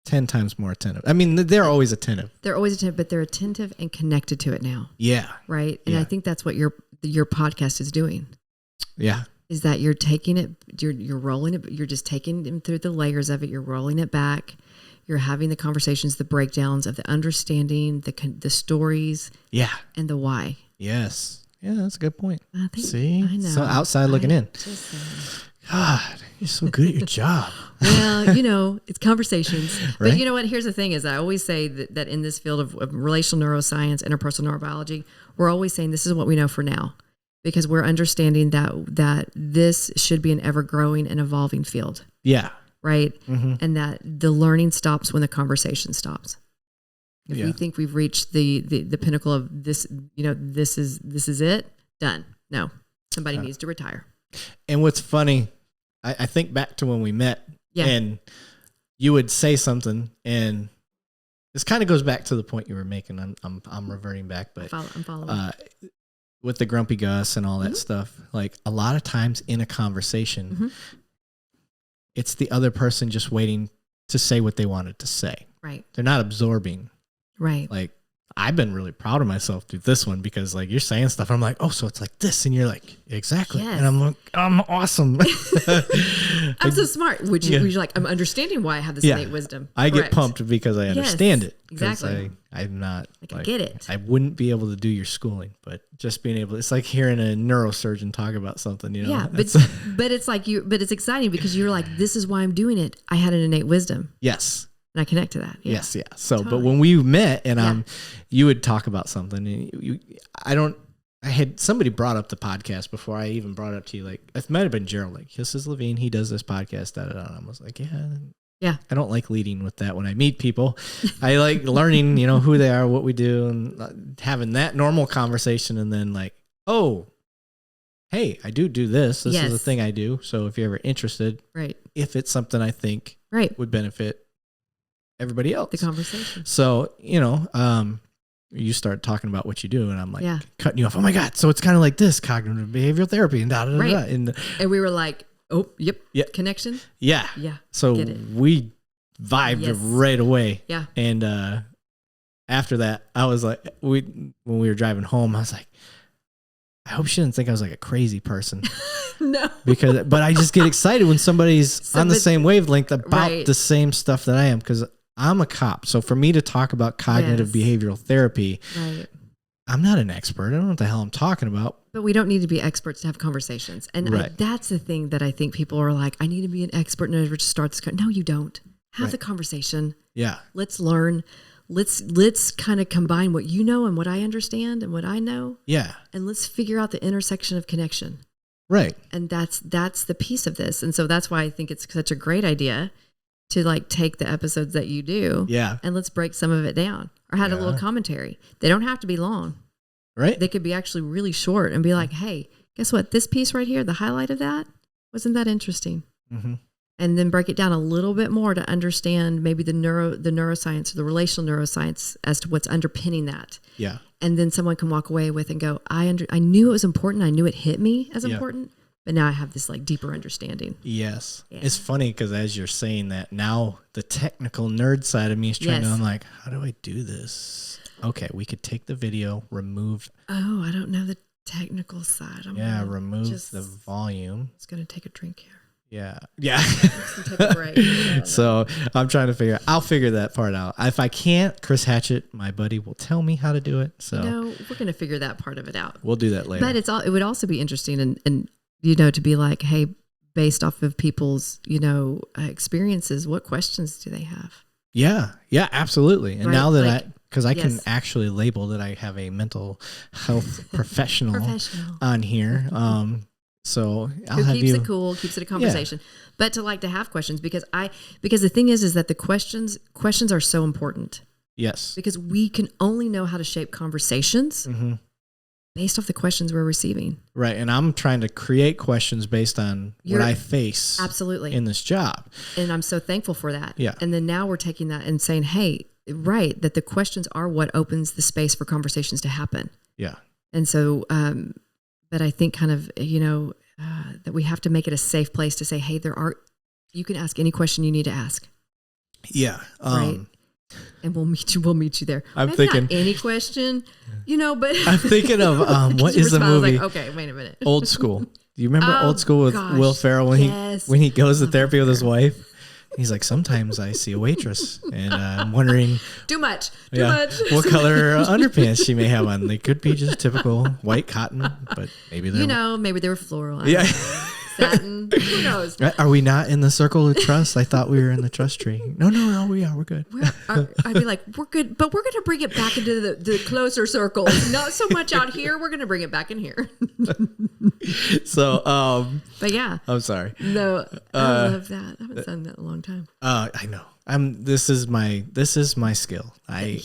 10 times more attentive. I mean, they're always attentive. They're always attentive, but they're attentive and connected to it now. Yeah. Right. And I think that's what your podcast is doing. Yeah. Is that you're taking it, you're rolling it, you're just taking them through the layers of it. You're rolling it back. You're having the conversations, the breakdowns of the understanding, the stories. Yeah. And the why. Yes. Yeah, that's a good point. I think, See? I know. So outside looking in. God, you're so good at your job. Well, it's conversations. Right? But you know what? Here's the thing is I always say that in this field of relational neuroscience, interpersonal neurobiology, we're always saying this is what we know for now, because we're understanding that this should be an ever-growing and evolving field. Yeah. Right? Mm-hmm. And that the learning stops when the conversation stops. If we think we've reached the pinnacle of this, this is it, done. No, somebody needs to retire. And what's funny, I think back to when we met, and you would say something, and this kind of goes back to the point you were making. I'm reverting back, but I'm following. With the grumpy Gus and all that stuff, like a lot of times in a conversation, it's the other person just waiting to say what they wanted to say. Right. They're not absorbing. Right. Like, I've been really proud of myself through this one because like you're saying stuff. And I'm like, oh, so it's like this. And you're like, exactly. Yes. And I'm like, I'm awesome. I'm so smart. You're like, I'm understanding why I have this innate wisdom. I get pumped because I understand it. Exactly. I'm not I get it. I wouldn't be able to do your schooling, but just being able, it's like hearing a neurosurgeon talk about something, Yeah. But it's like but it's exciting because you're like, this is why I'm doing it. I had an innate wisdom. Yes. And I connect to that. Yeah. Yes, yeah. So, totally. But when we met and you would talk about something, and I had somebody brought up the podcast before I even brought it up to you. Like, it might have been Gerald. Like, this is Levine. He does this podcast. And I was like, yeah. I don't like leading with that when I meet people. I like learning, who they are, what we do, and having that normal conversation. And then like, oh, hey, I do this. This is a thing I do. So if you're ever interested, right? If it's something I think would benefit everybody else, the conversation. So, you start talking about what you do and I'm like cutting you off. Oh my God. So it's kind of like this cognitive behavioral therapy and da, da, da, da. And we were like, oh, yep. Connection. Yeah. Yeah. So we vibed right away. Yeah. And, after that, I was like, when we were driving home, I was like, I hope she didn't think I was like a crazy person. No. But I just get excited when somebody's on the same wavelength about the same stuff that I am. Cause I'm a cop. So for me to talk about cognitive behavioral therapy, I'm not an expert. I don't know what the hell I'm talking about. But we don't need to be experts to have conversations. And that's the thing that I think people are like, I need to be an expert in order to start this. No, you don't. Have the conversation. Yeah. Let's learn. Let's kind of combine what you know and what I understand and what I know. Yeah. And let's figure out the intersection of connection. Right. And that's the piece of this. And so that's why I think it's such a great idea to like take the episodes that you do. Yeah. And let's break some of it down or have a little commentary. They don't have to be long. Right. They could be actually really short and be like, hey, guess what? This piece right here, the highlight of that, wasn't that interesting? Mm-hmm. And then break it down a little bit more to understand maybe the neuroscience or the relational neuroscience as to what's underpinning that. Yeah. And then someone can walk away with and go, I knew it was important. I knew it hit me as important, but now I have this like deeper understanding. Yes. Yeah. It's funny because as you're saying that, now the technical nerd side of me is trying to, I'm like, how do I do this? Okay, we could take the video, remove. Oh, I don't know the technical side. Remove the volume. It's going to take a drink here. Yeah. Take a break. So I'm trying to I'll figure that part out. If I can't, Chris Hatchett, my buddy, will tell me how to do it. So we're going to figure that part of it out. We'll do that later. But it would also be interesting and to be like, hey, based off of people's, experiences, what questions do they have? Yeah. Yeah, absolutely. And now that because I can actually label that I have a mental health professional on here. So I'll have keeps it cool, keeps it a conversation, but to have questions because the thing is that the questions are so important. Yes. Because we can only know how to shape conversations based off the questions we're receiving. Right. And I'm trying to create questions based on what I face in this job. And I'm so thankful for that. Yeah. And then now we're taking that and saying, hey, that the questions are what opens the space for conversations to happen. Yeah. And so, but I think kind of, that we have to make it a safe place to say, hey, you can ask any question you need to ask. Yeah. Right. And we'll meet you there. I'm thinking any question, but I'm thinking of, what is the movie? Like, okay, wait a minute. Old School. Do you remember Old School with Will Ferrell when he goes to therapy with his wife? He's like, sometimes I see a waitress and I'm wondering. Too much. What color underpants she may have on. They could be just typical white cotton, but maybe they're. Maybe they were floral. Yeah. satin. Who knows? Are we not in the circle of trust? I thought we were in the trust tree. No, we are. We're good. I'd be like, we're good, but we're going to bring it back into the closer circles. Not so much out here. We're going to bring it back in here. So, but yeah, I'm sorry. No, I love that. I haven't done that in a long time. I know. This is my skill. I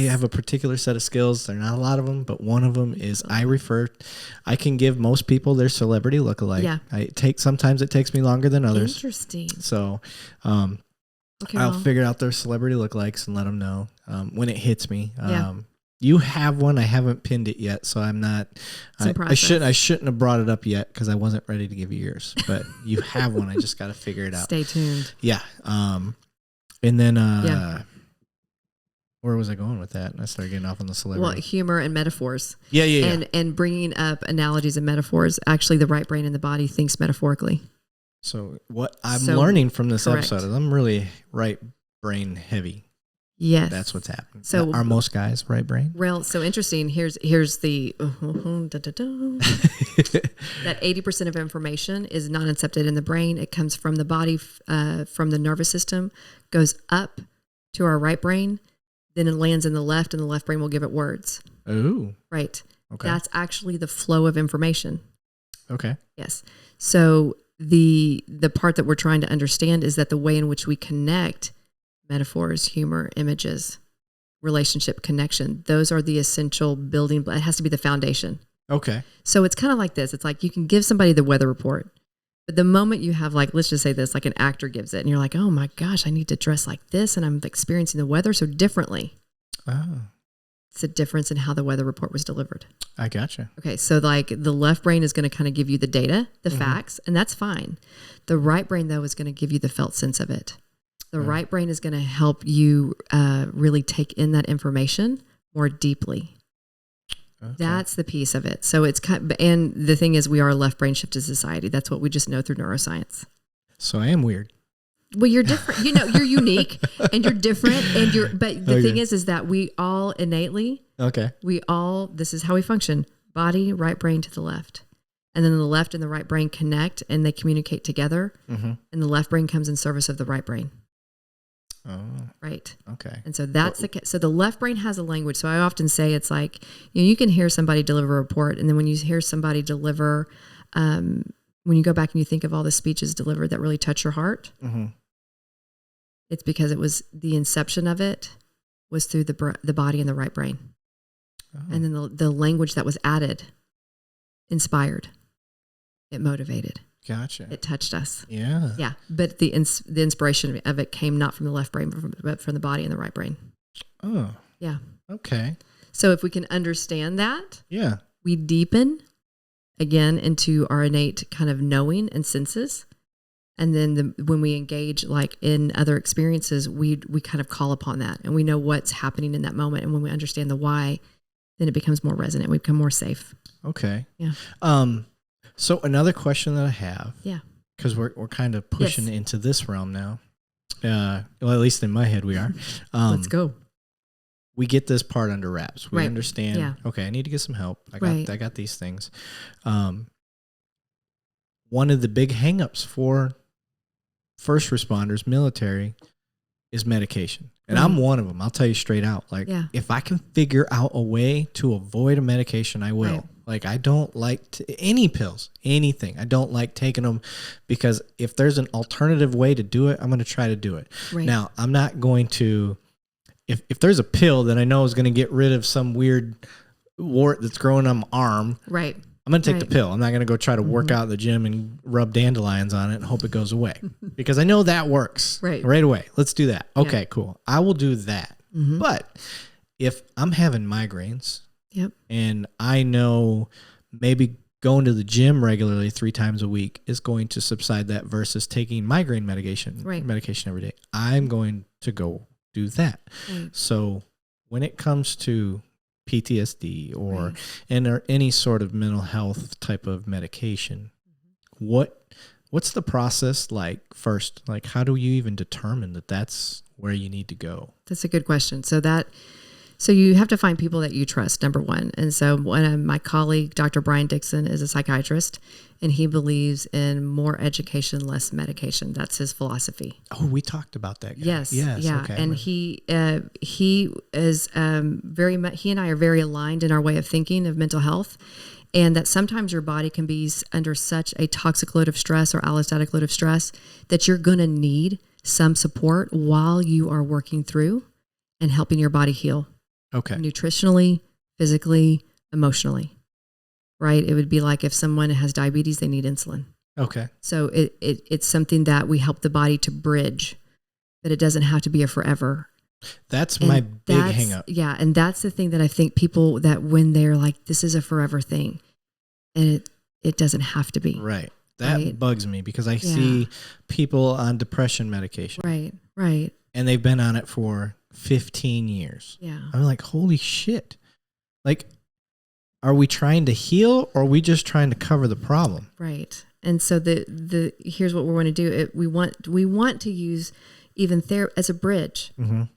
have a particular set of skills. There are not a lot of them, but one of them is I can give most people their celebrity lookalike. Yeah. Sometimes it takes me longer than others. Interesting. So, I'll figure out their celebrity lookalikes and let them know when it hits me. You have one. I haven't pinned it yet, so I'm not. I shouldn't have brought it up yet because I wasn't ready to give you yours. But you have one. I just got to figure it out. Stay tuned. Yeah. And then, where was I going with that? I started getting off on the celebrity. Well, humor and metaphors. Yeah. And bringing up analogies and metaphors. Actually, the right brain in the body thinks metaphorically. So what I'm learning from this episode is I'm really right brain heavy. Yes. That's what's happening. So are most guys right brain? Well, so interesting. Here's the that 80% of information is not incepted in the brain. It comes from the body, from the nervous system, goes up to our right brain, then it lands in the left, and the left brain will give it words. Oh. Right. Okay. That's actually the flow of information. Okay. Yes. So the part that we're trying to understand is that the way in which we connect metaphors, humor, images, relationship, connection, those are the essential building. It has to be the foundation. Okay. So it's kind of like this. It's like you can give somebody the weather report, but the moment you have, like, let's just say this, like an actor gives it and you're like, oh my gosh, I need to dress like this and I'm experiencing the weather so differently. Oh. It's a difference in how the weather report was delivered. I gotcha. Okay. So like the left brain is going to kind of give you the data, the facts, and that's fine. The right brain though is going to give you the felt sense of it. The right brain is going to help you really take in that information more deeply. Okay. That's the piece of it. So it's and the thing is, we are a left brain shifted society. That's what we just know through neuroscience. So I am weird. Well, you're different. You're unique and you're different. But the thing is that we all innately. Okay. This is how we function: body, right brain to the left. And then the left and the right brain connect and they communicate together. Mm-hmm. And the left brain comes in service of the right brain. Oh, right. Okay. And so so the left brain has a language. So I often say it's like, you can hear somebody deliver a report. And then when you hear somebody deliver, when you go back and you think of all the speeches delivered that really touch your heart, it's because it was the inception of it was through the body and the right brain. Oh. And then the language that was added inspired, it motivated. Gotcha. It touched us. Yeah. Yeah. But the inspiration of it came not from the left brain, but from the body and the right brain. Oh. Yeah. Okay. So if we can understand that, we deepen again into our innate kind of knowing and senses. And then when we engage like in other experiences, we kind of call upon that and we know what's happening in that moment. And when we understand the why, then it becomes more resonant. We become more safe. Okay. Yeah. So another question that I have, because we're kind of pushing into this realm now. Well, at least in my head we are. Let's go. We get this part under wraps. We right. understand. Yeah. Okay, I need to get some help. I got these things. One of the big hangups for first responders, military, is medication. And I'm one of them. I'll tell you straight out. Like, if I can figure out a way to avoid a medication, I will. Right. Like, I don't like any pills, anything. I don't like taking them because if there's an alternative way to do it, I'm going to try to do it. Right. Now, I'm not going to, if there's a pill that I know is going to get rid of some weird wart that's growing on my arm, right. I'm going to take the pill. I'm not going to go try to work out at the gym and rub dandelions on it and hope it goes away because I know that works right away. Let's do that. Okay, cool. I will do that. Mm-hmm. But if I'm having migraines and I know maybe going to the gym regularly 3 times a week is going to subside that versus taking migraine medication every day, I'm going to go do that. Right. So when it comes to PTSD or any sort of mental health type of medication, what's the process like first? Like, how do you even determine that that's where you need to go? That's a good question. So that So you have to find people that you trust, number one. And so one of my colleague, Dr. Brian Dixon, is a psychiatrist, and he believes in more education, less medication. That's his philosophy. Oh, we talked about that guy. Yes. Yeah. Okay. And he is very much, he and I are very aligned in our way of thinking of mental health. And that sometimes your body can be under such a toxic load of stress or allostatic load of stress that you're going to need some support while you are working through and helping your body heal. Okay. Nutritionally, physically, emotionally, right? It would be like if someone has diabetes, they need insulin. Okay. So it's something that we help the body to bridge, but it doesn't have to be a forever. That's my big hang up. Yeah. And that's the thing that I think people that when they're like, this is a forever thing, and it doesn't have to be. Right. That bugs me because I see people on depression medication. Right. And they've been on it for 15 years. Yeah. I'm like, holy shit. Like, are we trying to heal or are we just trying to cover the problem? Right. And so the here's what we want to do. We want to use even therapy as a bridge,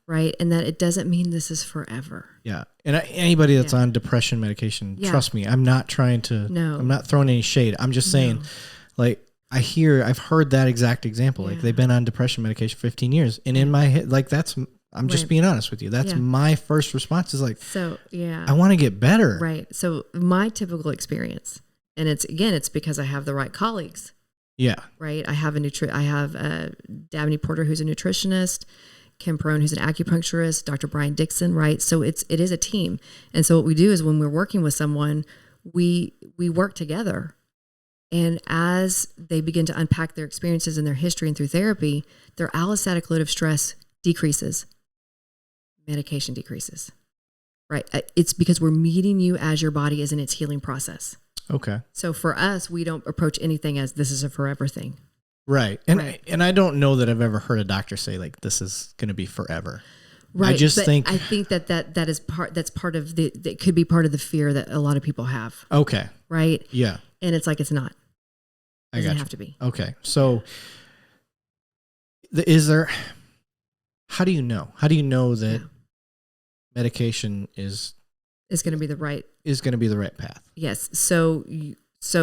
right? And that it doesn't mean this is forever. Yeah. And anybody that's on depression medication, trust me, I'm not trying to, I'm not throwing any shade. I'm just saying, like, I've heard that exact example. Like, they've been on depression medication 15 years. And in my head, like, I'm just being honest with you. That's my first response is like, so I want to get better. Right. So my typical experience, and it's because I have the right colleagues. Yeah. Right. I have Dabney Porter, who's a nutritionist, Kim Perone, who's an acupuncturist, Dr. Brian Dixon. Right. So it is a team. And so what we do is when we're working with someone, we work together. And as they begin to unpack their experiences and their history and through therapy, their allostatic load of stress decreases. Medication decreases. Right. It's because we're meeting you as your body is in its healing process. Okay. So for us, we don't approach anything as this is a forever thing. Right. And I don't know that I've ever heard a doctor say like this is going to be forever. Right. I think that is part of that could be part of the fear that a lot of people have. Okay. Right. Yeah. And it's like it's not. It doesn't have to be. Okay. So how do you know? How do you know that medication is going to be the right path? Yes. So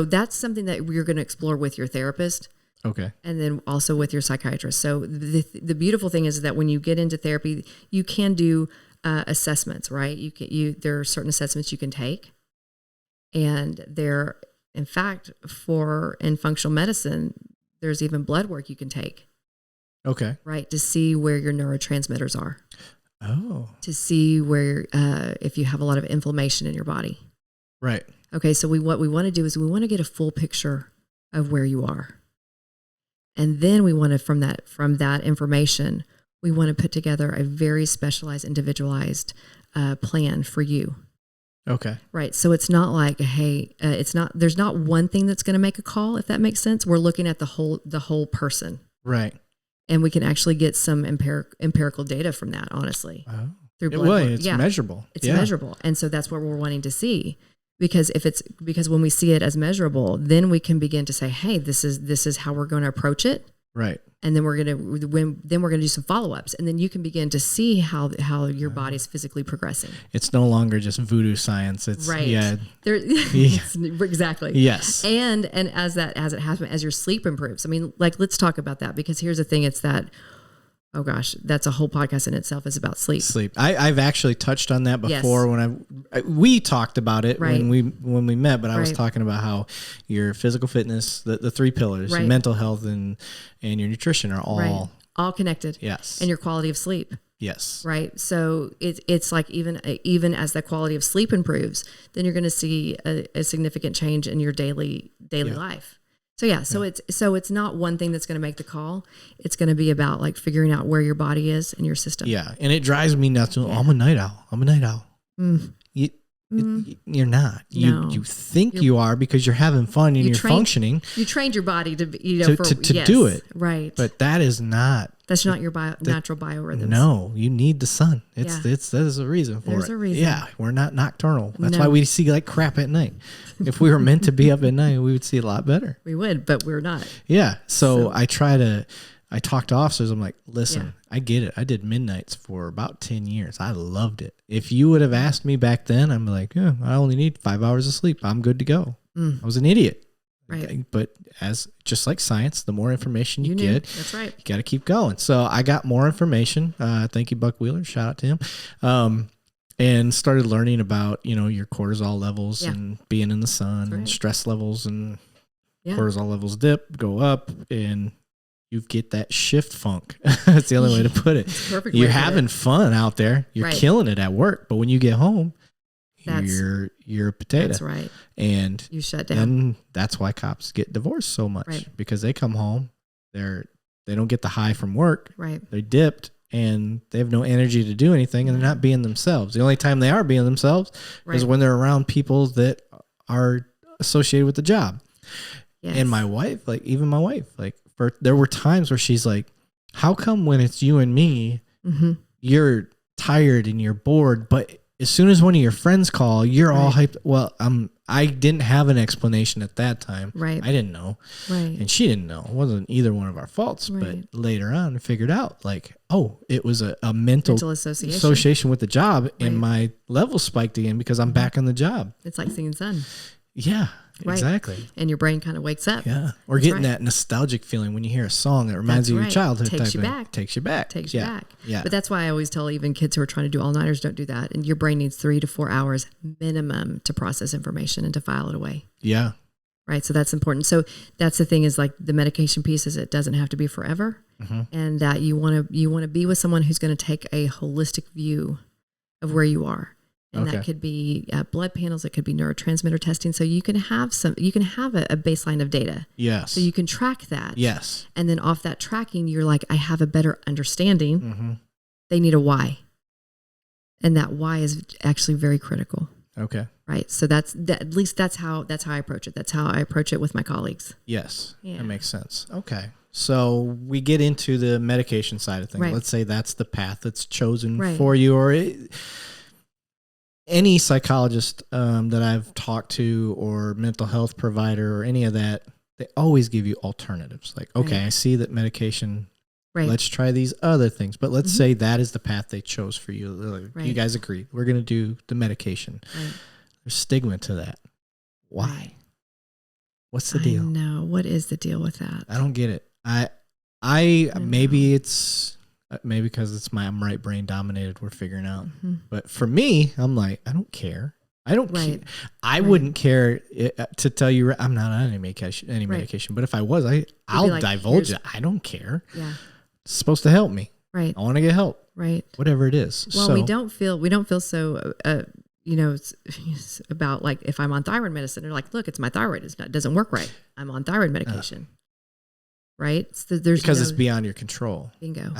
that's something that we're going to explore with your therapist. Okay. And then also with your psychiatrist. So the beautiful thing is that when you get into therapy, you can do assessments, right? There are certain assessments you can take, and in fact, in functional medicine, there's even blood work you can take. Okay. Right. To see where your neurotransmitters are. Oh. To see where, if you have a lot of inflammation in your body. Right. Okay. So what we want to do is we want to get a full picture of where you are. And then we want to, from that information, we want to put together a very specialized, individualized plan for you. Okay. Right. So it's not like, hey, there's not one thing that's going to make a call, if that makes sense. We're looking at the whole person. Right. And we can actually get some empirical data from that, honestly. Oh. Through blood work. It's measurable. It's measurable. And so that's what we're wanting to see. Because when we see it as measurable, then we can begin to say, hey, this is how we're going to approach it. Right. And then we're going to do some follow-ups, and then you can begin to see how your body's physically progressing. It's no longer just voodoo science. It's right. Yeah. Exactly. Yes. And as it happens, as your sleep improves. I mean, like, let's talk about that, because here's the thing. It's that, oh gosh, that's a whole podcast in itself, is about sleep. I've actually touched on that before. Yes. When we talked about it right. when we met, but I was talking about how your physical fitness, the three pillars, right. mental health and your nutrition are all connected. Yes. And your quality of sleep. Yes. Right. So it's like even as the quality of sleep improves, then you're going to see a significant change in your daily life. So it's not one thing that's going to make the call. It's going to be about like figuring out where your body is and your system. Yeah. And it drives me nuts. Yeah. I'm a night owl. Mm. You're not. You think you are because you're having fun and you're functioning. You trained your body to do it. Right. But that is not. That's not your natural biorhythms. No, you need the sun. That is a reason for it. There's a reason. Yeah, we're not nocturnal. That's why we see like crap at night. If we were meant to be up at night, we would see a lot better. We would, but we're not. Yeah. So I try to I talk to officers. I'm like, listen, I get it. I did midnights for about 10 years. I loved it. If you would have asked me back then, I'm like, yeah, I only need 5 hours of sleep. I'm good to go. I was an idiot. Right. But just like science, the more information you get, that's right. You got to keep going. So I got more information. Thank you, Buck Wheeler. Shout out to him. And started learning about, your cortisol levels and being in the sun and stress levels and cortisol levels dip, go up, and you get that shift funk. That's the only way to put it. Perfect. You're having fun out there. You're killing it at work. But when you get home, you're a potato. That's right. And you shut down. And that's why cops get divorced so much, because they come home, they don't get the high from work. Right. They're dipped and they have no energy to do anything, and they're not being themselves. The only time they are being themselves is when they're around people that are associated with the job. Yes. And my wife, there were times where she's like, how come when it's you and me, you're tired and you're bored, but as soon as one of your friends call, you're all hyped. Well, I didn't have an explanation at that time. Right. I didn't know. Right. And she didn't know. It wasn't either one of our faults. But later on, I figured out, it was a mental association with the job, and my level spiked again because I'm back on the job. It's like singing Sun. Yeah. Exactly. And your brain kind of wakes up. Yeah. Or getting that nostalgic feeling when you hear a song that reminds you of your childhood. Takes you back. Takes you back. Yeah. But that's why I always tell even kids who are trying to do all-nighters, don't do that. And your brain needs 3 to 4 hours minimum to process information and to file it away. Yeah. Right. So that's important. So that's the thing is like the medication piece is it doesn't have to be forever. And that you want to be with someone who's going to take a holistic view of where you are. And that could be blood panels. It could be neurotransmitter testing. So you can have a baseline of data. Yes. So you can track that. Yes. And then off that tracking, you're like, I have a better understanding. They need a why. And that why is actually very critical. Okay. Right. So at least that's how I approach it. That's how I approach it with my colleagues. Yes. Yeah. That makes sense. Okay. So we get into the medication side of things. Right. Let's say that's the path that's chosen for you, or any psychologist that I've talked to, or mental health provider, or any of that, they always give you alternatives. Like, okay, I see that medication, let's try these other things. But let's say that is the path they chose for you. Like, you guys agree, we're going to do the medication. There's stigma to that. Why? What's the deal? No, what is the deal with that? I don't get it. I maybe it's... Maybe because I'm right brain dominated, we're figuring out. But for me, I'm like, I don't care. I don't care. I wouldn't care to tell you, I'm not on any medication. But if I was, I'll divulge it. I don't care. Yeah. It's supposed to help me. Right. I want to get help. Right. Whatever it is. Well, we don't feel so, about like if I'm on thyroid medicine, they're like, look, it's my thyroid. It doesn't work right. I'm on thyroid medication. Right? So because it's beyond your control. Bingo.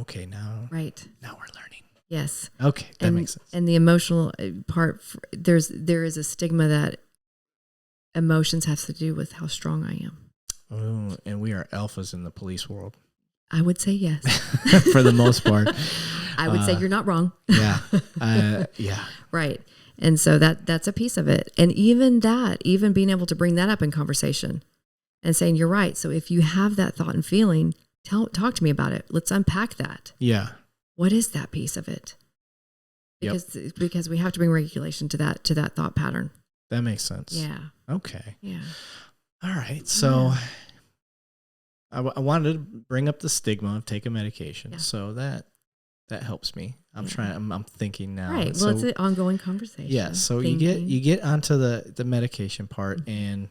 Okay, now. Right. Now we're learning. Yes. Okay, that makes sense. And the emotional part, there is a stigma that emotions have to do with how strong I am. Oh, and we are alphas in the police world. I would say yes. For the most part. I would say you're not wrong. Yeah. Yeah. Right. And so that's a piece of it. And even being able to bring that up in conversation. And saying, you're right. So if you have that thought and feeling, talk to me about it. Let's unpack that. Yeah. What is that piece of it? Because we have to bring regulation to that thought pattern. That makes sense. Yeah. Okay. Yeah. All right. So I wanted to bring up the stigma of taking medication. Yeah. So that helps me. I'm thinking now. Right. Well, it's an ongoing conversation. Yeah. So you get onto the medication part, and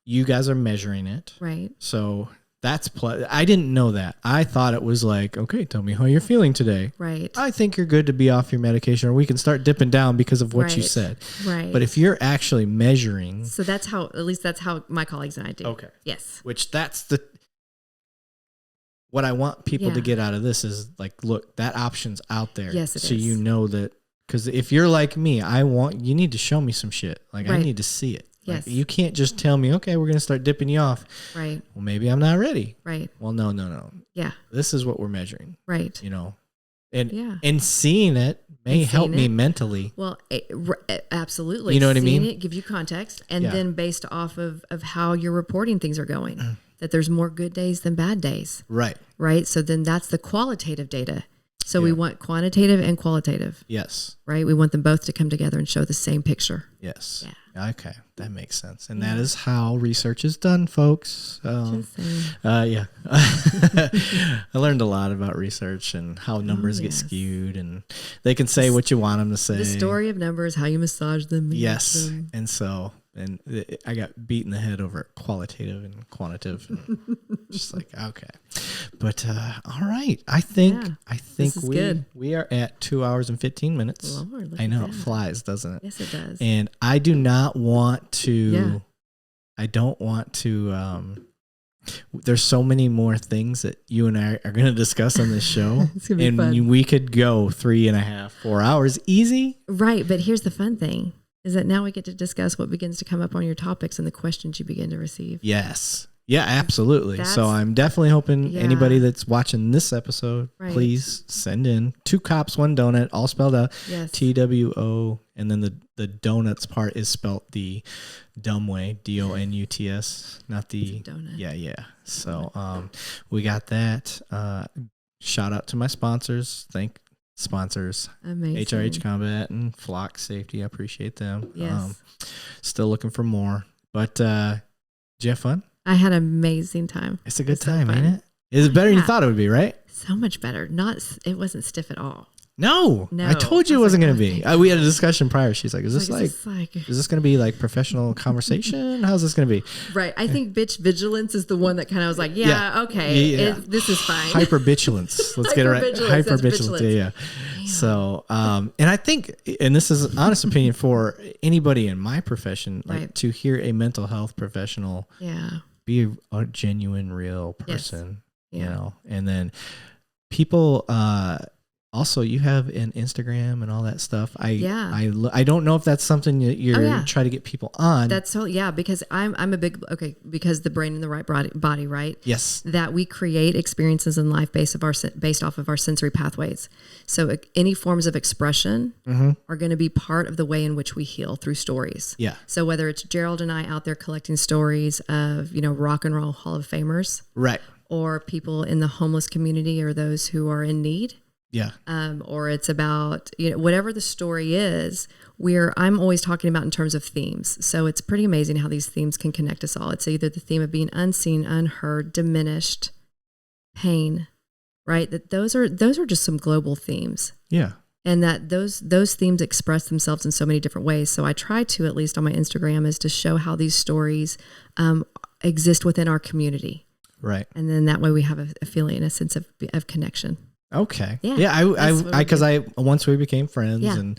you guys are measuring it. Right. So that's I didn't know that. I thought it was like, okay, tell me how you're feeling today. Right. I think you're good to be off your medication, or we can start dipping down because of what you said. Right. But if you're actually measuring. So that's how my colleagues and I do. Okay. Yes. Which what I want people to get out of this is like, look, that option's out there. Yes, it is. So you know that, because if you're like me, you need to show me some shit. Like I need to see it. Yes. Like, you can't just tell me, okay, we're going to start dipping you off. Right. Well, maybe I'm not ready. Right. Well, no. Yeah. This is what we're measuring. Right. And seeing it may help me mentally. Well, absolutely. You know what I mean? Seeing it gives you context, and then based off of how you're reporting things are going. that there's more good days than bad days. Right. Right. So then that's the qualitative data. So we want quantitative and qualitative. Yes. Right. We want them both to come together and show the same picture. Yes. Yeah. Okay. That makes sense. And that is how research is done, folks. Yeah. I learned a lot about research and how numbers get skewed, and they can say what you want them to say. The story of numbers, how you massage them. Yes. And so, and I got beat in the head over qualitative and quantitative. And just like, okay. But all right. I think we are at 2 hours and 15 minutes. Lord, I know it flies, doesn't it? Yes, it does. And I do not want to I don't want to there's so many more things that you and I are going to discuss on this show. It's gonna be fun. We could go 3.5, 4 hours easy. Right. But here's the fun thing. Is that now we get to discuss what begins to come up on your topics and the questions you begin to receive. Yes. Yeah, absolutely. So I'm definitely hoping anybody that's watching this episode, please send in 2 cops, 1 donut, all spelled out. Yes. TWO. And then the donuts part is spelled the dumb way, DONUTS, not the donut. Yeah. So we got that. Shout out to my sponsors. Sponsors. Amazing. HRH Combat and Flock Safety. I appreciate them. Yes. Still looking for more. But did you have fun? I had an amazing time. It's a good time, ain't it? It's better than you thought it would be, right? So much better. It wasn't stiff at all. No. I told you it wasn't going to be. We had a discussion prior. She's like, is this going to be like professional conversation? How's this going to be? Right. I think bitch vigilance is the one that kind of was like, okay, this is fine. Hypervigilance. Let's get it right. Hypervigilance. Yeah. So, and I think, and this is an honest opinion for anybody in my profession, like to hear a mental health professional be a genuine, real person, you know, and then people, also, you have an Instagram and all that stuff. I don't know if that's something that you're trying to get people on. That's so because I'm a big because the brain and the right body, right? Yes. That we create experiences in life based off of our sensory pathways. So any forms of expression are going to be part of the way in which we heal through stories. Yeah. So whether it's Gerald and I out there collecting stories of rock and roll Hall of Famers, right, or people in the homeless community or those who are in need. Yeah. Or it's about, whatever the story is, I'm always talking about in terms of themes. So it's pretty amazing how these themes can connect us all. It's either the theme of being unseen, unheard, diminished, pain, right? That those are just some global themes. Yeah. And that those themes express themselves in so many different ways. So I try to, at least on my Instagram, is to show how these stories exist within our community. Right. And then that way we have a feeling and a sense of connection. Okay. Yeah. Once we became friends and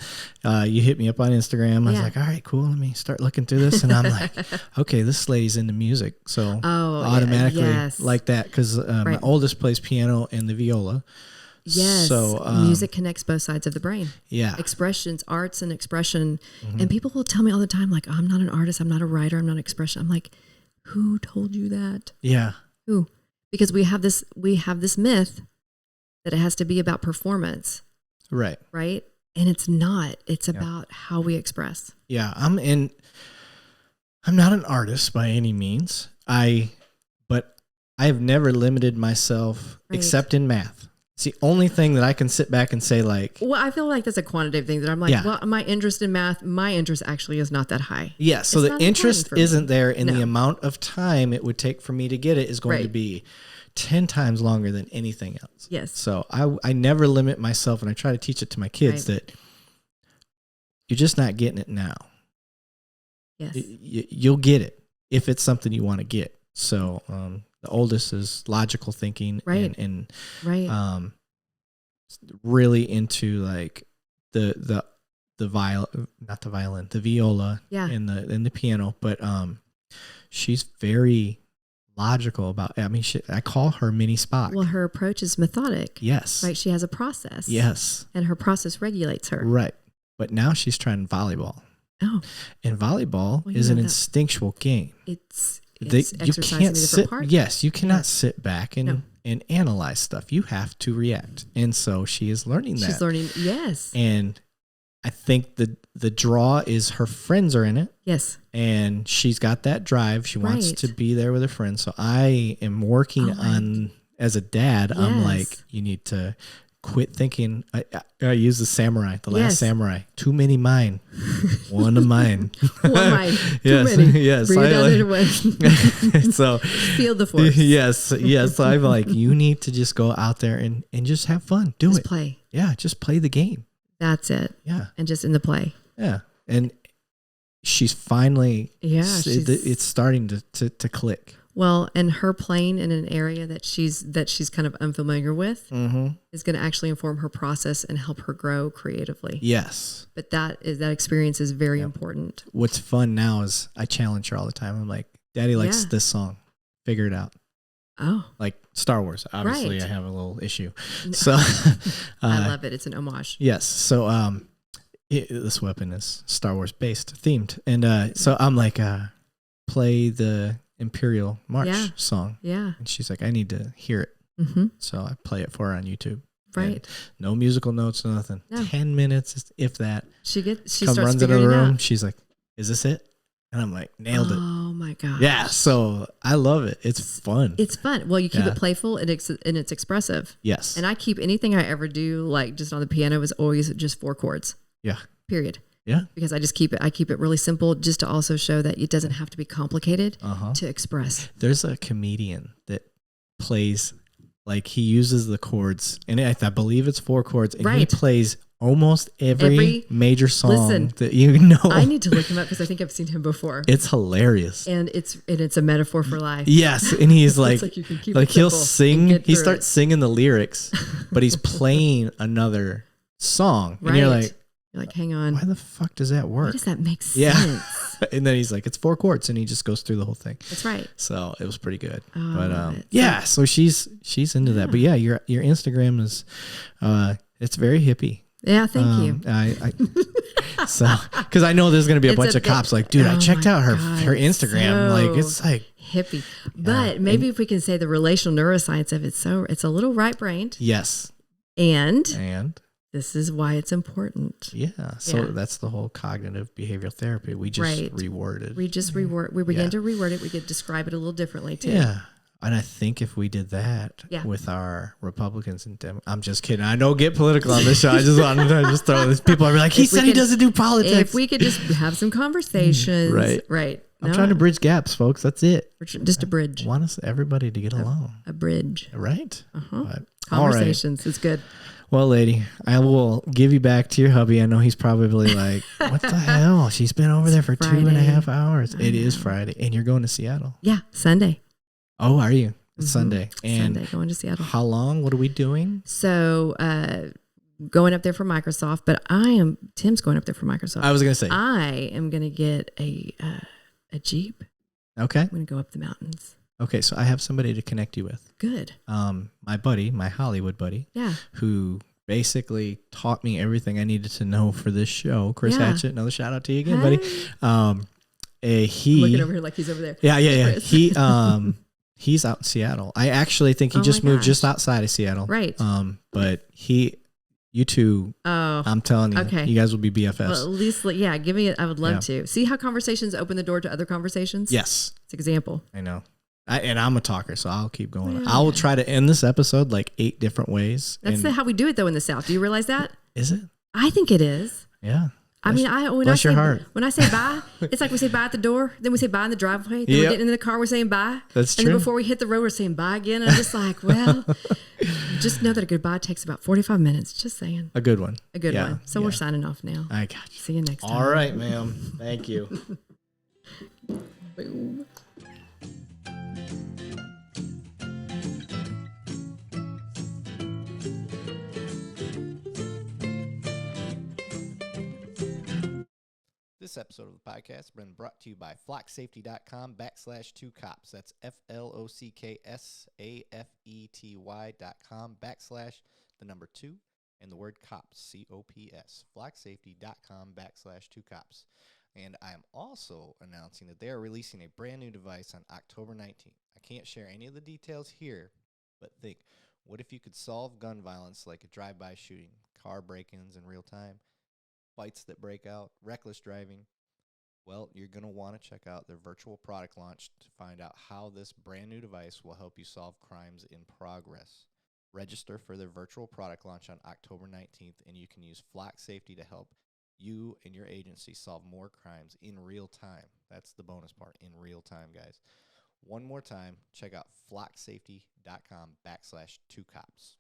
you hit me up on Instagram, I was like, all right, cool. Let me start looking through this. And I'm like, okay, this lady's into music. So automatically like that. Cause my oldest plays piano and the viola. Yes. So music connects both sides of the brain. Yeah. Expressions, arts and expression. And people will tell me all the time, like, I'm not an artist. I'm not a writer. I'm not an expression. I'm like, who told you that? Yeah. Who? Because we have this myth that it has to be about performance. Right. Right. And it's not. It's about how we express. Yeah. I'm not an artist by any means. But I have never limited myself except in math. It's the only thing that I can sit back and say like... Well, I feel like that's a quantitative thing that I'm like, well, my interest in math, my interest actually is not that high. Yeah. So the interest isn't there, and the amount of time it would take for me to get it is going to be 10 times longer than anything else. Yes. So I never limit myself, and I try to teach it to my kids that you're just not getting it now. Yes. You'll get it if it's something you want to get. So the oldest is logical thinking and really into like the viola and the piano, but she's very logical about, I call her mini Spock. Well, her approach is methodic. Yes. Right. She has a process. Yes. And her process regulates her. Right. But now she's trying volleyball. Oh. And volleyball is an instinctual game. It's you can't sit. Yes, you cannot sit back and analyze stuff. You have to react. And so she is learning that. She's learning. Yes. And I think the draw is her friends are in it. Yes. And she's got that drive. She wants to be there with her friends. So I am working on, as a dad, yes. I'm like, you need to quit thinking. I use the samurai, the last samurai. Too many mine. One of mine. One mine. Yes. Too many. Yes. Breathe out it away. So feel the force. Yes. Yes. So I'm like, you need to just go out there and just have fun. Do it. Play. Yeah. Just play the game. That's it. Yeah. And just in the play. Yeah. And she's finally, it's starting to click. Well, and her playing in an area that she's kind of unfamiliar with is going to actually inform her process and help her grow creatively. Yes. But that experience is very important. What's fun now is I challenge her all the time. I'm like, Daddy likes this song. Figure it out. Oh. Like Star Wars. Obviously, I have a little issue. No. So I love it. It's an homage. Yes. So this weapon is Star Wars based, themed. And so I'm like, play the Imperial March song. Yeah. And she's like, I need to hear it. Mm-hmm. So I play it for her on YouTube. Right. No musical notes, nothing. No. 10 minutes, if that. She starts runs into the room. She's like, is this it? And I'm like, nailed it. Oh my gosh. Yeah. So I love it. It's fun. It's fun. Well, you keep it playful and it's expressive. Yes. And I keep anything I ever do, like just on the piano, is always just 4 chords. Yeah. Period. Yeah. Because I keep it really simple, just to also show that it doesn't have to be complicated to express. There's a comedian that plays, like, he uses the chords, and I believe it's 4 chords, and he plays almost every major song that you know. I need to look him up because I think I've seen him before. It's hilarious. And it's a metaphor for life. Yes. And he's like, you can keep he'll sing, he starts singing the lyrics, but he's playing another song. And you're like, hang on. Why the fuck does that work? Why does that make sense? Yeah. And then he's like, it's 4 chords, and he just goes through the whole thing. That's right. So it was pretty good. Oh, but so she's into that. But yeah, your Instagram is it's very hippie. Yeah, thank you. So because I know there's gonna be a bunch of cops like, dude, I checked out her Instagram. Like it's like hippie. But maybe if we can say the relational neuroscience of it, it's a little right brained. Yes. And this is why it's important. Yeah. So that's the whole cognitive behavioral therapy. We just reworded. We just reword. We began to reword it. We could describe it a little differently too. Yeah. And I think if we did that with our Republicans and I'm just kidding. I don't get political on this show. I just wanted to just throw this. People are like, he said he doesn't do politics. If we could just have some conversations. Right. I'm trying to bridge gaps, folks. That's it. Just a bridge. I want us everybody to get along. A bridge. Right. Conversations. It's good. Well, lady, I will give you back to your hubby. I know he's probably like, what the hell? She's been over there for Friday. 2.5 hours. It is Friday. And you're going to Seattle. Yeah. Sunday. Oh, are you? It's Sunday. And Sunday, going to Seattle. How long? What are we doing? So, going up there for Microsoft, but Tim's going up there for Microsoft. I was going to say. I am going to get a Jeep. Okay. I'm going to go up the mountains. Okay, so I have somebody to connect you with. Good. My buddy, my Hollywood buddy. Yeah. Who basically taught me everything I needed to know for this show. Chris Hatchett, another shout out to you again, buddy. I'm looking over here like he's over there. Yeah. He's out in Seattle. I actually think he just moved just outside of Seattle. Right. But you two, I'm telling you, you guys will be BFFs. Well, at least, give me it. I would love to. See how conversations open the door to other conversations? Yes. It's an example. I know. And I'm a talker, so I'll keep going. Yeah. I will try to end this episode like 8 different ways. That's how we do it, though, in the South. Do you realize that? Is it? I think it is. Yeah. When I say bye, it's like we say bye at the door, then we say bye in the driveway, then we're getting in the car, we're saying bye. That's true. And then before we hit the road, we're saying bye again. And I'm just like, well, just know that a goodbye takes about 45 minutes. Just saying. A good one. A good one. So we're signing off now. I got you. See you next time. All right, ma'am. Thank you. Boom. This episode of the podcast has been brought to you by flocksafety.com/2cops. That's FLOCKSAFETY.com/2 and the word cops, COPS. Flocksafety.com/2cops. And I am also announcing that they are releasing a brand new device on October 19th. I can't share any of the details here, but think, what if you could solve gun violence like a drive-by shooting, car break-ins in real time? fights that break out, reckless driving. Well, you're going to want to check out their virtual product launch to find out how this brand new device will help you solve crimes in progress. Register for their virtual product launch on October 19th, and you can use Flock Safety to help you and your agency solve more crimes in real time. That's the bonus part, in real time, guys. One more time, check out flocksafety.com/2cops.